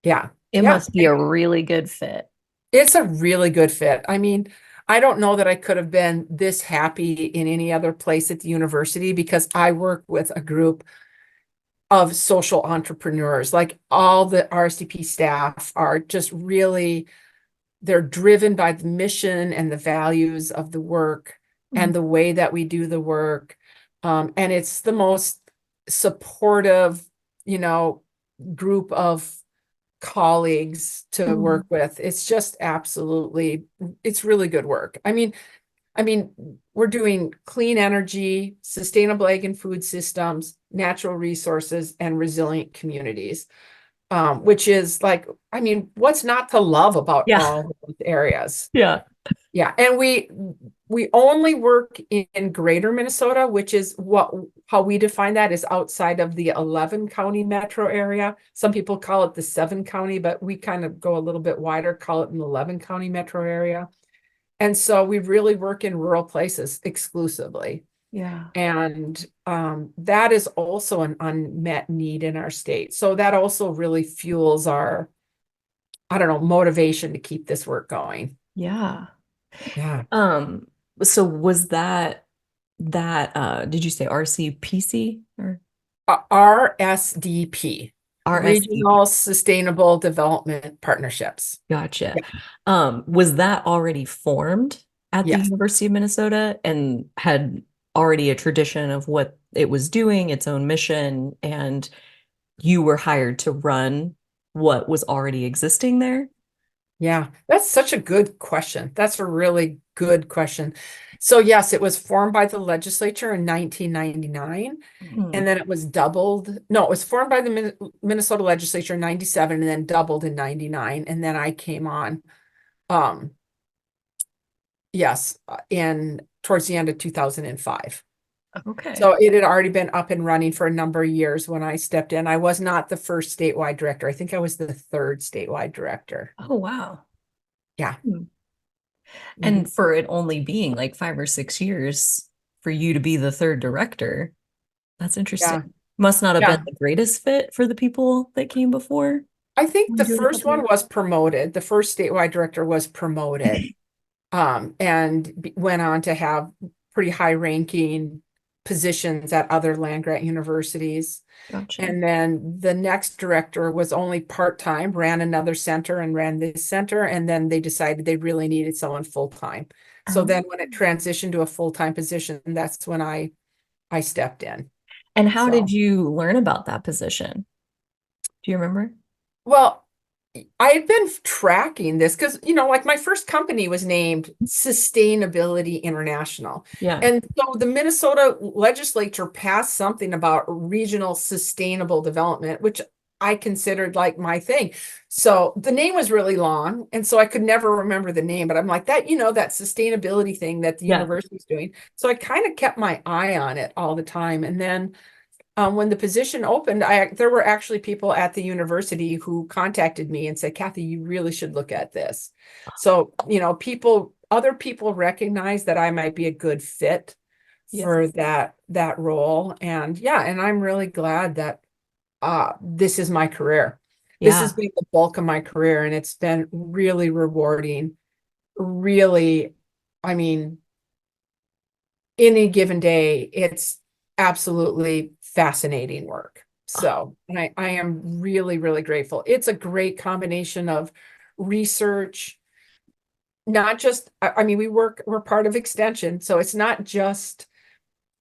Yeah. It Yeah. must be a really good fit. It's a really good fit. I mean, I don't know that I could have been this happy in any other place at the university because I work with a group. of social entrepreneurs. Like all the RSDP staff are just really, they're driven by the mission and the values of the work Mhm. and the way that we do the work. And it's the most supportive, you know, group of colleagues to Mhm. work with. It's just absolutely, it's really good work. I mean, we're doing clean energy, sustainable ag and food systems, natural resources, and resilient communities, which is like, I mean, what's not to love about Yeah. all those areas? Yeah. Yeah, and we only work in greater Minnesota, which is how we define that is outside of the 11 county metro area. Some people call it the 7 county, but we kind of go a little bit wider, call it an 11 county metro area. And so we really work in rural places exclusively. Yeah. And that is also an unmet need in our state. So that also really fuels our, I don't know, motivation to keep this work going. Yeah. Yeah. Um, so was that did you say RCPC or RSDP, RSDP? Regional Sustainable Development Partnerships. Gotcha. Yeah. Was that already formed at the Yes. University of Minnesota and had already a tradition of what it was doing, its own mission, and you were hired to run what was already existing there? Yeah, that's such a good question. That's a really good question. So yes, it was formed by the legislature in 1999, Mhm. and then it was doubled. No, it was formed by the Minnesota legislature in 97 and then doubled in 99. And then I came on, um, yes, in towards the end of 2005. Okay. So it had already been up and running for a number of years when I stepped in. I was not the first statewide director. I think I was the third statewide director. Oh, wow. Yeah. Hmm. Mhm. And for it only being like 5 or 6 years for you to be the third director, that's Yeah. interesting. Must not have been Yeah. the greatest fit for the people that came before. I think Only the doing a first couple one years. was promoted. The first statewide director was promoted, and went on to have pretty high ranking positions at other land grant universities. Gotcha. And then the next director was only part-time, ran another center and ran this center. And then they decided they really needed someone full-time. So then Um, when it transitioned to a full-time position, that's when I stepped in. and how did So, you learn about that position? Do you remember? well, I had been tracking this because, like my first company was named Sustainability International. Yeah. And so the Minnesota legislature passed something about regional sustainable development, which I considered like my thing. So the name was really long. And so I could never remember the name, but I'm like that sustainability thing that the Yeah. university's doing. So I kind of kept my eye on it all the time. And then when the position opened, there were actually people at the university who contacted me and said, Kathy, you really should look at this. So, other people recognize that I might be a good fit Yeah. for that role. And yeah, and I'm really glad that this is my career. This has Yeah. been the bulk of my career, and it's been really rewarding. Really, I mean, any given day, it's absolutely fascinating work. So, and I am really, really grateful. It's a great combination of research, not just, I mean, we're part of extension. So it's not just,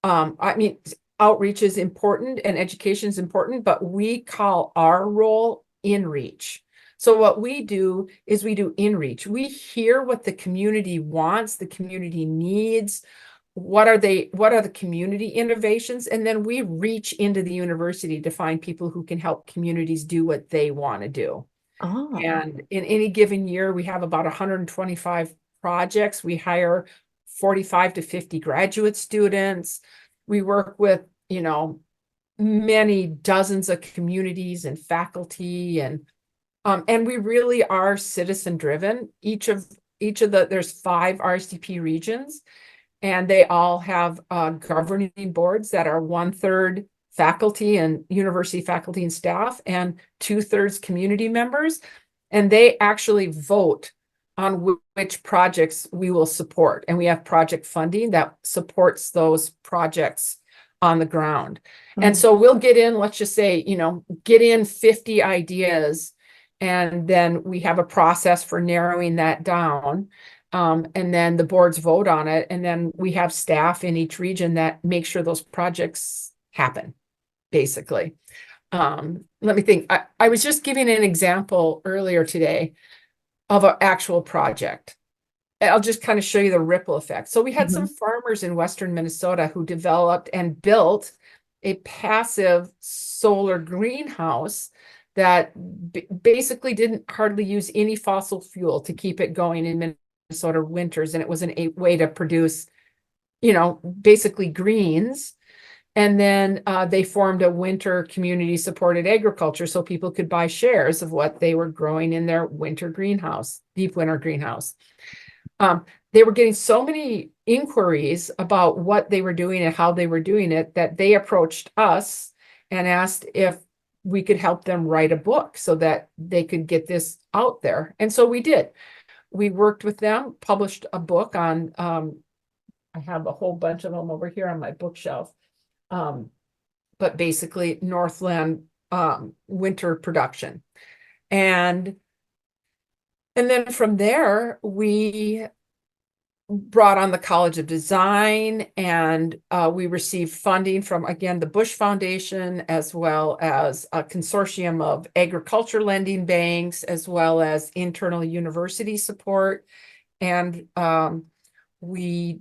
I mean, outreach is important and education is important, but we call our role in reach. So what we do is we do in reach. We hear what the community wants, the community needs, what are the community innovations, and then we reach into the university to find people who can help communities do what they want to do. Oh, And in any given year we have about 125 projects. We hire 45 to 50 graduate students. We work with many dozens of communities and faculty, and we really are citizen driven. Each of there's 5 RSDP regions, and they all have governing boards that are 1/3 faculty and university faculty and staff, and 2/3 community members. And they actually vote on which projects we will support. And we have project funding that supports those projects on the ground. And Mm. so we'll get in, let's just say, get in 50 ideas, and then we have a process for narrowing that down. And then the boards vote on it. And then we have staff in each region that make sure those projects happen, basically. Let me think. I was just giving an example earlier today of an actual project. I'll just kind of show you the ripple effect. So we had some Mhm. farmers in Western Minnesota who developed and built a passive solar greenhouse that basically didn't hardly use any fossil fuel to keep it going in Minnesota winters. And it was a way to produce, basically greens. And then they formed a winter community supported agriculture so people could buy shares of what they were growing in their winter greenhouse, deep winter greenhouse. They were getting so many inquiries about what they were doing and how they were doing it that they approached us and asked if we could help them write a book so that they could get this out there. And so we did. We worked with them, published a book on, I have a whole bunch of them over here on my bookshelf. But basically Northland winter production. And then from there, we brought on the College of Design, and we received funding from, again, the Bush Foundation, as well as a consortium of agriculture lending banks, as well as internal university support. And we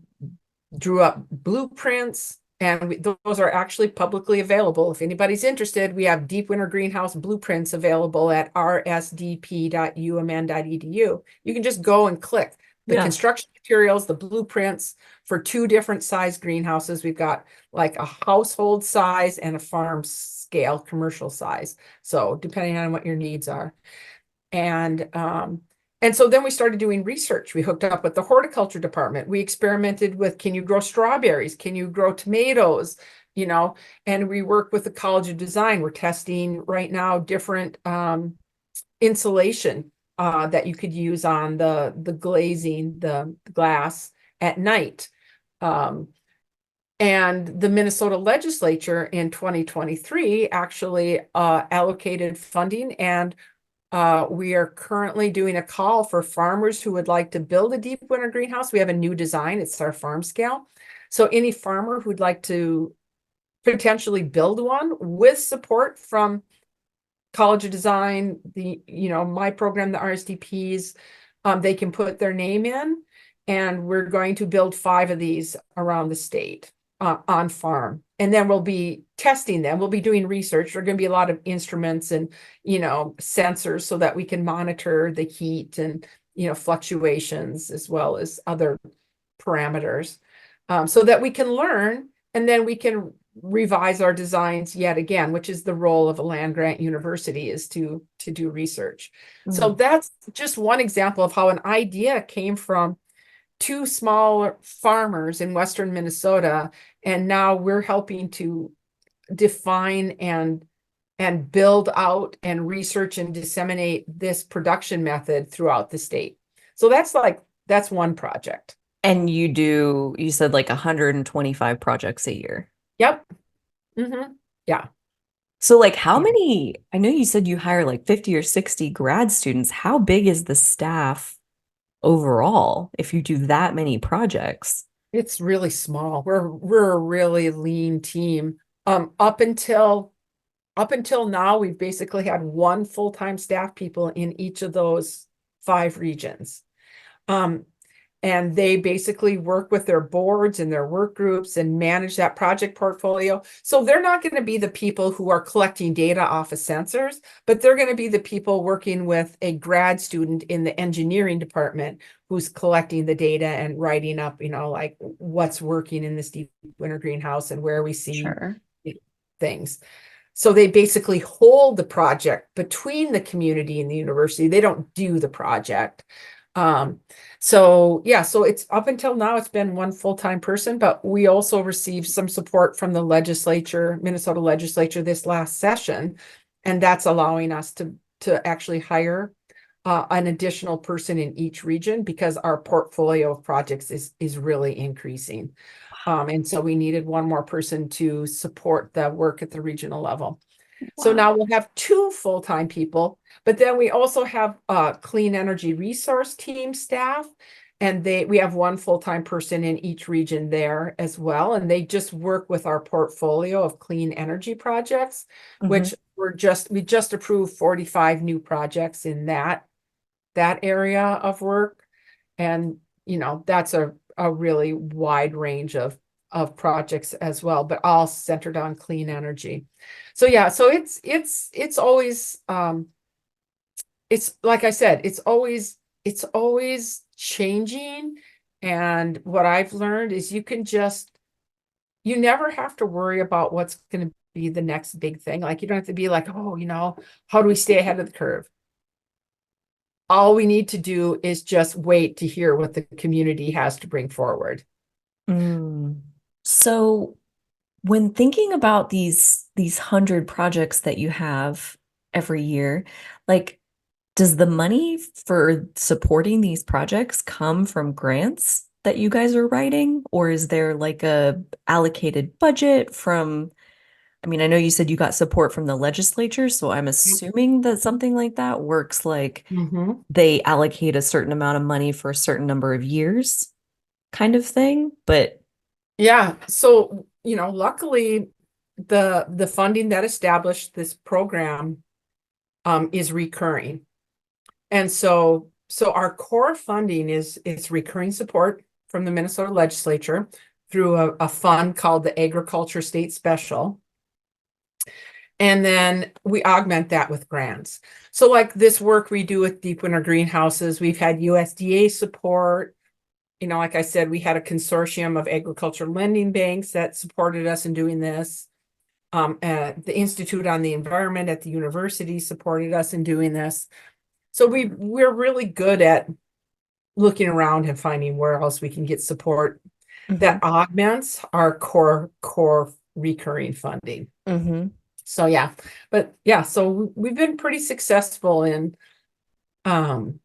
drew up blueprints, and those are actually publicly available. If anybody's interested, we have deep winter greenhouse blueprints available at rsdp.umn.edu. You can just go and click the construction materials, the blueprints for 2 different size greenhouses. We've got like a household size and a farm scale commercial size. So depending on what your needs are. And so then we started doing research. We hooked up with the horticulture department. We experimented with, can you grow strawberries? Can you grow tomatoes? And we work with the College of Design. We're testing right now different insulation that you could use on the glazing, the glass at night. And the Minnesota legislature in 2023 actually allocated funding, and we are currently doing a call for farmers who would like to build a deep winter greenhouse. We have a new design. It's our farm scale. So any farmer who'd like to potentially build one with support from College of Design, my program, the RSDPs, they can put their name in, and we're going to build 5 of these around the state on farm. And then we'll be testing them. We'll be doing research. There are going to be a lot of instruments and, sensors so that we can monitor the heat and, fluctuations, as well as other parameters, so that we can learn, and then we can revise our designs yet again, which is the role of a land grant university, is to do research. So that's just one example of how an idea came from 2 small farmers in Western Minnesota, and now we're helping to define and build out and research and disseminate this production method throughout the state. So that's one project. And you said like 125 projects a year. Yep. Mm-hmm. Yeah. So like how many, I know you said you hire like 50 or 60 grad students. How big is the staff overall if you do that many projects? It's really small. We're a really lean team. Up until now, we've basically had 1 full-time staff people in each of those 5 regions. And they basically work with their boards and their work groups and manage that project portfolio. So they're not going to be the people who are collecting data off of sensors, but they're going to be the people working with a grad student in the engineering department who's collecting the data and writing up, like what's working in this deep winter greenhouse and where we see things. So they basically hold the project between the community and the university. They don't do the project. So it's up until now, it's been 1 full-time person, but we also received some support from the Minnesota legislature this last session. And that's allowing us to actually hire an additional person in each region, because our portfolio of projects is really increasing. And so we needed one more person to support the work at the regional level. So Wow. now we'll have two full-time people, but then we also have clean energy resource team staff. And we have one full-time person in each region there as well. And they just work with our portfolio of clean energy projects, Mhm. which we just approved 45 new projects in that area of work. And, that's a really wide range of projects as well, but all centered on clean energy. So yeah, so it's always it's like I said, it's always changing. And what I've learned is you never have to worry about what's going to be the next big thing. Like you don't have to be like, oh, how do we stay ahead of the curve? All we need to do is just wait to hear what the community has to bring forward. Mm. So when thinking about these 100 projects that you have every year, like does the money for supporting these projects come from grants that you guys are writing, or is there like a allocated budget from, I mean, I know you said you got support from the legislature, so I'm assuming that something like that works like Mm-hmm. they allocate a certain amount of money for a certain number of years kind of thing, but Yeah. So, luckily the funding that established this program is recurring. And so our core funding is it's recurring support from the Minnesota legislature through a fund called the Agriculture State Special. And then we augment that with grants. So like this work we do with deep winter greenhouses, we've had USDA support. Like I said, we had a consortium of agriculture lending banks that supported us in doing this. The Institute on the Environment at the university supported us in doing this. So we're really good at looking around and finding where else we can get support Mhm. that augments our core recurring funding. Mhm. So yeah, but yeah, so we've been pretty successful in um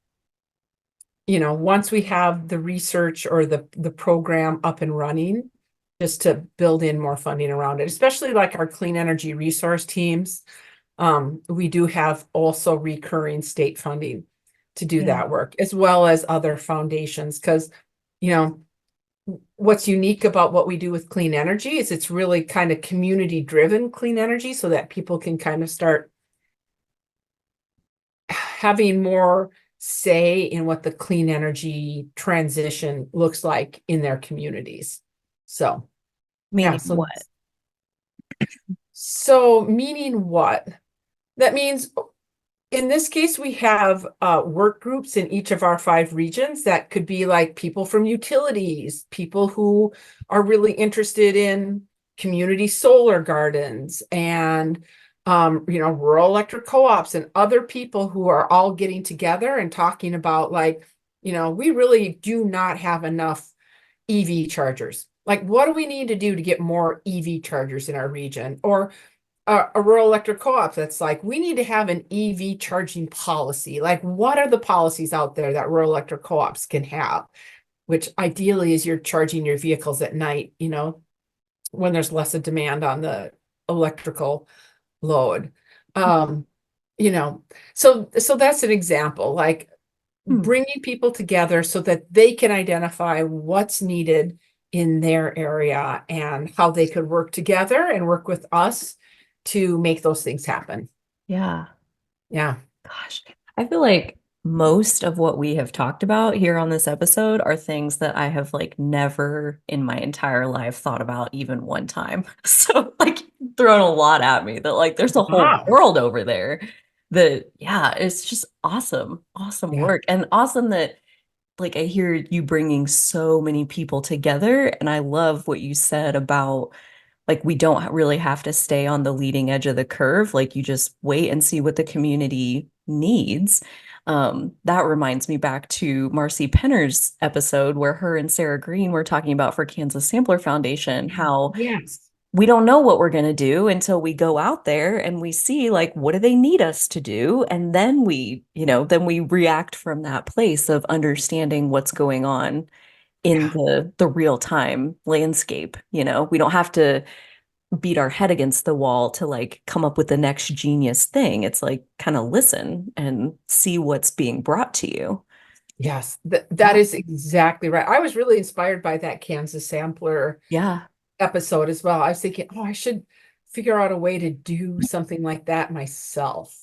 once we have the research or the program up and running, just to build in more funding around it, especially like our clean energy resource teams. We do have also recurring state funding to do Yeah. that work, as well as other foundations. Because, you know, what's unique about what we do with clean energy is it's really kind of community driven clean energy so that people can kind of start having more say in what the clean energy transition looks like in their communities. So, yeah, Meaning so what? meaning what? That means in this case, we have work groups in each of our 5 regions that could be like people from utilities, people who are really interested in community solar gardens and rural electric co-ops and other people who are all getting together and talking about like, we really do not have enough EV chargers. Like, what do we need to do to get more EV chargers in our region? Or a rural electric co-op that's like, we need to have an EV charging policy. Like, what are the policies out there that rural electric co-ops can have? Which ideally is you're charging your vehicles at night, when there's less of demand on the electrical load. Um, you know, so that's an example, like Hmm. bringing people together so that they can identify what's needed in their area and how they could work together and work with us to make those things happen. Yeah. Yeah. Gosh, I feel like most of what we have talked about here on this episode are things that I have like never in my entire life thought about even one time. So like thrown a lot at me that like there's a whole Wow. world over there that yeah, it's just awesome. Awesome Yeah. work. And awesome that like I hear you bringing so many people together and I love what you said about like we don't really have to stay on the leading edge of the curve. Like you just wait and see what the community needs. That reminds me back to Marcy Penner's episode where her and Sarah Green were talking about for Kansas Sampler Foundation, how Yes. we don't know what we're going to do until we go out there and we see like what do they need us to do and then then we react from that place of understanding what's going on in Yeah. the real time landscape. We don't have to beat our head against the wall to like come up with the next genius thing. It's like kind of listen and see what's being brought to you. Yes, that Yeah. is exactly right. I was really inspired by that Kansas sampler Yeah. episode as well. I was thinking, oh, I should figure out a way to do something like that myself.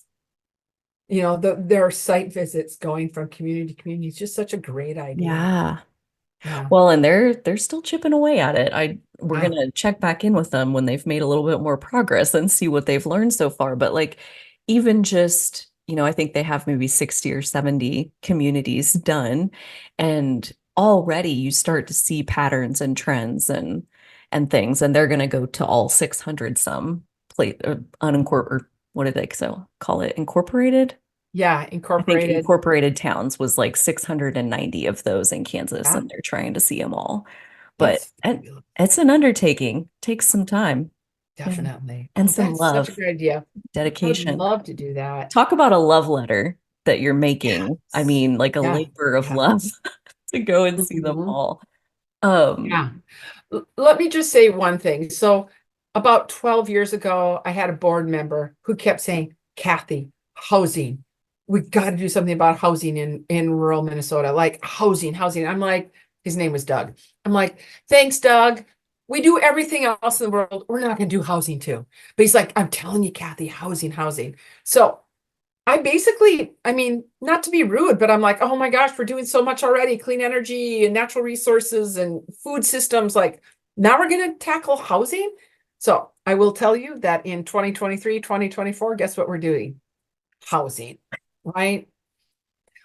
There are site visits going from community to community. It's just such a great idea. Yeah. Yeah. Well, and they're still chipping away at it. We're Yeah. gonna check back in with them when they've made a little bit more progress and see what they've learned so far. But like even just, I think they have maybe 60 or 70 communities done. And already you start to see patterns and trends and things. And they're gonna go to all 600 some plate or unincorporated, what did they call it? Incorporated? Yeah. I think Incorporated. incorporated towns was like 690 of those in Kansas, Yeah. and they're trying to see them all. But That's fabulous. it's an undertaking, takes some time. Yeah. Definitely. And Oh, some that's such a love, great idea. I would dedication. love to do that. Talk about a love letter that you're making. I Yes. mean, like a Yeah. labor of Yeah. love to go and see them Mhm. all. Um, Yeah. Let me just say one thing. So, about 12 years ago, I had a board member who kept saying, Kathy, housing. We got to do something about housing in rural Minnesota, like housing, housing. I'm like, his name was Doug. I'm like, thanks, Doug. We do everything else in the world. We're not going to do housing too. But he's like, I'm telling you, Kathy, housing, housing. So I basically, I mean, not to be rude, but I'm like, oh my gosh, we're doing so much already, clean energy and natural resources and food systems. Like now we're going to tackle housing. So I will tell you that in 2023, 2024, guess what we're doing? Housing, right?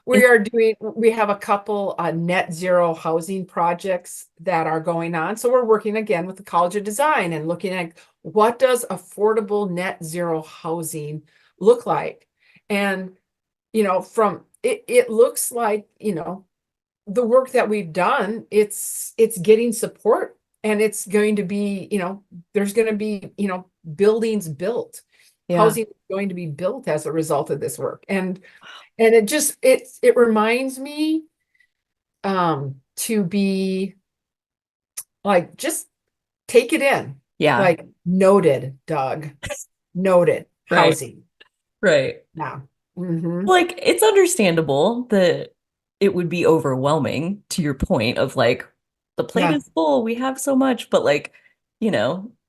it's We have a couple net zero housing projects that are going on. So we're working again with the College of Design and looking at what does affordable net zero housing look like? And from it looks like, the work that we've done, it's getting support and it's going to be, there's going to be, buildings built. yeah, Housing is going to be built as a result of this work. And it reminds me to be like just take it in. yeah, Like noted, Doug. Noted. right, Housing. right. Yeah. Hmm. Like it's understandable that it would be overwhelming to your point of like the plate Yeah. is full, we have so much, but like,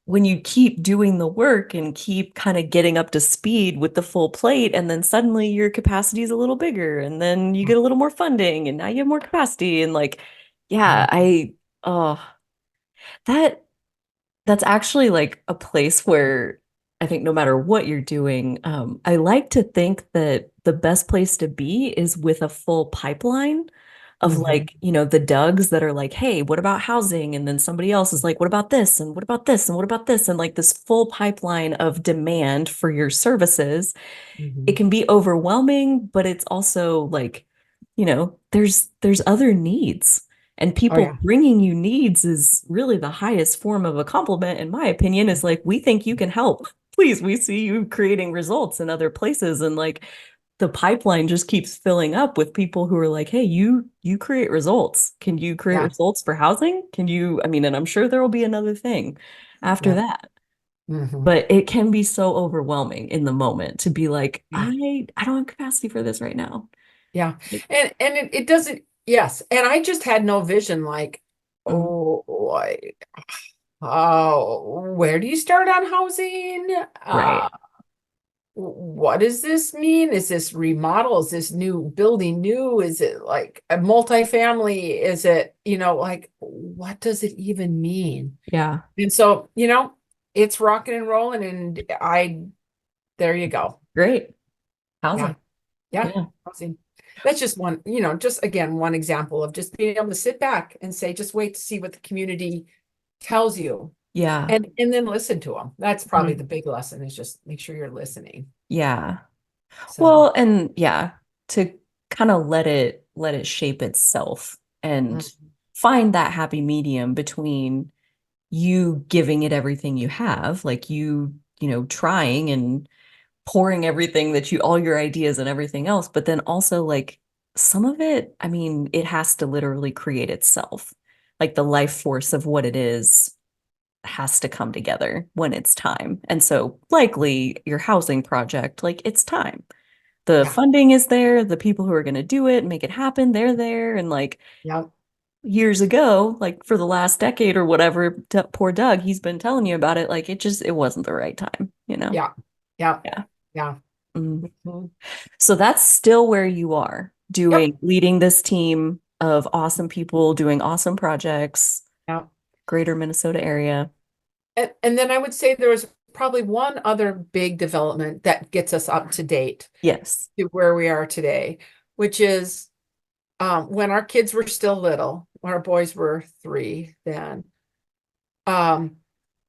when you keep doing the work and keep kind of getting up to speed with the full plate, and then suddenly your capacity is a little bigger, and then you get a little more funding, and now you have more capacity, and like, yeah, Mhm. oh, that that's actually like a place where I think no matter what you're doing, I like to think that the best place to be is with a full pipeline of Mhm. like, the Dougs that are like, hey, what about housing? And then somebody else is like, what about this? And what about this? And what about this? And like this full pipeline of demand for your services. It Mhm. can be overwhelming, but it's also like, there's other needs. And Oh people yeah. bringing you needs is really the highest form of a compliment, in my opinion, is like, we think you can help. Please, we see you creating results in other places. And like the pipeline just keeps filling up with people who are like, hey, you create results. Can you create Yeah. results for housing? Can you, I mean, and I'm sure there will be another thing after Yeah. that. Hmm. But it can be so overwhelming in the moment to be like, Yeah. I don't have capacity for this right now. Yeah. Like, And it doesn't, yes. And I just had no vision like, mm, oh, where do you start on housing? right. What does this mean? Is this remodel? Is this new building new? Is it like a multifamily? Is it, like what does it even mean? Yeah. And so, it's rocking and rolling and there you go. Great. Yeah. Housing. Yeah. Yeah. Housing. That's just one, just again, one example of just being able to sit back and say, just wait to see what the community tells you Yeah. and then listen to them. That's probably Mhm. the big lesson is just make sure you're listening. Yeah. So, Well, and yeah, to kind of let it shape itself and mm, find that happy medium between you giving it everything you have, like trying and pouring everything that all your ideas and everything else, but then also like some of it, I mean, it has to literally create itself. like the life force of what it is has to come together when it's time. And so likely your housing project, like it's time. The Yeah. funding is there, the people who are going to do it, make it happen, they're there. And like Yeah. years ago, like for the last decade or whatever, poor Doug, he's been telling you about it. Like it wasn't the right time, you know? Yeah. Yeah. Yeah. Yeah. Mm. Mhm. So that's still where you are Yep. leading this team of awesome people doing awesome projects, Yeah. greater Minnesota area. And then I would say there was probably one other big development that gets us up to date Yes. to where we are today, which is when our kids were still little, our boys were 3 then, um,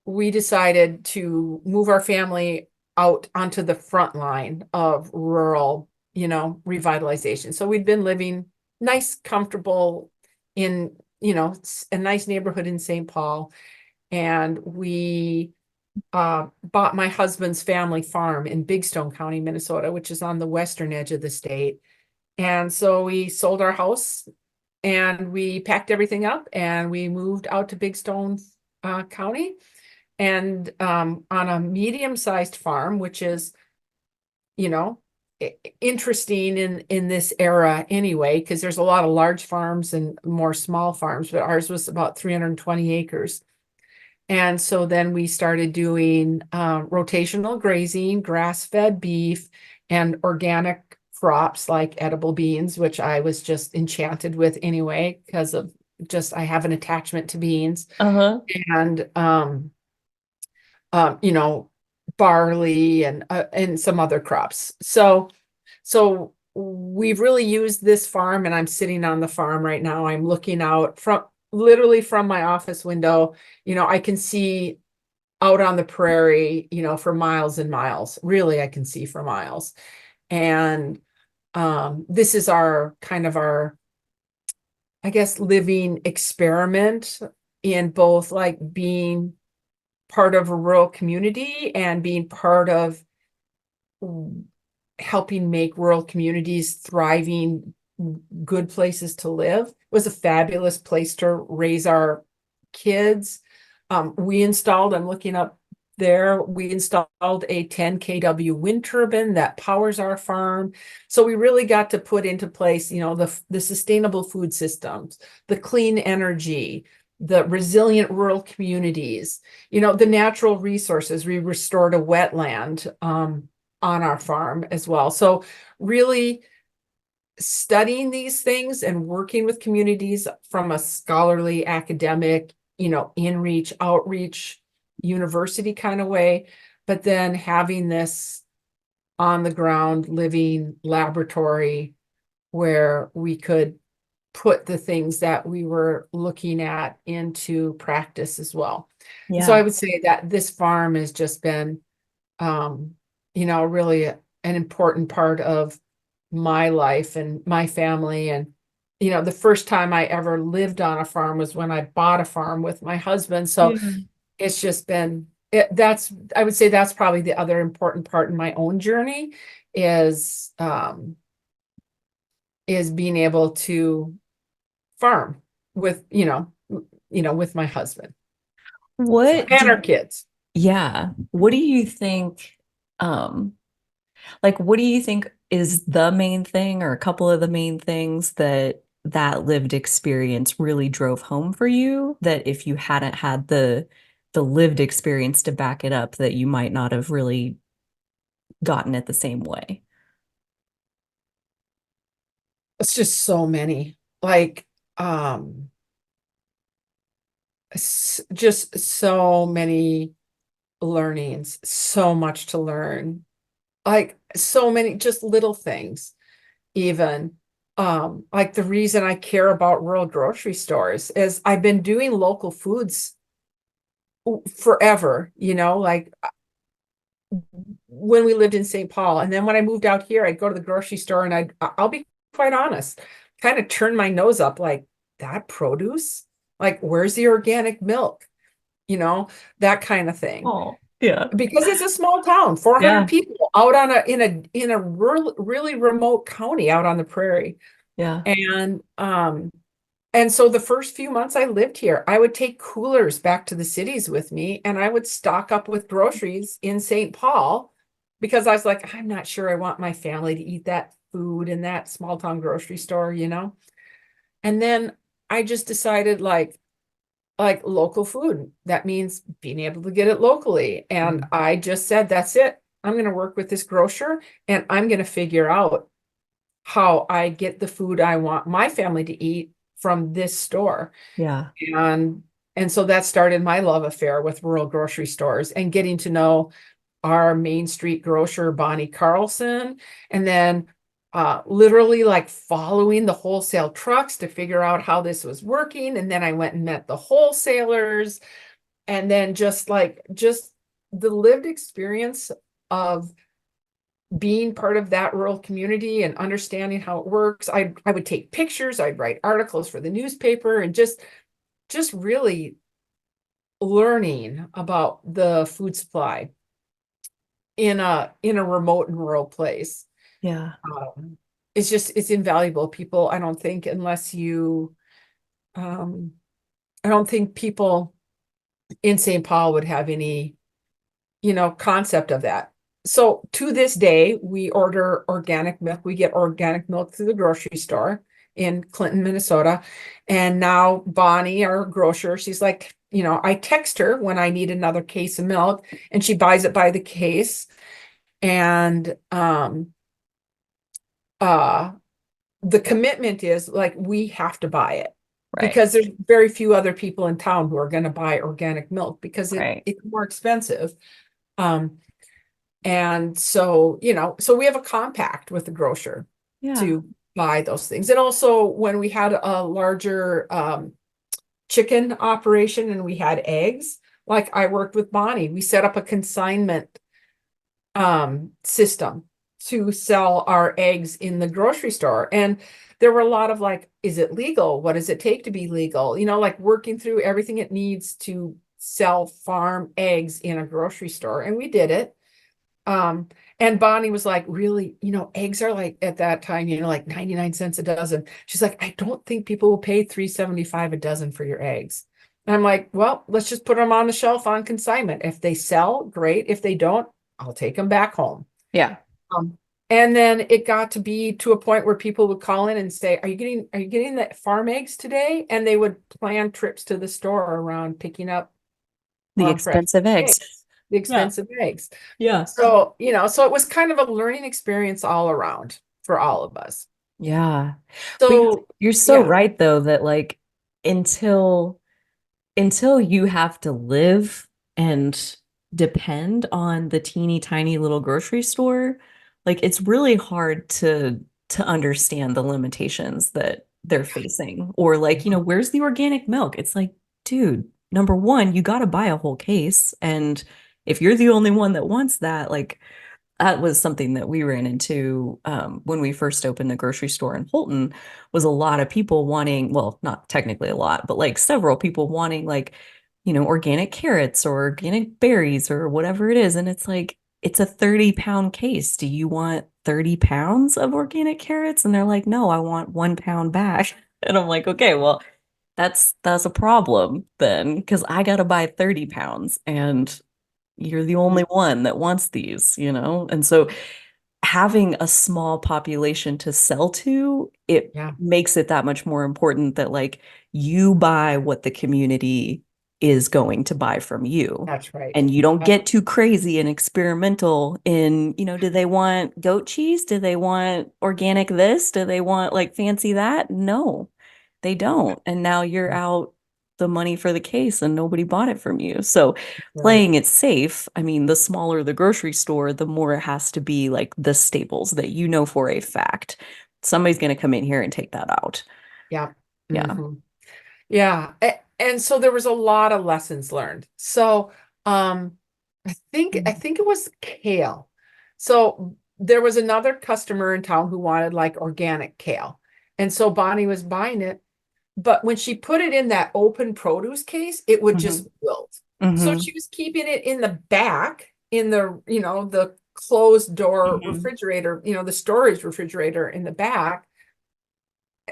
we decided to move our family out onto the front line of rural, revitalization. So we'd been living nice, comfortable in, a nice neighborhood in St. Paul. And we bought my husband's family farm in Big Stone County, Minnesota, which is on the western edge of the state. And so we sold our house and we packed everything up and we moved out to Big Stone County and on a medium-sized farm, which is, you know, interesting in this era anyway, because there's a lot of large farms and more small farms, but ours was about 320 acres. And so then we started doing rotational grazing, grass-fed beef, and organic crops like edible beans, which I was just enchanted with anyway, because of just I have an attachment to beans. Uh-huh. And you know, barley and some other crops. So we've really used this farm, and I'm sitting on the farm right now. I'm looking out from literally from my office window. I can see out on the prairie, for miles and miles. Really, I can see for miles. And this is our kind of our, I guess, living experiment in both like being part of a rural community and being part of helping make rural communities thriving, good places to live. It was a fabulous place to raise our kids. I'm looking up there, we installed a 10 kW wind turbine that powers our farm. So we really got to put into place, the sustainable food systems, the clean energy, the resilient rural communities, the natural resources. We restored a wetland on our farm as well. So really studying these things and working with communities from a scholarly, academic, in-reach, outreach, university kind of way, but then having this on the ground living laboratory where we could put the things that we were looking at into practice as well. And so I Yeah. would say that this farm has just been, um, really an important part of my life and my family. And, the first time I ever lived on a farm was when I bought a farm with my husband. So Yeah. it's just been, I would say that's probably the other important part in my own journey is, is being able to farm with, with my husband. So, What and do our kids. Yeah. What do you think, um, what do you think is the main thing or a couple of the main things that that lived experience really drove home for you that if you hadn't had the lived experience to back it up, that you might not have really gotten it the same way? It's just so many, like, just so many learnings, so much to learn, like so many just little things, even. Like the reason I care about rural grocery stores is I've been doing local foods forever, like when we lived in St. Paul. And then when I moved out here, I'd go to the grocery store and I'll be quite honest, kind of turn my nose up like that produce, like where's the organic milk, you know, that kind of thing. Oh, yeah. Because it's a small town, 400 Yeah. people out on in a rural, really remote county out on the prairie. Yeah. And And so the first few months I lived here, I would take coolers back to the cities with me and I would stock up with groceries in St. Paul because I was like, I'm not sure I want my family to eat that food in that small town grocery store, you know? And then I just decided like local food. That means being able to get it locally. And Mm. I just said, that's it. I'm going to work with this grocer and I'm going to figure out how I get the food I want my family to eat from this store. Yeah. And and so that started my love affair with rural grocery stores and getting to know our Main Street grocer, Bonnie Carlson, and then literally like following the wholesale trucks to figure out how this was working. And then I went and met the wholesalers, and then just the lived experience of being part of that rural community and understanding how it works. I would take pictures, I'd write articles for the newspaper, and just really learning about the food supply in a remote and rural place. Yeah. It's invaluable. People, I don't think, unless you um I don't think people in St. Paul would have any, concept of that. So to this day, we order organic milk. We get organic milk through the grocery store in Clinton, Minnesota. And now Bonnie, our grocer, she's like, I text her when I need another case of milk and she buys it by the case. And uh the commitment is like we have to buy it Right. because there's very few other people in town who are going to buy organic milk because Right. it's more expensive. Um, And so, so we have a compact with the grocer Yeah. to buy those things. And also when we had a larger chicken operation and we had eggs, like I worked with Bonnie, we set up a consignment system to sell our eggs in the grocery store. And there were a lot of like, is it legal? What does it take to be legal? Like working through everything it needs to sell farm eggs in a grocery store. And we did it. Um, and Bonnie was like, really, eggs are like at that time, like 99 cents a dozen. She's like, I don't think people will pay 3.75 a dozen for your eggs. And I'm like, well, let's just put them on the shelf on consignment. If they sell, great. If they don't, I'll take them back home. Yeah. Um, and then it got to be to a point where people would call in and say, are you getting the farm eggs today? And they would plan trips to the store around picking up The farm fresh expensive eggs. eggs, the Yeah. expensive eggs. Yeah. So, so it was kind of a learning experience all around for all of us. Yeah. But So, you're so yeah, right though that like until you have to live and depend on the teeny tiny little grocery store, like it's really hard to understand the limitations that they're facing. Or like, where's the organic milk? It's like, dude, number one, you got to buy a whole case. And if you're the only one that wants that, like that was something that we ran into when we first opened the grocery store in Holton was a lot of people wanting, well, not technically a lot, but like several people wanting like, organic carrots or organic berries or whatever it is. And it's like, it's a 30-pound case. Do you want 30 pounds of organic carrots? And they're like, no, I want 1 pound bag. And I'm like, okay, well, that's a problem then, because I gotta buy 30 pounds and you're the only one that wants these. And so having a small population to sell to, it yeah, makes it that much more important that like you buy what the community is going to buy from you. that's right. And you don't Yep, get too crazy and experimental in, do they want goat cheese? Do they want organic this? Do they want like fancy that? No, they don't. And now you're out the money for the case and nobody bought it from you. So right. playing it safe, I mean, the smaller the grocery store, the more it has to be like the staples that you know for a fact. Somebody's going to come in here and take that out. Yeah. Yeah. Hmm. Yeah. And so there was a lot of lessons learned. So, I think it was kale. So there was another customer in town who wanted like organic kale. And so Bonnie was buying it. But when she put it in that open produce case, it would Hmm. just wilt. So Hmm. she was keeping it in the back, in the closed door Hmm. refrigerator, the storage refrigerator in the back.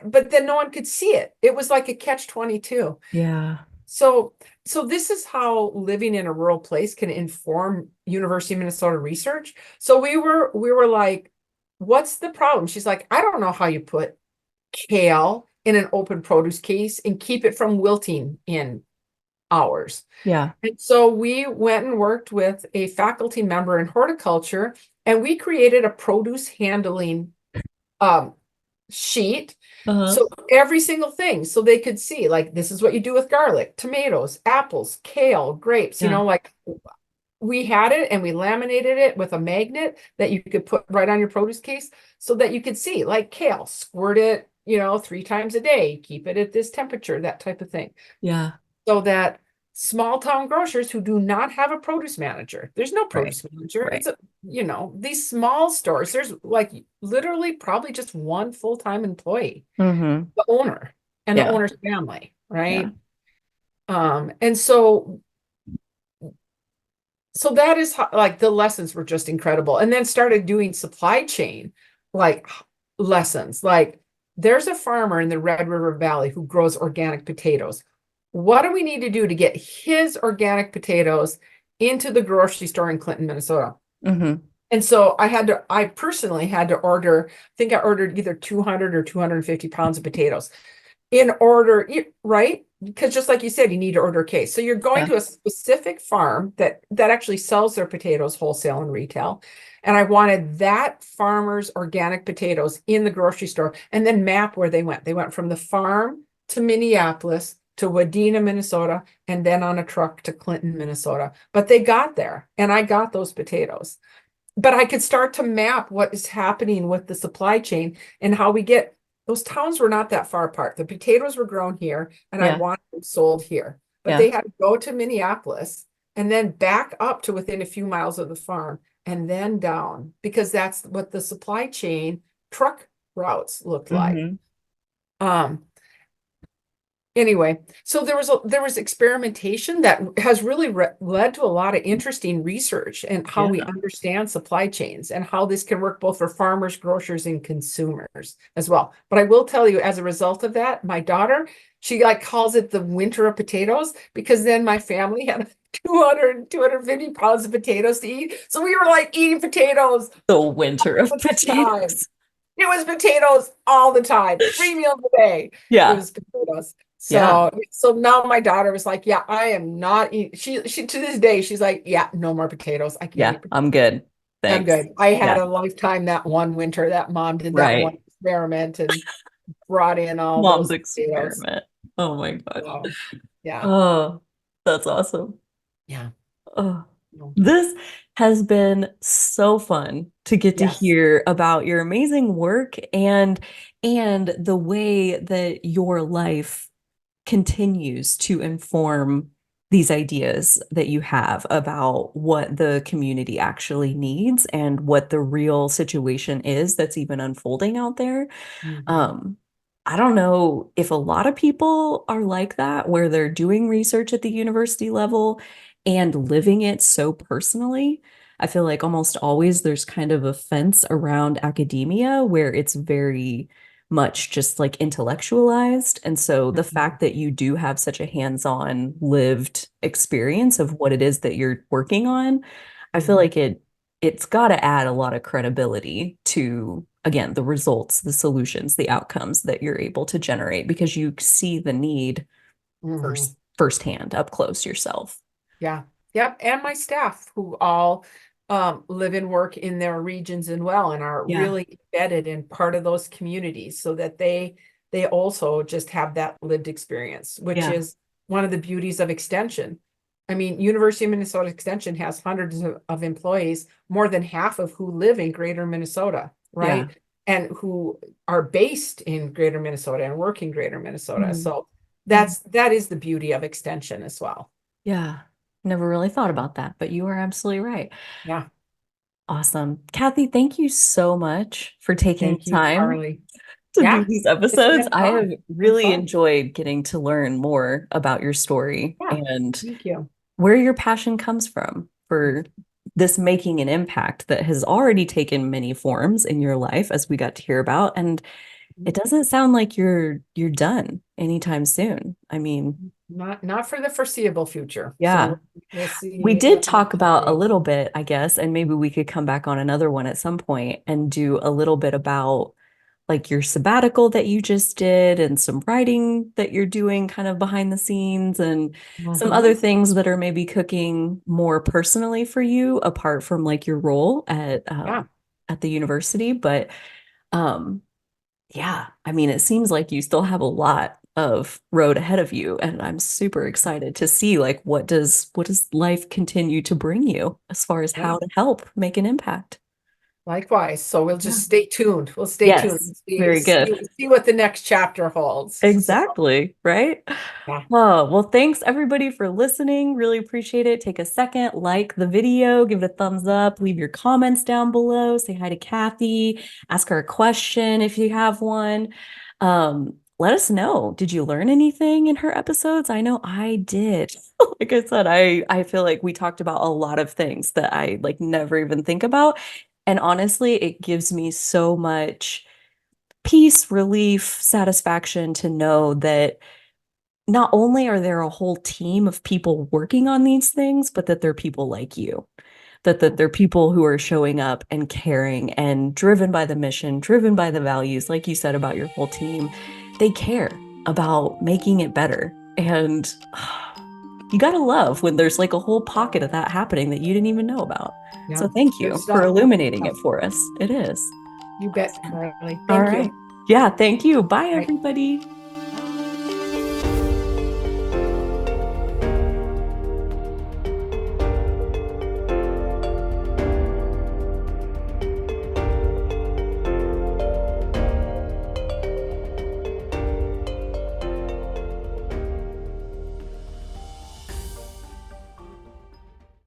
but then no one could see it. It was like a catch-22. Yeah. So, so this is how living in a rural place can inform University of Minnesota research. So we were like, what's the problem? She's like, I don't know how you put kale in an open produce case and keep it from wilting in hours. Yeah. And so we went and worked with a faculty member in horticulture, and we created a produce handling um, sheet. Uh-huh. So every single thing, so they could see, like, this is what you do with garlic, tomatoes, apples, kale, grapes, Yeah. like we had it and we laminated it with a magnet that you could put right on your produce case so that you could see, like kale, squirt it, 3 times a day, keep it at this temperature, that type of thing. Yeah. So that small town grocers who do not have a produce manager, there's no Right. produce manager. Right. These small stores, there's like literally probably just one full-time employee, Mm-hmm. the owner and the Yeah. owner's family, Yeah. right? And so that is how, like, the lessons were just incredible. And then started doing supply chain, like, lessons. Like, there's a farmer in the Red River Valley who grows organic potatoes. What do we need to do to get his organic potatoes into the grocery store in Clinton, Minnesota? Mm-hmm. And so I personally had to order, I think I ordered either 200 or 250 pounds of potatoes in order, right? Because just like you said, you need to order a case. So you're going Yeah. to a specific farm that actually sells their potatoes wholesale and retail. And I wanted that farmer's organic potatoes in the grocery store and then map where they went. They went from the farm to Minneapolis to Wadena, Minnesota, and then on a truck to Clinton, Minnesota. But they got there and I got those potatoes. But I could start to map what is happening with the supply chain and how we get those towns were not that far apart. The potatoes were grown here and I Yeah. wanted them sold here, but Yeah. they had to go to Minneapolis and then back up to within a few miles of the farm and then down because that's what the supply chain truck routes looked like. Mm-hmm. Um, Anyway, so there was experimentation that has really led to a lot of interesting research and how we Yeah. understand supply chains and how this can work both for farmers, grocers, and consumers as well. But I will tell you, as a result of that, my daughter, she like calls it the winter of potatoes because then my family had 200, 250 pounds of potatoes to eat. So we were like eating potatoes The winter of all the time. potatoes. It was potatoes all the time, 3 meals a day. It Yeah. was potatoes. Yeah. So now my daughter was like, yeah, I am not eating. She to this day, she's like, yeah, no more potatoes. I can't Yeah. eat potatoes. I'm good. I'm Thanks. good. I had Yeah. a lifetime that one winter that mom did that one Right. experiment and brought in all Mom's those potatoes. experiment. Oh my gosh. So, yeah. Oh, that's awesome. Yeah. Oh, this has been so fun to get to Yes. hear about your amazing work and the way that your life continues to inform these ideas that you have about what the community actually needs and what the real situation is that's even unfolding out there. Mhm. Um, I don't know if a lot of people are like that, where they're doing research at the university level and living it so personally. I feel like almost always there's kind of a fence around academia where it's very much just like intellectualized. And so the Mhm. fact that you do have such a hands-on lived experience of what it is that you're working on, I feel Mhm. like it's got to add a lot of credibility to, again, the results, the solutions, the outcomes that you're able to generate because you see the need Mhm. firsthand, up close yourself. Yeah. Yep. And my staff who all live and work in their regions and well and are Yeah. really embedded in part of those communities so that they also just have that lived experience, which Yeah. is one of the beauties of extension. I mean, University of Minnesota Extension has hundreds of employees, more than half of who live in greater Minnesota, Yeah. right? And who are based in greater Minnesota and work in greater Minnesota. Mhm. So Mhm. that is the beauty of extension as well. Yeah. Never really thought about that, but you are absolutely right. Yeah. Awesome. Kathy, thank you so much for taking Thank you, time Carly. to do Yeah, these it's episodes. been I have fun. Been really fun. enjoyed getting to learn more about your story Yeah, and thank you. where your passion comes from for this making an impact that has already taken many forms in your life, as we got to hear about, and it doesn't sound like you're done anytime soon. I mean, Not for the foreseeable future. So yeah. we'll We see did what the talk next chapter about a holds. little bit, I guess, and maybe we could come back on another one at some point and do a little bit about like your sabbatical that you just did and some writing that you're doing kind of behind the scenes and some other Mhm. things that are maybe cooking more personally for you apart from like your role Yeah. at the university. But um yeah, I mean, it seems like you still have a lot of road ahead of you, and I'm super excited to see like what does life continue to bring you as far as Yeah. how to help make an impact. Likewise. So we'll Yeah. just stay tuned. We'll stay tuned Yes, and see, very good. see what the next chapter holds. So Exactly, right? yeah. Oh, well, thanks everybody for listening. Really appreciate it. Take a second, like the video, give it a thumbs up, leave your comments down below, say hi to Kathy, ask her a question if you have one. Let us know. Did you learn anything in her episodes? I know I did. Like I said, I feel like we talked about a lot of things that I like never even think about. And honestly, it gives me so much peace, relief, satisfaction to know that not only are there a whole team of people working on these things, but that they're people like you, that they're people who are showing up and caring and driven by the mission, driven by the values, like you said about your whole team. They care about making it better. And you gotta love when there's like a whole pocket of that happening that you didn't even know about. Yeah. So thank Good you for stuff. illuminating it for us. It is. You bet, Awesome. Carly. All Thank you. right. Yeah, thank you. Bye, Right. everybody.